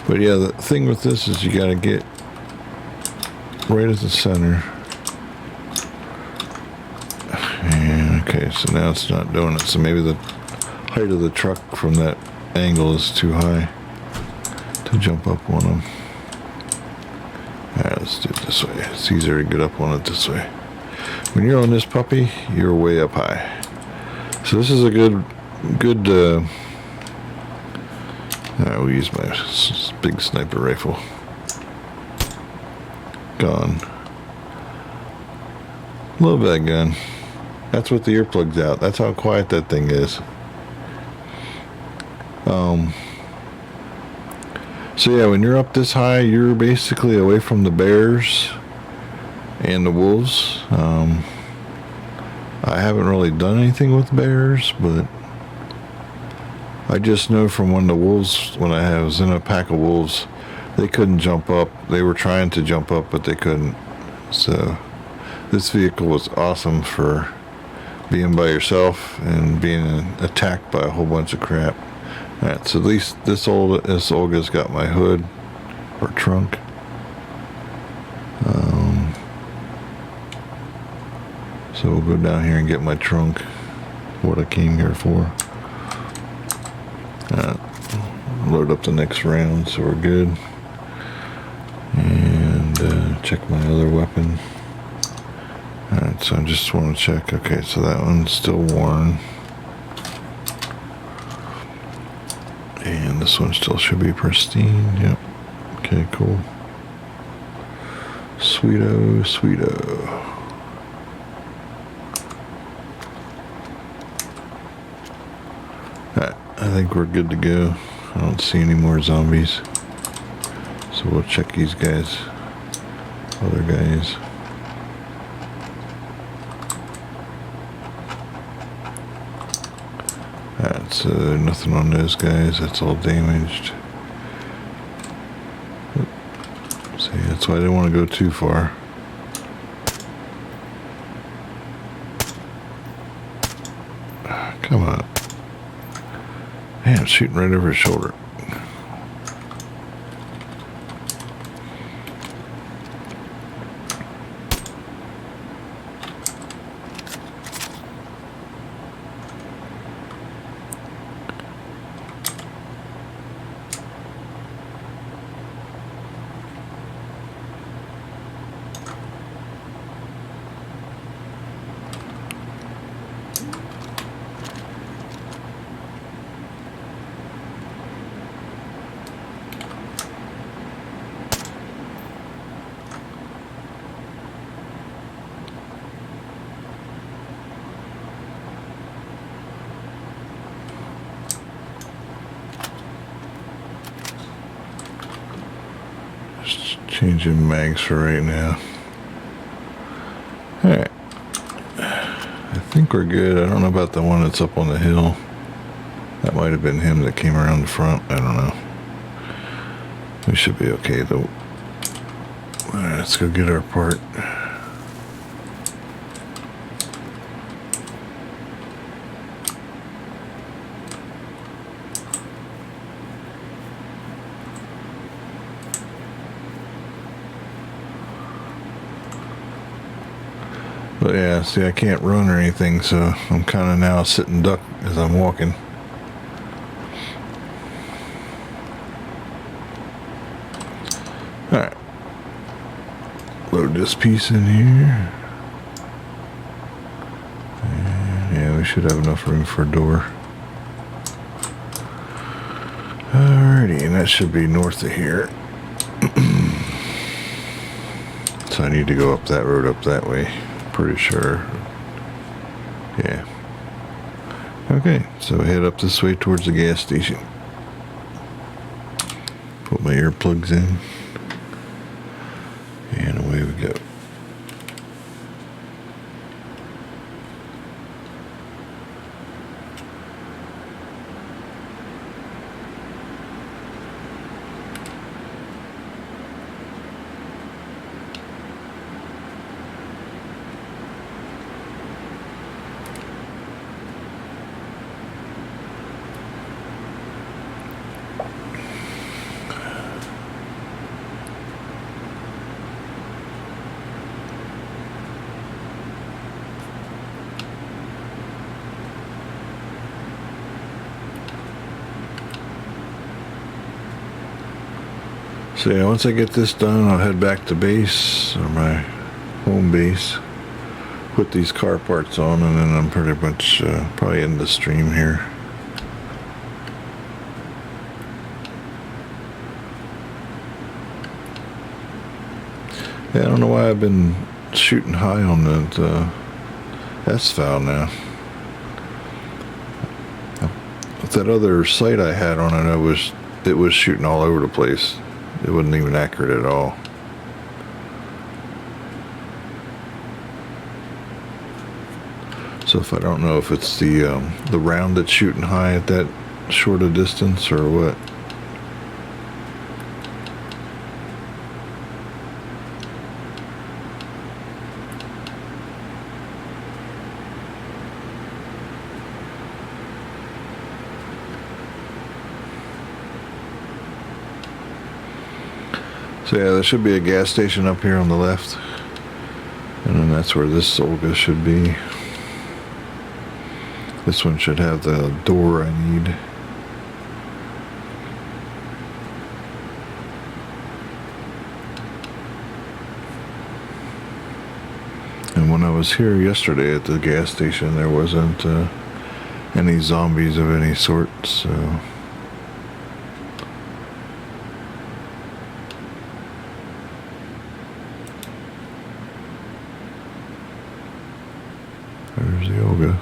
But yeah, the thing with this is you gotta get right at the center. And okay, so now it's not doing it. So maybe the height of the truck from that angle is too high to jump up on them. Alright, let's do it this way. It's easier to get up on it this way. When you're on this puppy, you're way up high. So this is a good I will use my big sniper rifle. Gone. Love that gun. That's with the earplugs out. That's how quiet that thing is. So yeah, when you're up this high, you're basically away from the bears and the wolves. I haven't really done anything with bears, but I just know from when I was in a pack of wolves, they couldn't jump up. They were trying to jump up, but they couldn't. So this vehicle was awesome for being by yourself and being attacked by a whole bunch of crap. Alright, so at least this Olga's got my hood or trunk. So we'll go down here and get my trunk, what I came here for. Load up the next round, so we're good. And check my other weapon. Alright, so I just want to check. Okay, so that one's still worn. And this one still should be pristine. Yep. Okay, cool. Sweeto, sweeto. Alright, I think we're good to go. I don't see any more zombies. So we'll check these guys. Other guys. Alright, so nothing on those guys. That's all damaged. See, that's why I didn't want to go too far. Come on. Man, shooting right over his shoulder. Changing mags for right now. Alright. I think we're good. I don't know about the one that's up on the hill. That might have been him that came around the front. I don't know. We should be okay though. Alright, let's go get our part. But yeah, see, I can't run or anything, so I'm kind of now sitting duck as I'm walking. Alright. Load this piece in here. And yeah, we should have enough room for a door. Alrighty, and that should be north of here. So I need to go up that road up that way. Pretty sure. Yeah. Okay, so head up this way towards the gas station. Put my earplugs in. And away we go. So yeah, once I get this done, I'll head back to base, or my home base, put these car parts on, and then I'm pretty much probably end the stream here. Yeah, I don't know why I've been shooting high on that S-File now. With that other sight I had on it, it was shooting all over the place. It wasn't even accurate at all. So if I don't know if it's the round that's shooting high at that short a distance or what. So yeah, there should be a gas station up here on the left. And then that's where this Olga should be. This one should have the door I need. And when I was here yesterday at the gas station, there wasn't any zombies of any sort, so... There's the Olga.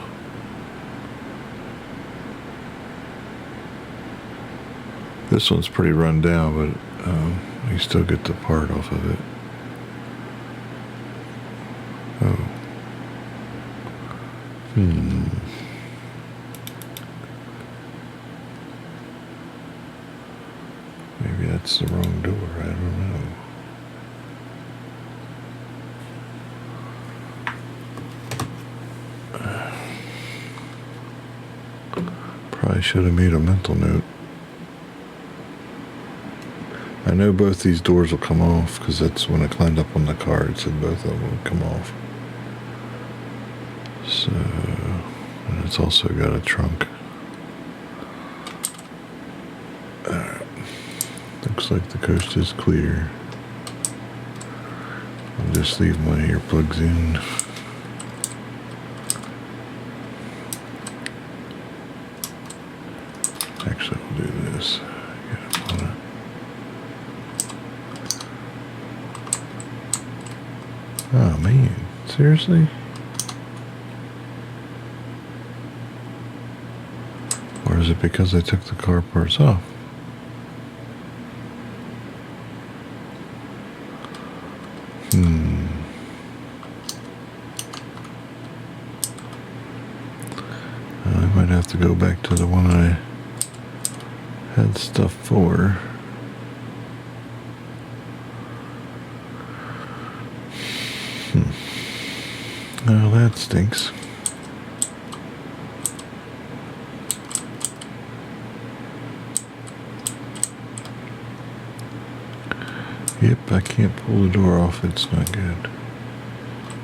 This one's pretty run down, but you still get the part off of it. Oh. Maybe that's the wrong door, I don't know. Probably should have made a mental note. I know both these doors will come off because that's when I climbed up on the car, it said both of them would come off. So, and it's also got a trunk. Looks like the coast is clear. I'll just leave my earplugs in. Actually, I'll do this. Oh man, seriously? Or is it because I took the car parts off? I might have to go back to the one I had stuff for. Oh, that stinks. Yep, I can't pull the door off. It's not good.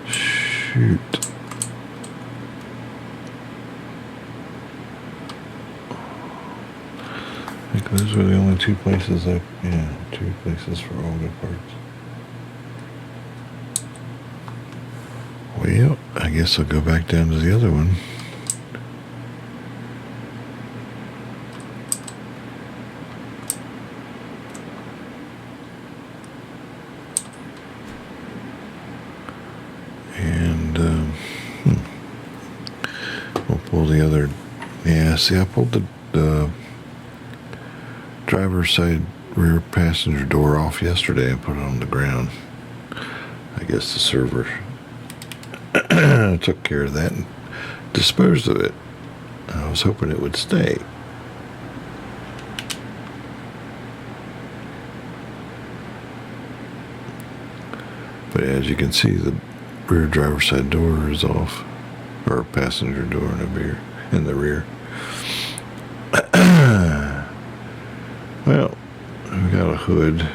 Shoot. I think those were the only two places two places for all the parts. Well, I guess I'll go back down to the other one. And we'll pull the other. Yeah, see, I pulled the driver's side rear passenger door off yesterday and put it on the ground. I guess the server took care of that and disposed of it. I was hoping it would stay. But as you can see, the rear driver's side door is off, or passenger door in the rear. Well, we got a hood.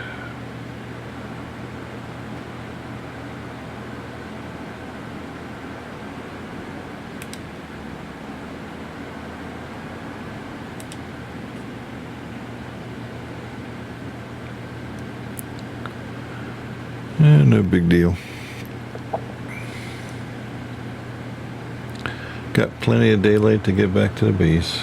No big deal. Got plenty of daylight to get back to the base.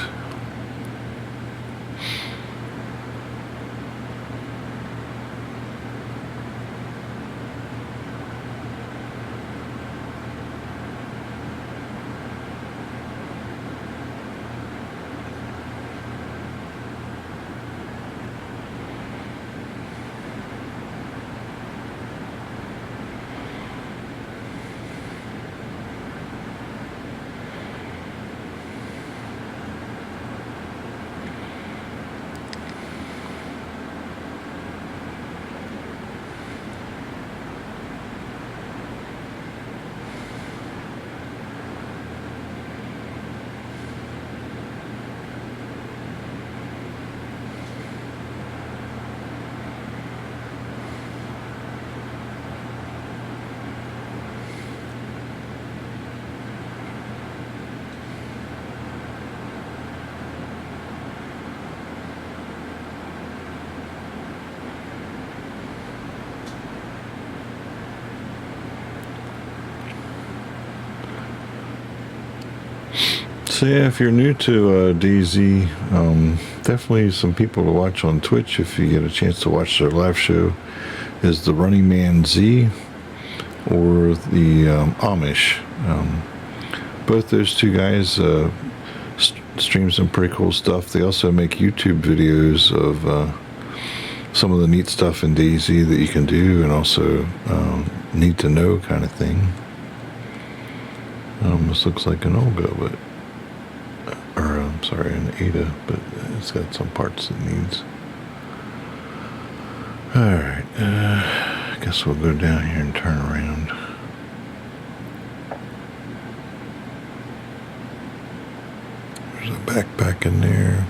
So yeah, if you're new to DayZ, definitely some people to watch on Twitch if you get a chance to watch their live show is the Running Man Z or the Amish. Both those two guys stream some pretty cool stuff. They also make YouTube videos of some of the neat stuff in DayZ that you can do, and also need to know kind of thing. This looks like an Olga, but I'm sorry, an Ada, but it's got some parts it needs. Alright, I guess we'll go down here and turn around. There's a backpack in there.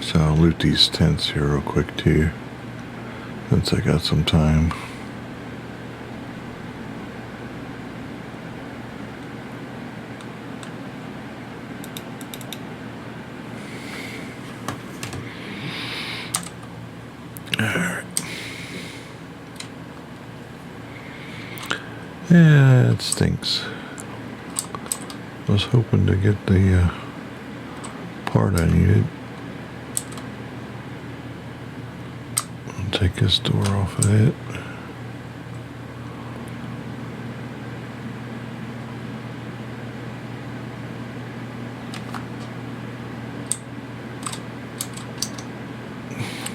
So I'll loot these tents here real quick too, since I got some time. Alright. Yeah, it stinks. I was hoping to get the part I needed. Take this door off of it.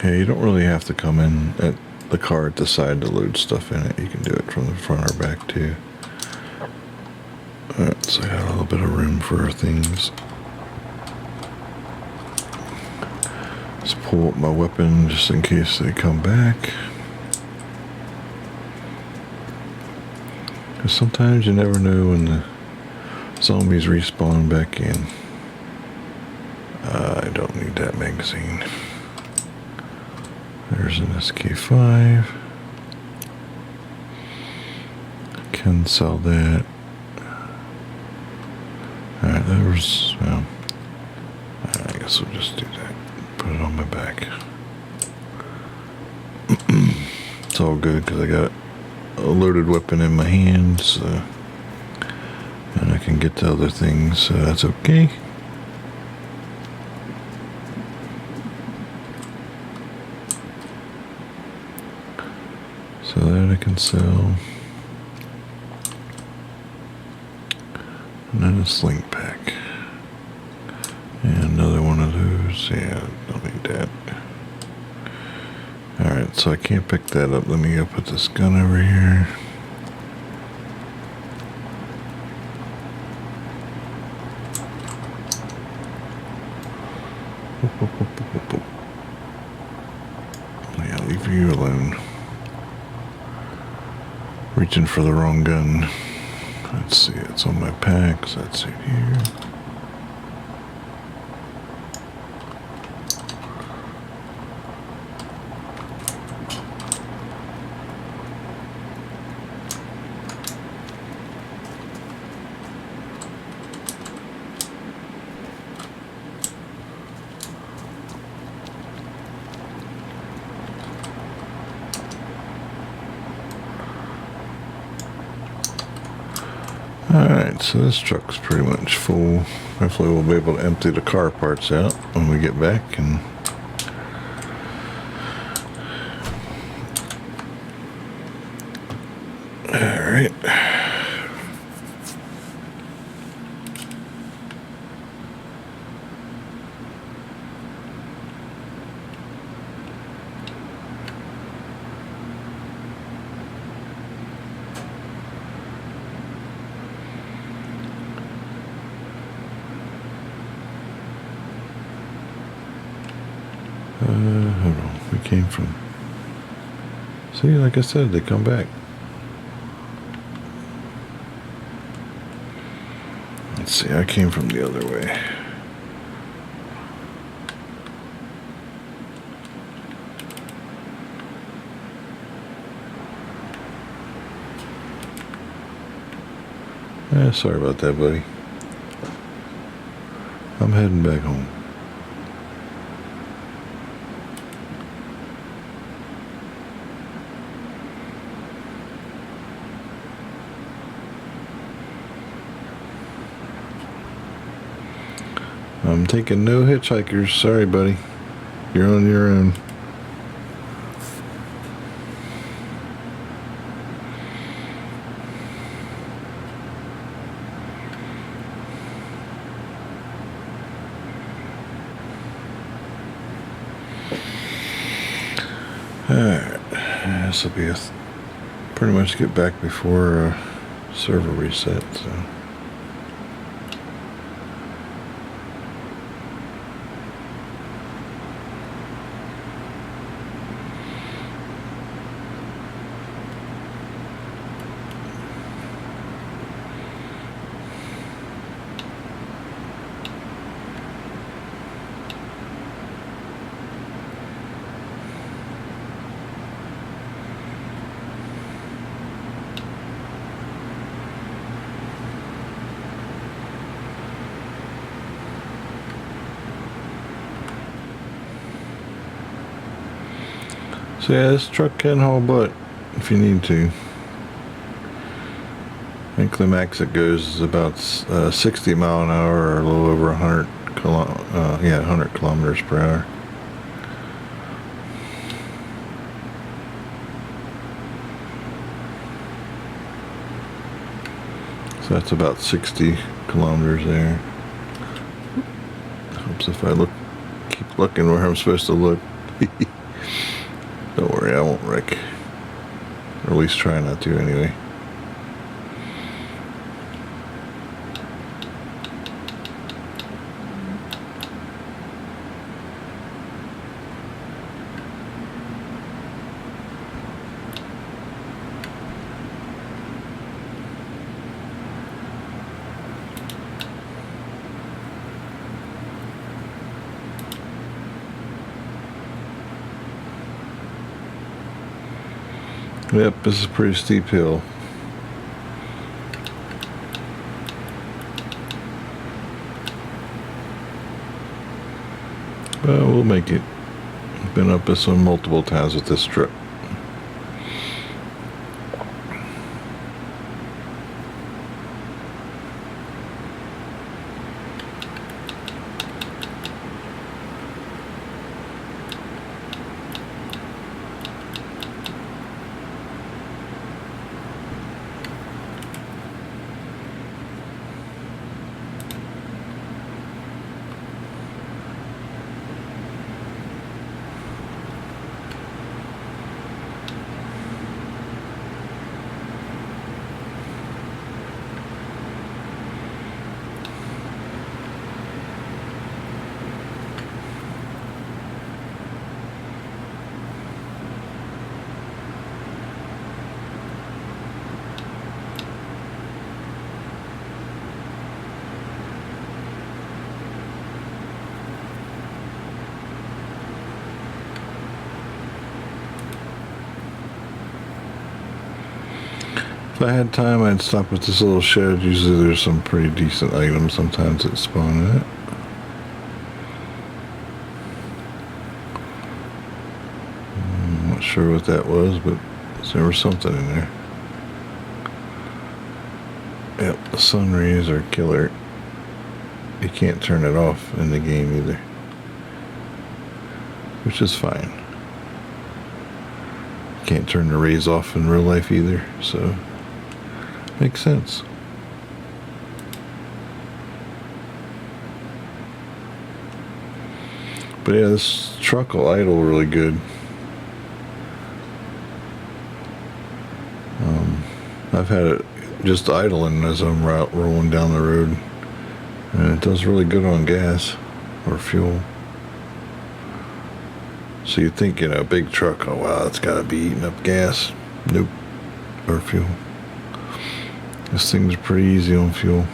Yeah, you don't really have to come in at the car at the side to load stuff in it. You can do it from the front or back too. Alright, so I got a little bit of room for things. Let's pull up my weapon just in case they come back. Because sometimes you never know when the zombies respawn back in. I don't need that magazine. There's an SK5. I can sell that. Alright, there's, well, I guess we'll just do that. Put it on my back. It's all good because I got a loaded weapon in my hands, and I can get to other things, so that's okay. So that I can sell. And then a sling pack. And another one of those. Yeah, don't need that. Alright, so I can't pick that up. Let me go put this gun over here. Yeah, leave you alone. Reaching for the wrong gun. Let's see, it's on my packs. That's it here. Alright, so this truck's pretty much full. Hopefully we'll be able to empty the car parts out when we get back. And alright. Hold on, we came from, see, like I said, they come back. Let's see, I came from the other way. Sorry about that, buddy. I'm heading back home. I'm taking no hitchhikers. Sorry, buddy. You're on your own. Alright. This will be pretty much get back before server reset, so. So yeah, this truck can haul butt if you need to. I think the max it goes is about 60 mile an hour, or a little over 100 kilometers per hour. So that's about 60 kilometers there. Helps if I keep looking where I'm supposed to look. Don't worry, I won't wreck. Or at least try not to anyway. Yep, this is a pretty steep hill. But we'll make it. Been up this one multiple times with this truck. If I had time, I'd stop at this little shed. Usually there's some pretty decent items sometimes that spawn in it. I'm not sure what that was, but there was something in there. Yep, the sun rays are killer. You can't turn it off in the game either, which is fine. Can't turn the rays off in real life either, so makes sense. But yeah, this truck will idle really good. I've had it just idling as I'm rolling down the road, and it does really good on gas or fuel. So you'd think, a big truck, oh wow, it's got to be eating up gas. Nope. Or fuel. This thing's pretty easy on fuel.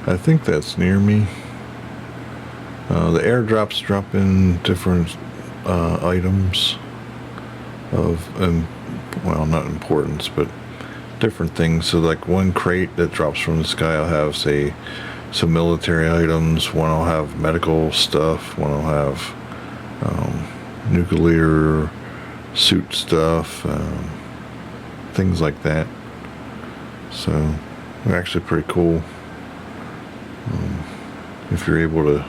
I think that's near me. The airdrops drop in different items of, well, not importance, but different things. So like one crate that drops from the sky will have, say, some military items. One will have medical stuff. One will have nuclear suit stuff, things like that. So they're actually pretty cool. If you're able to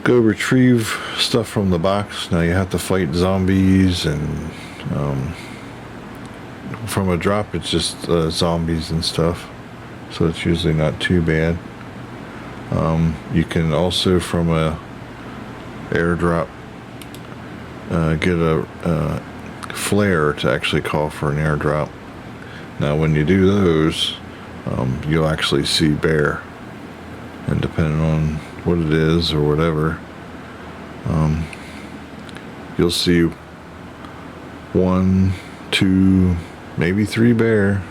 go retrieve stuff from the box. Now you have to fight zombies, and from a drop it's just zombies and stuff, so it's usually not too bad. You can also, from a airdrop, get a flare to actually call for an airdrop. Now when you do those, you'll actually see bear, and depending on what it is or whatever, you'll see 1, 2, maybe 3 bear.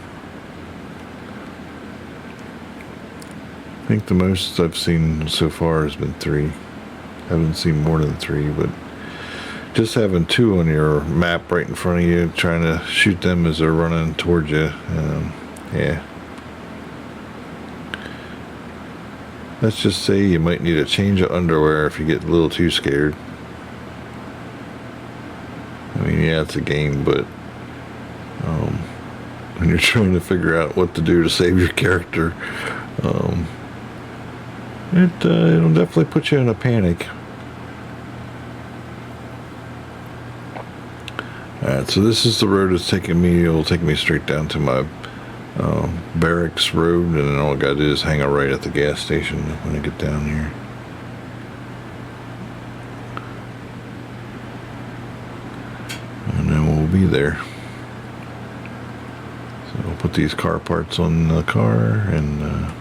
I think the most I've seen so far has been 3. I haven't seen more than 3, but just having 2 on your map right in front of you, trying to shoot them as they're running towards you, yeah. Let's just say you might need a change of underwear if you get a little too scared. I mean, yeah, it's a game, but when you're trying to figure out what to do to save your character, it'll definitely put you in a panic. Alright, so this is the road it's taking me. It'll take me straight down to my barracks road, and then all I gotta do is hang a right at the gas station when I get down here. And then we'll be there. So I'll put these car parts on the car and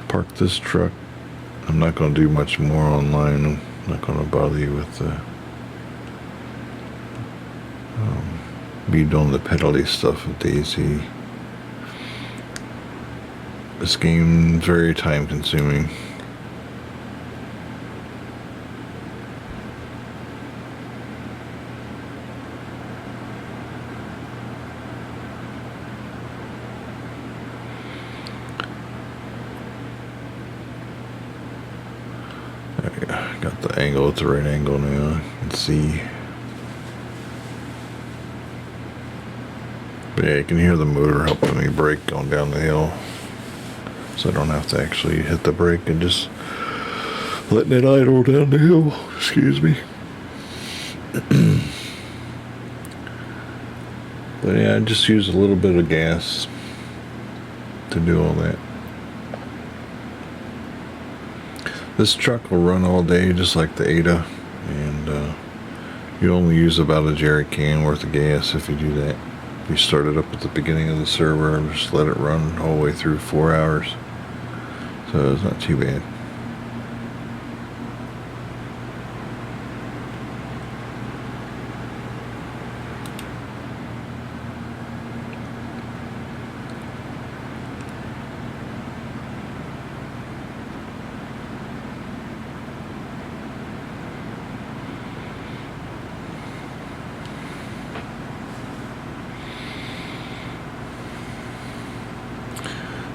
park this truck. I'm not going to do much more online. I'm not going to bother you with be doing the penalty stuff with DayZ. This game is very time consuming. There we go. Got the angle at the right angle now. Let's see. But yeah, you can hear the motor helping me brake going down the hill. So I don't have to actually hit the brake and just letting it idle down the hill. Excuse me. But yeah, I just use a little bit of gas to do all that. This truck will run all day just like the Ada, and you only use about a jerry can worth of gas if you do that. You start it up at the beginning of the server and just let it run all the way through 4 hours. So it's not too bad.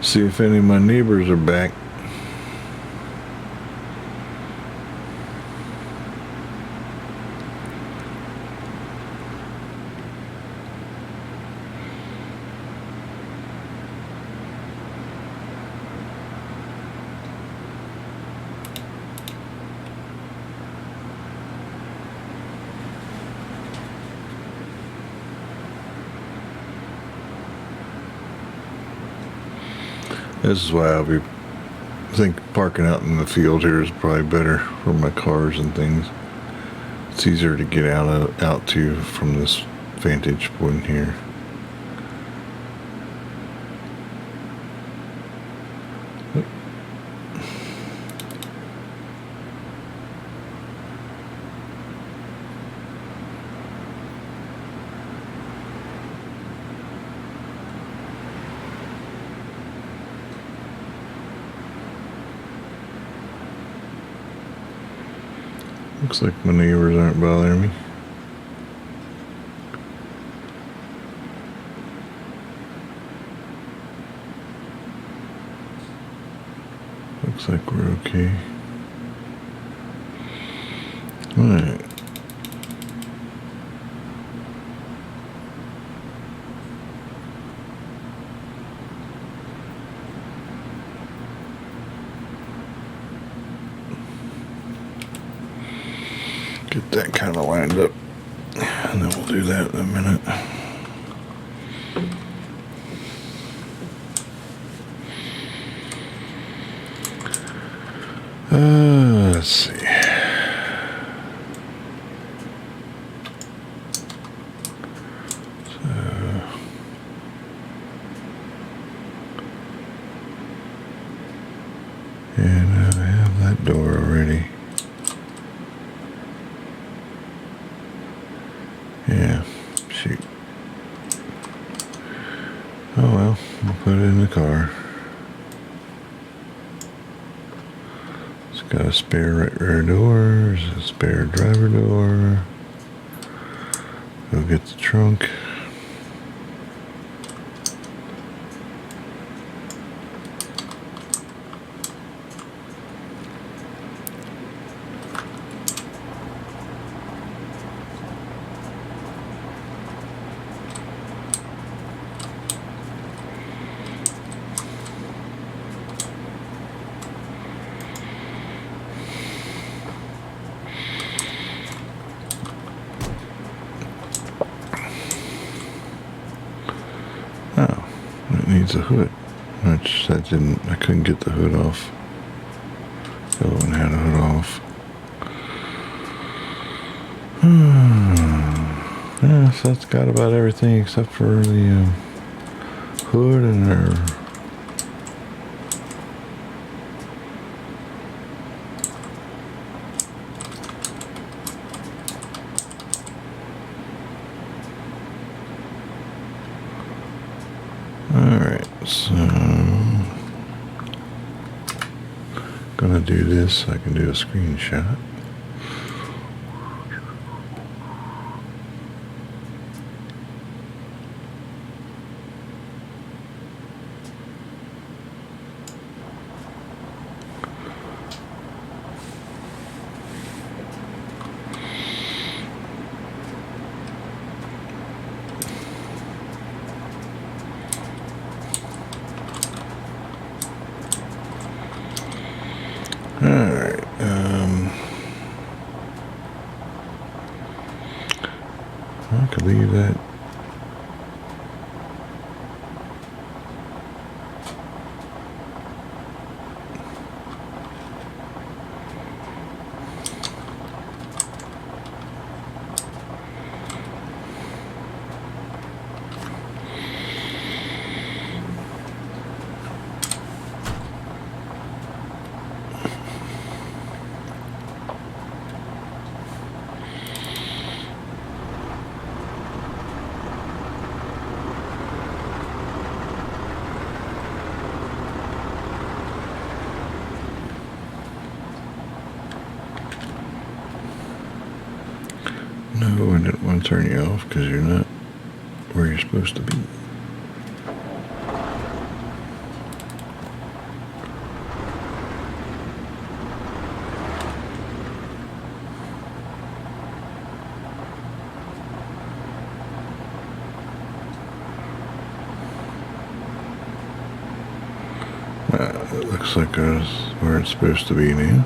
See if any of my neighbors are back. This is why I think parking out in the field here is probably better for my cars and things. It's easier to get out to from this vantage point here. Looks like my neighbors aren't bothering me. Looks like we're okay. Alright. Get that kind of lined up, and then we'll do that in a minute. Let's see. And I have that door already. Yeah, shoot. Oh well, we'll put it in the car. It's got a spare right rear door, there's a spare driver door. Go get the trunk. Oh, it needs a hood. Which I couldn't get the hood off. The other one had a hood off. Yeah, so that's got about everything except for the hood and our Alright, so gonna do this so I can do a screenshot. Alright, I could leave that. No, I didn't want to turn you off because you're not where you're supposed to be. It looks like that's where it's supposed to be now.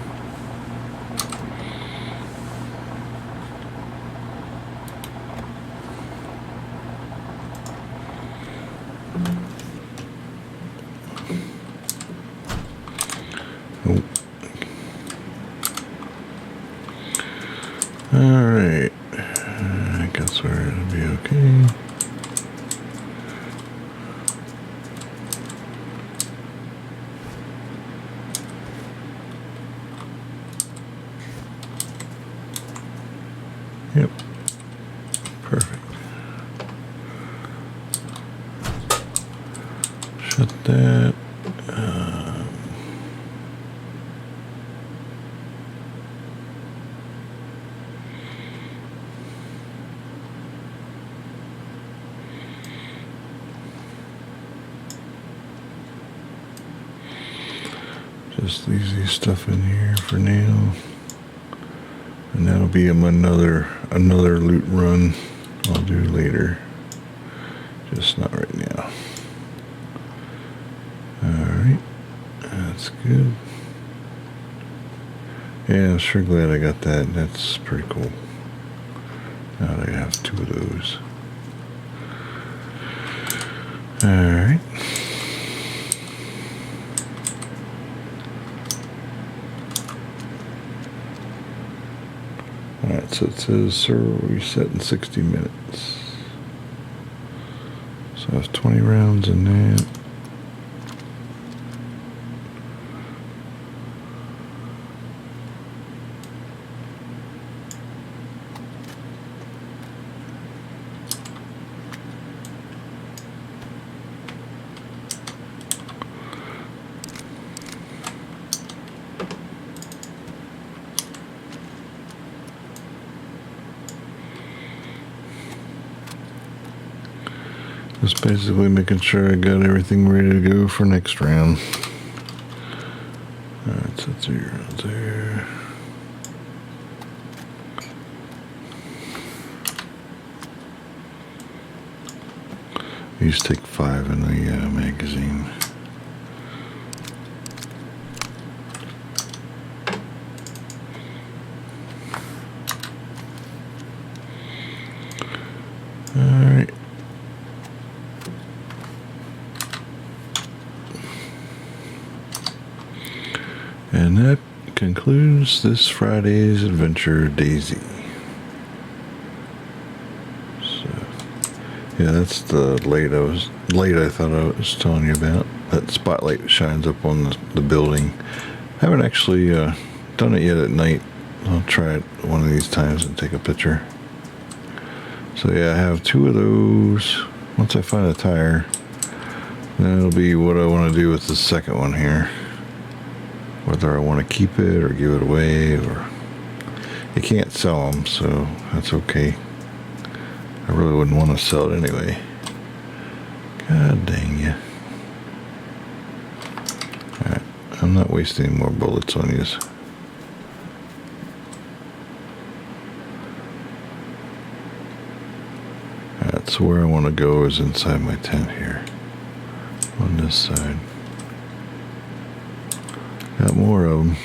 Oh. Alright, I guess where it'll be okay. Yep, perfect. Shut that. just these stuff in here for now, and that'll be another loot run I'll do later, just not right now. Alright, that's good. Yeah, I'm sure glad I got that. That's pretty cool. Now that I have 2 of those. Alright. Alright, so it says server reset in 60 minutes. So I have 20 rounds in that. Just basically making sure I got everything ready to go for next round. Alright, so 3 rounds there. These take 5 in the magazine. Alright. And that concludes this Friday's adventure, DayZ. So, yeah, that's the light I thought I was telling you about. That spotlight shines up on the building. I haven't actually done it yet at night. I'll try it one of these times and take a picture. So yeah, I have 2 of those. Once I find a tire, then it'll be what I want to do with the second one here. Whether I want to keep it or give it away, or you can't sell them, so that's okay. I really wouldn't want to sell it anyway. God dang you. Alright, I'm not wasting any more bullets on these. Alright, so where I want to go is inside my tent here. On this side. Got more of them.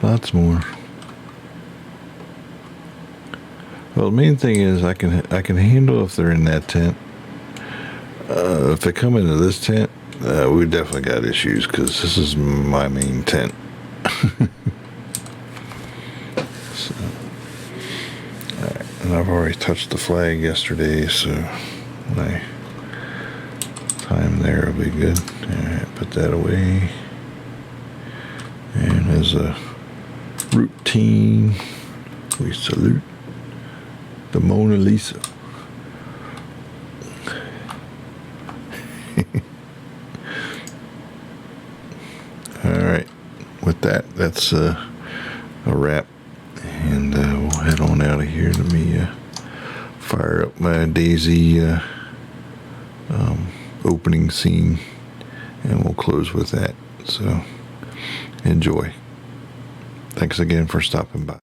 Lots more. Well, the main thing is I can handle if they're in that tent. If they come into this tent, we definitely got issues because this is my main tent. So, and I've already touched the flag yesterday, so my time there will be good. Alright, put that away. And as a routine, we salute the Mona Lisa. Alright, with that, that's a wrap. And we'll head on out of here. Let me fire up my DayZ opening scene, and we'll close with that. So enjoy. Thanks again for stopping by.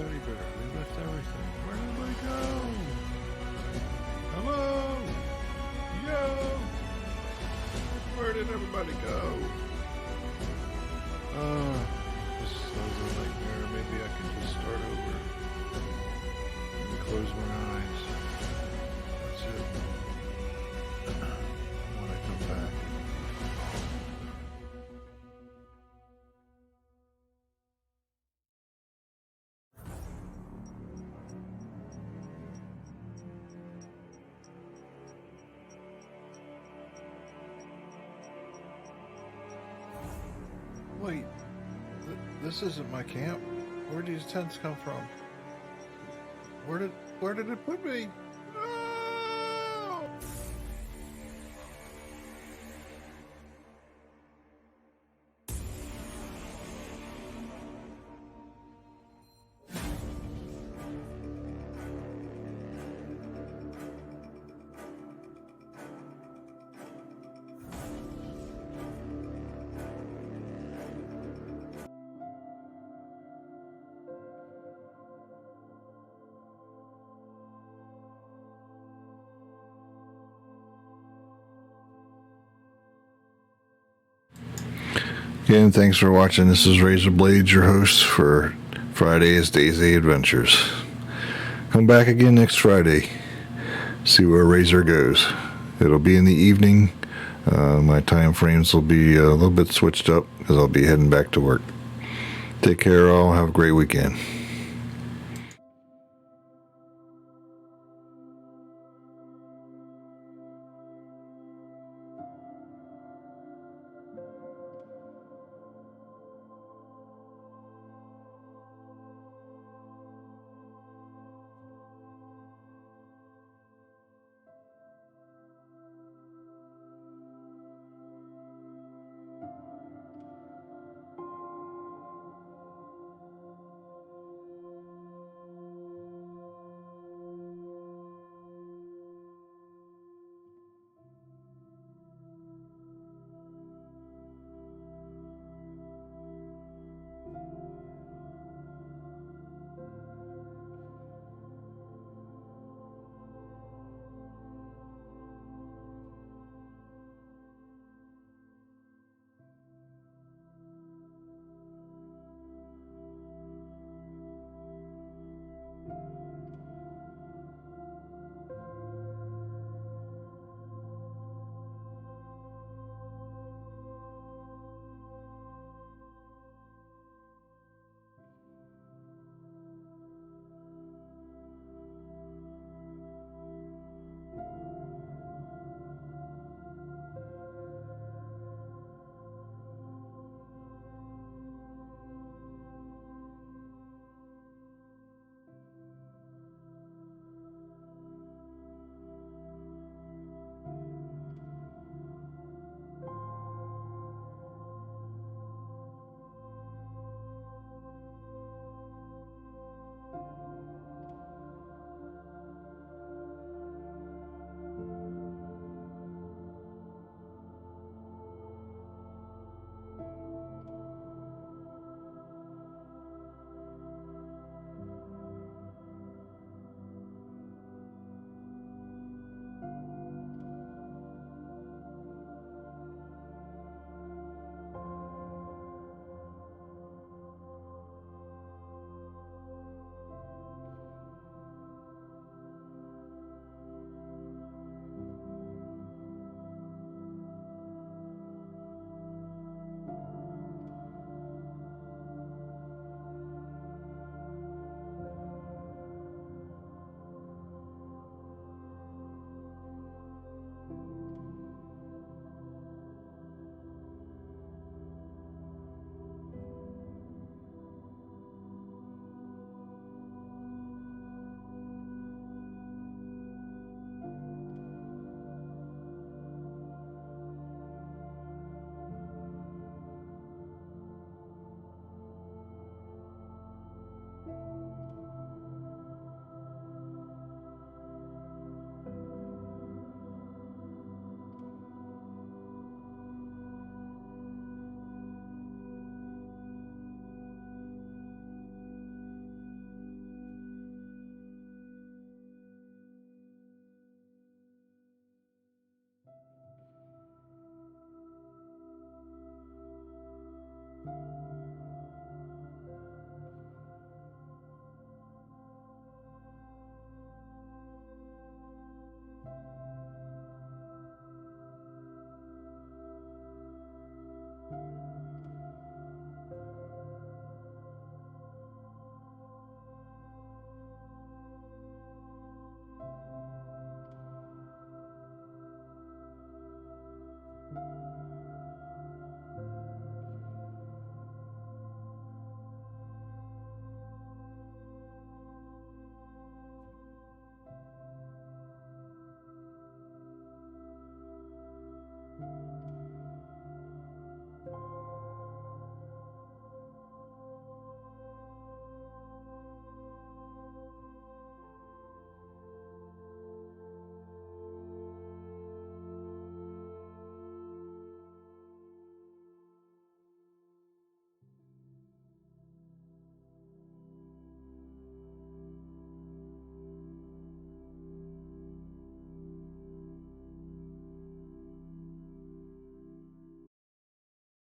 teddy bear. We left everything. Where did everybody go? Hello? Yo! Where did everybody go? This is a nightmare. Maybe I can just start over. Let me close my eyes. That's it. When I come back. Wait, this isn't my camp. Where do these tents come from? Where did it put me? No! Again, thanks for watching. This is Razor Blades, your host for Friday's DayZ Adventures. Come back again next Friday. See where Razor goes. It'll be in the evening. My time frames will be a little bit switched up because I'll be heading back to work. Take care, all. Have a great weekend.